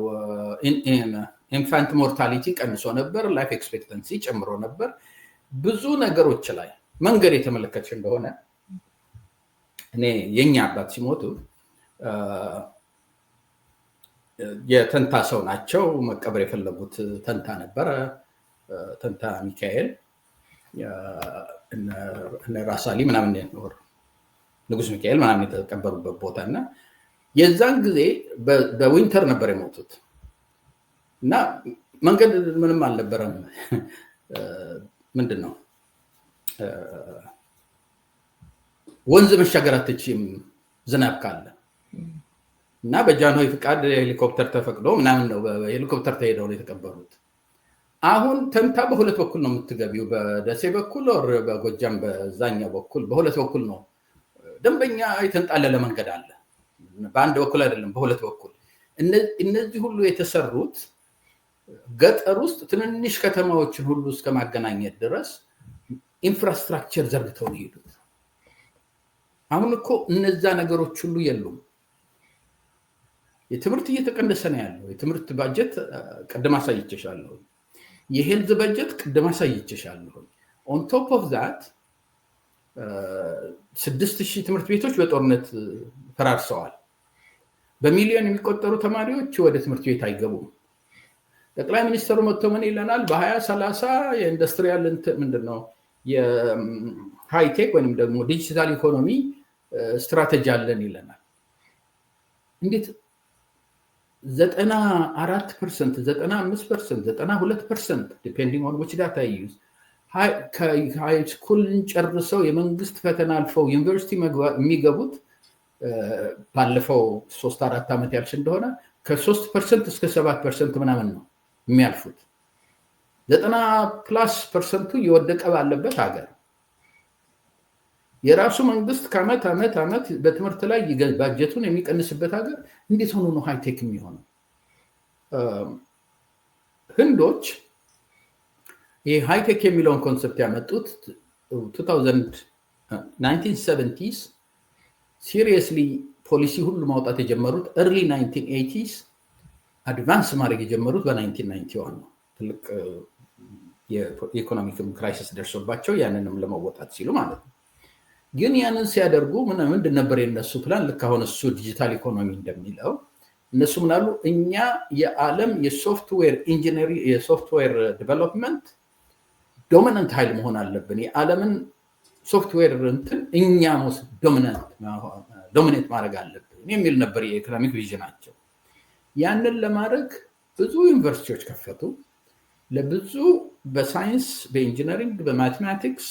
ኢንፋንት ሞርታሊቲ ቀንሶ ነበር። ላይፍ ኤክስፔክተንሲ ጨምሮ ነበር። ብዙ ነገሮች ላይ መንገድ የተመለከተች እንደሆነ እኔ የኛ አባት ሲሞቱ የተንታ ሰው ናቸው። መቀበር የፈለጉት ተንታ ነበረ። ተንታ ሚካኤል እነ ራሳሊ ምናምን ነው ንጉስ ሚካኤል ምናምን የተቀበሩበት ቦታ እና የዛን ጊዜ በዊንተር ነበር የሞቱት እና መንገድ ምንም አልነበረም። ምንድነው ወንዝ መሻገር አትችይም ዝናብ ካለ እና በጃንሆይ ፍቃድ ሄሊኮፕተር ተፈቅዶ ምናምን ነው በሄሊኮፕተር ተሄደው ነው የተቀበሩት። አሁን ተንታ በሁለት በኩል ነው የምትገቢው፣ በደሴ በኩል ወር በጎጃም በዛኛው በኩል በሁለት በኩል ነው። ደንበኛ የተንጣለለ መንገድ አለ። በአንድ በኩል አይደለም፣ በሁለት በኩል። እነዚህ ሁሉ የተሰሩት ገጠር ውስጥ ትንንሽ ከተማዎችን ሁሉ እስከ ማገናኘት ድረስ ኢንፍራስትራክቸር ዘርግተው ነው የሄዱት። አሁን እኮ እነዛ ነገሮች ሁሉ የሉም። የትምህርት እየተቀነሰ ነው ያለው። የትምህርት ባጀት ቀደም አሳይቼሻለሁ። የሄልዝ ባጀት ቀደም አሳይቼሻለሁ። ኦን ቶፕ ኦፍ ዛት 6000 ትምህርት ቤቶች በጦርነት ፈራርሰዋል። በሚሊዮን የሚቆጠሩ ተማሪዎች ወደ ትምህርት ቤት አይገቡም። ጠቅላይ ሚኒስትሩ መጥቶ ምን ይለናል? በ2030 የኢንዱስትሪያል ምንድነው የሃይቴክ ወይንም ደግሞ ዲጂታል ኢኮኖሚ ስትራቴጂ አለን ይለናል። እንዴት 94%፣ 95%፣ 92% ዲፔንዲንግ ኦን which data you use ሃይ ስኩልን ጨርሰው የመንግስት ፈተና አልፈው ዩኒቨርሲቲ የሚገቡት ባለፈው 3-4 ዓመት ያልሽ እንደሆነ ከ3% እስከ 7% ምናምን ነው የሚያልፉት። 90+% እየወደቀ ባለበት ሀገር የራሱ መንግስት ከዓመት ዓመት በትምህርት ላይ ባጀቱን የሚቀንስበት ሀገር እንዴት ሆኖ ነው ሃይቴክ የሚሆነው? ህንዶች ይሄ ሃይቴክ የሚለውን ኮንሰፕት ያመጡት 1970s ሲሪየስሊ ፖሊሲ ሁሉ ማውጣት የጀመሩት early 1980s አድቫንስ ማድረግ የጀመሩት በ1991 ነው። ትልቅ የኢኮኖሚክ ክራይሲስ ደርሶባቸው ያንንም ለመወጣት ሲሉ ማለት ነው። ግን ያንን ሲያደርጉ ምንድን ነበር የነሱ ፕላን? ልክ አሁን እሱ ዲጂታል ኢኮኖሚ እንደሚለው እነሱ ምናሉ? እኛ የዓለም የሶፍትዌር ኢንጂነሪንግ የሶፍትዌር ዲቨሎፕመንት ዶሚናንት ኃይል መሆን አለብን። የዓለምን ሶፍትዌር እንትን እኛ ዶሚኔት ማድረግ አለብን የሚል ነበር የኢኮኖሚክ ቪዥናቸው። ያንን ለማድረግ ብዙ ዩኒቨርሲቲዎች ከፈቱ። ለብዙ በሳይንስ፣ በኢንጂነሪንግ፣ በማቴማቲክስ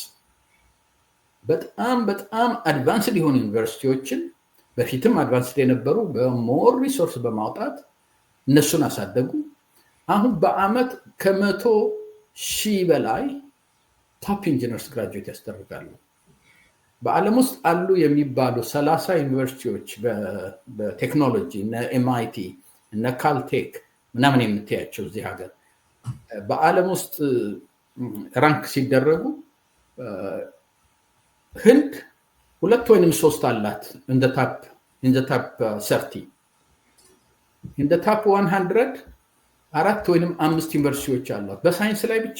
በጣም አድቫንስድ የሆኑ ዩኒቨርሲቲዎችን በፊትም አድቫንስድ የነበሩ በሞር ሪሶርስ በማውጣት እነሱን አሳደጉ። አሁን በአመት ከ100,000 በላይ ቶፕ ኢንጂነርስ ግራጁዌት ያስደርጋሉ። በዓለም ውስጥ አሉ የሚባሉ 30 ዩኒቨርሲቲዎች በቴክኖሎጂ እነ ኤምአይቲ እነ ካልቴክ ምናምን የምትያቸው እዚህ ሀገር በዓለም ውስጥ ራንክ ሲደረጉ ህንድ ሁለት ወይንም ሶስት አላት in the top 30 in the top 100 አራት ወይንም አምስት ዩኒቨርሲቲዎች አሏት በሳይንስ ላይ ብቻ።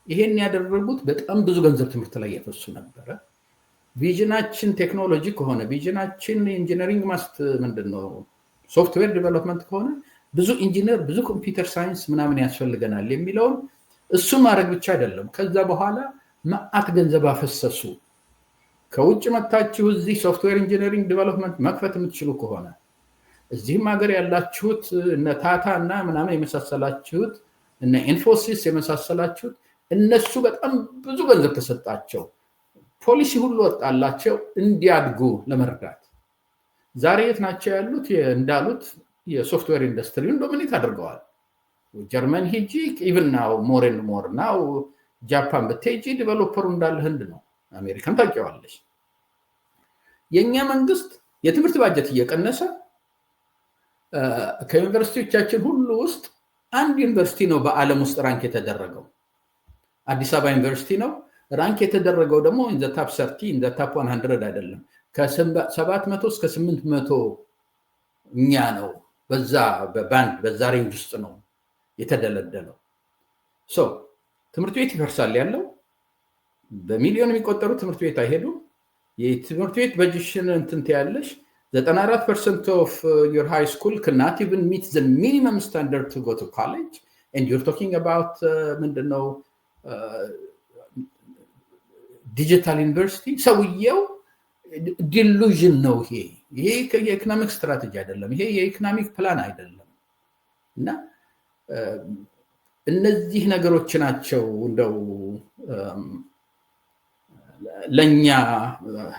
ይሄን ያደረጉት በጣም ብዙ ገንዘብ ትምህርት ላይ ያፈሱ ነበረ። ቪዥናችን ቴክኖሎጂ ከሆነ ቪዥናችን ኢንጂነሪንግ ምንድነው ሶፍትዌር ዴቨሎፕመንት ከሆነ ብዙ ኢንጂነር ብዙ ኮምፒውተር ሳይንስ ምናምን ያስፈልገናል የሚለው እሱ ማድረግ ብቻ አይደለም። ከዛ በኋላ ማአት ገንዘብ አፈሰሱ። ከውጭ መጣችሁ እዚህ ሶፍትዌር ኢንጂነሪንግ ዴቨሎፕመንት መክፈት የምትችሉ ከሆነ እዚህም ሀገር ያላችሁት እነ ታታ እና ምናምን የመሳሰላችሁት እነ ኢንፎሲስ የመሳሰላችሁት እነሱ በጣም ብዙ ገንዘብ ተሰጣቸው። ፖሊሲ ሁሉ ወጣላቸው እንዲያድጉ ለመርዳት። ዛሬ የት ናቸው ያሉት? እንዳሉት የሶፍትዌር ኢንዱስትሪውን ዶሚኔት አድርገዋል። ጀርመን ሂጂ ኢቭን ናው ሞር ኤንድ ሞር ናው ጃፓን ብትሄጂ ዲቨሎፐሩ እንዳለ ህንድ ነው። አሜሪካን ታውቂዋለሽ። የኛ መንግስት የትምህርት ባጀት እየቀነሰ ከዩኒቨርሲቲዎቻችን ሁሉ ውስጥ አንድ ዩኒቨርሲቲ ነው በዓለም ውስጥ ራንክ የተደረገው። አዲስ አበባ ዩኒቨርሲቲ ነው። ራንክ የተደረገው ደግሞ in the top 30 in the top 100 አይደለም። ከ700 እስከ 800 እኛ ነው በዛ በባንድ በዛ ሬንጅ ውስጥ ነው የተደለደለው። ትምህርት ቤት ይፈርሳል ያለው በሚሊዮን የሚቆጠሩ ትምህርት ቤት አይሄዱ። የትምህርት ቤት በጅሽን እንትንት ያለሽ 94% of your high school cannot even meet the minimum standard to go to college, and you're talking about ምንድነው ዲጂታል ዩኒቨርሲቲ። ሰውየው ዲሉዥን ነው። ይሄ የኢኮኖሚክ ስትራቴጂ አይደለም። ይሄ የኢኮኖሚክ ፕላን አይደለም። እና እነዚህ ነገሮች ናቸው እንደው ለኛ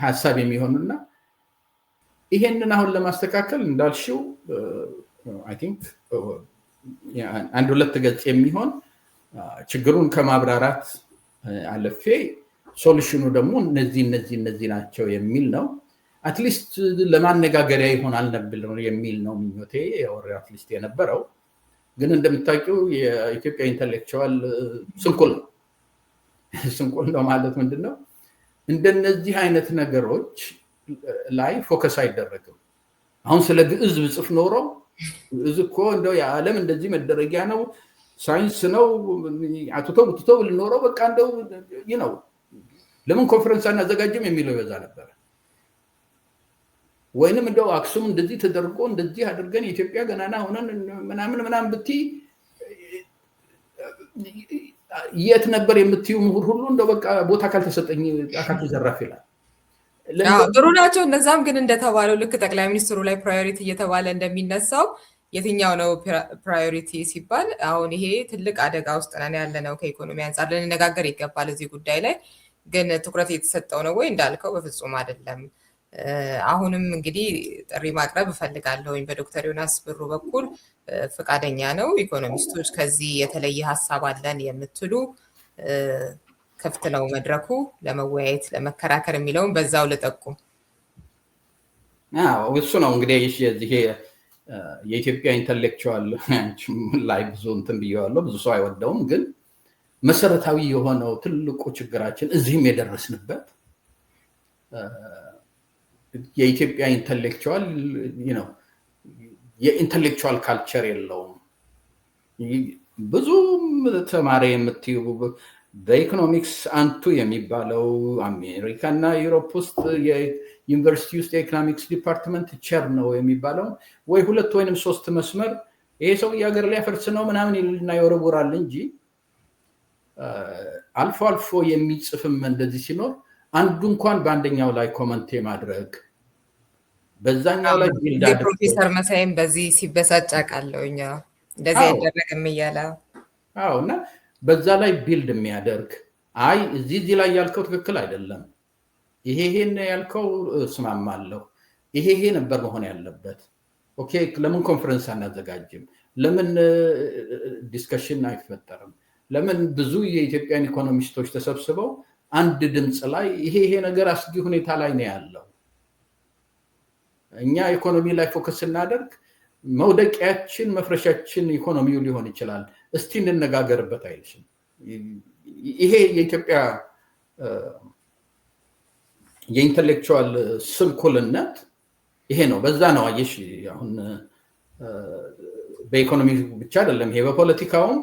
ሐሳብ የሚሆኑና ይሄንን አሁን ለማስተካከል እንዳልሽው አይ ቲንክ አንድ ሁለት ገጽ የሚሆን ችግሩን ከማብራራት አለፌ ሶሉሽኑ ደግሞ እነዚህ ናቸው የሚል ነው። አትሊስት ለማነጋገሪያ ይሆናል ነብል ነው የሚል ነው ምኞቴ ያወራ አትሊስት የነበረው። ግን እንደምታውቂው የኢትዮጵያ ኢንተሌክቹዋል ስንቁል ነው ማለት ምንድነው እንደነዚህ አይነት ነገሮች ላይ ፎከስ አይደረግም። አሁን ስለ ግዕዝ ብጽፍ ኖሮ ግዕዝ እኮ እንደው የዓለም እንደዚህ መደረጊያ ነው ሳይንስ ነው አትቶ ብልኖረው በቃ እንደው ለምን ኮንፈረንስ አናዘጋጅም የሚለው ይበዛ ነበር። ወይንም እንደው አክሱም እንደዚህ ተደርጎ እንደዚህ አድርገን ኢትዮጵያ ገናና ሆነን ምናምን ብቲ የት ነበር የምትዩ ምሁር ሁሉ እንደው በቃ ቦታ ካልተሰጠኝ አካቱ ዘራፍ ይላል። ጥሩ ናቸው እነዛም። ግን እንደተባለው ልክ ጠቅላይ ሚኒስትሩ ላይ ፕራዮሪቲ እየተባለ እንደሚነሳው የትኛው ነው ፕራዮሪቲ ሲባል አሁን ይሄ ትልቅ አደጋ ውስጥ ነን ያለ ነው። ከኢኮኖሚ አንጻር ልንነጋገር ይገባል እዚህ ጉዳይ ላይ። ግን ትኩረት የተሰጠው ነው ወይ እንዳልከው በፍጹም አይደለም። አሁንም እንግዲህ ጥሪ ማቅረብ እፈልጋለሁኝ በዶክተር ዮናስ ብሩ በኩል ፈቃደኛ ነው ኢኮኖሚስቶች ከዚህ የተለየ ሀሳብ አለን የምትሉ ክፍት ነው መድረኩ ለመወያየት ለመከራከር የሚለውን በዛው ልጠቁም። እሱ ነው እንግዲህ ይሄ የኢትዮጵያ ኢንተሌክቹዋል ላይ ብዙ እንትን ብየዋለሁ። ብዙ ሰው አይወደውም። ግን መሰረታዊ የሆነው ትልቁ ችግራችን እዚህም የደረስንበት የኢትዮጵያ ኢንተሌክቹዋል የኢንተሌክቹዋል ካልቸር የለውም። ብዙ ተማሪ የምትዩ በኢኮኖሚክስ አንቱ የሚባለው አሜሪካና ዩሮፕ ውስጥ የዩኒቨርሲቲ ውስጥ የኢኮኖሚክስ ዲፓርትመንት ቸር ነው የሚባለው ወይ ሁለት ወይንም ሶስት መስመር ይሄ ሰው የሀገር ላይ ፈርስ ነው ምናምን ይልና ይወረውራል እንጂ አልፎ አልፎ የሚጽፍም እንደዚህ ሲኖር አንዱ እንኳን በአንደኛው ላይ ኮመንት ማድረግ በዛኛው ላይ ቢልድ አድርጎ ፕሮፌሰር መሳይም በዚህ ሲበሳጭ አውቃለሁኝ እንደዚህ አይደረግም እያለ እና በዛ ላይ ቢልድ የሚያደርግ አይ እዚህ ላይ ያልከው ትክክል አይደለም፣ ይሄን ያልከው እስማማለሁ፣ ይሄ ነበር መሆን ያለበት፣ ኦኬ ለምን ኮንፈረንስ አናዘጋጅም፣ ለምን ዲስከሽን አይፈጠርም፣ ለምን ብዙ የኢትዮጵያን ኢኮኖሚስቶች ተሰብስበው አንድ ድምጽ ላይ ይሄ ነገር አስጊ ሁኔታ ላይ ነው ያለው፣ እኛ ኢኮኖሚ ላይ ፎከስ እናደርግ፣ መውደቂያችን መፍረሻችን ኢኮኖሚው ሊሆን ይችላል፣ እስቲ እንነጋገርበት አይልሽም። ይሄ የኢትዮጵያ የኢንተሌክቹዋል ስንኩልነት ይሄ ነው። በዛ ነው አየሽ አሁን በኢኮኖሚ ብቻ አይደለም ይሄ በፖለቲካውም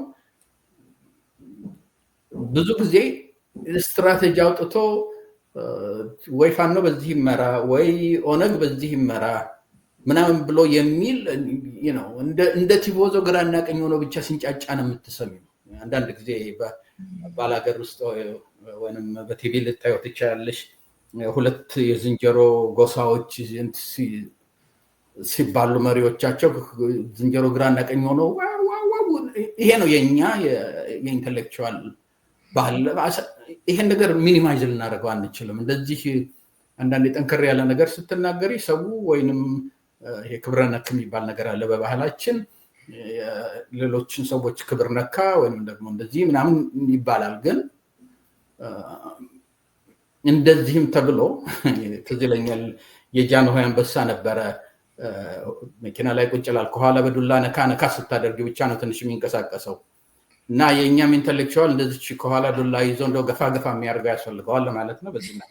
ብዙ ጊዜ ስትራቴጂ አውጥቶ ወይ ፋኖ በዚህ ይመራ ወይ ኦነግ በዚህ ይመራ ምናምን ብሎ የሚል እንደ ቲቦዞ ግራና ቀኝ ሆኖ ብቻ ሲንጫጫ ነው የምትሰሚው። አንዳንድ ጊዜ ባላገር ውስጥ ወይንም በቲቪ ልታዩ ትችላለሽ። ሁለት የዝንጀሮ ጎሳዎች ሲባሉ መሪዎቻቸው ዝንጀሮ ግራና ቀኝ ሆኖ ይሄ ነው የኛ የኢንተሌክቹዋል ባህል። ይሄን ነገር ሚኒማይዝ ልናደርገው አንችልም። እንደዚህ አንዳንድ ጠንከር ያለ ነገር ስትናገሪ ሰው ወይንም ይሄ ክብረ ነክ የሚባል ነገር አለ በባህላችን። ሌሎችን ሰዎች ክብር ነካ ወይንም ደግሞ እንደዚህ ምናምን ይባላል። ግን እንደዚህም ተብሎ ትዝ ይለኛል የጃንሆይ አንበሳ ነበረ መኪና ላይ ቁጭ ይላል። ከኋላ በዱላ ነካ ነካ ስታደርጊ ብቻ ነው ትንሽ የሚንቀሳቀሰው። እና የኛም ኢንተሌክቹዋል እንደዚህ ከኋላ ዱላ ይዞ እንደው ገፋ ገፋ የሚያደርገው ያስፈልገዋል ማለት ነው። በዚህ ነው።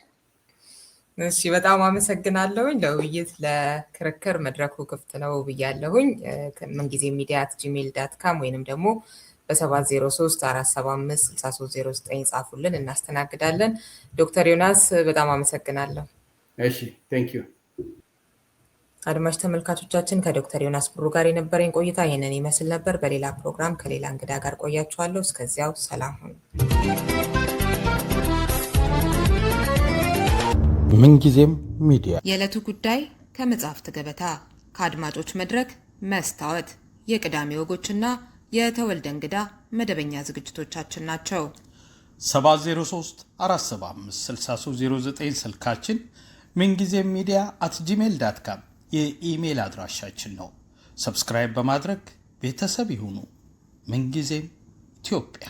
እሺ በጣም አመሰግናለሁኝ። ለውይይት ለክርክር መድረኩ ክፍት ነው ብያለሁኝ። ምንጊዜም media@gmail.com ወይንም ደግሞ በ703-475-6309 ጻፉልን፣ እናስተናግዳለን። ዶክተር ዮናስ በጣም አመሰግናለሁ። እሺ ቴንክ ዩ። አድማጭ ተመልካቾቻችን ከዶክተር ዮናስ ብሩ ጋር የነበረኝ ቆይታ ይህንን ይመስል ነበር። በሌላ ፕሮግራም ከሌላ እንግዳ ጋር ቆያችኋለሁ። እስከዚያው ሰላም ሁኑ። ምንጊዜም ሚዲያ የዕለቱ ጉዳይ ከመጽሐፍት ገበታ፣ ከአድማጮች መድረክ መስታወት፣ የቅዳሜ ወጎችና የተወልደ እንግዳ መደበኛ ዝግጅቶቻችን ናቸው። 703-475-6309 ስልካችን፣ ምንጊዜም media@gmail.com የኢሜል አድራሻችን ነው። ሰብስክራይብ በማድረግ ቤተሰብ ይሁኑ። ምንጊዜም ኢትዮጵያ።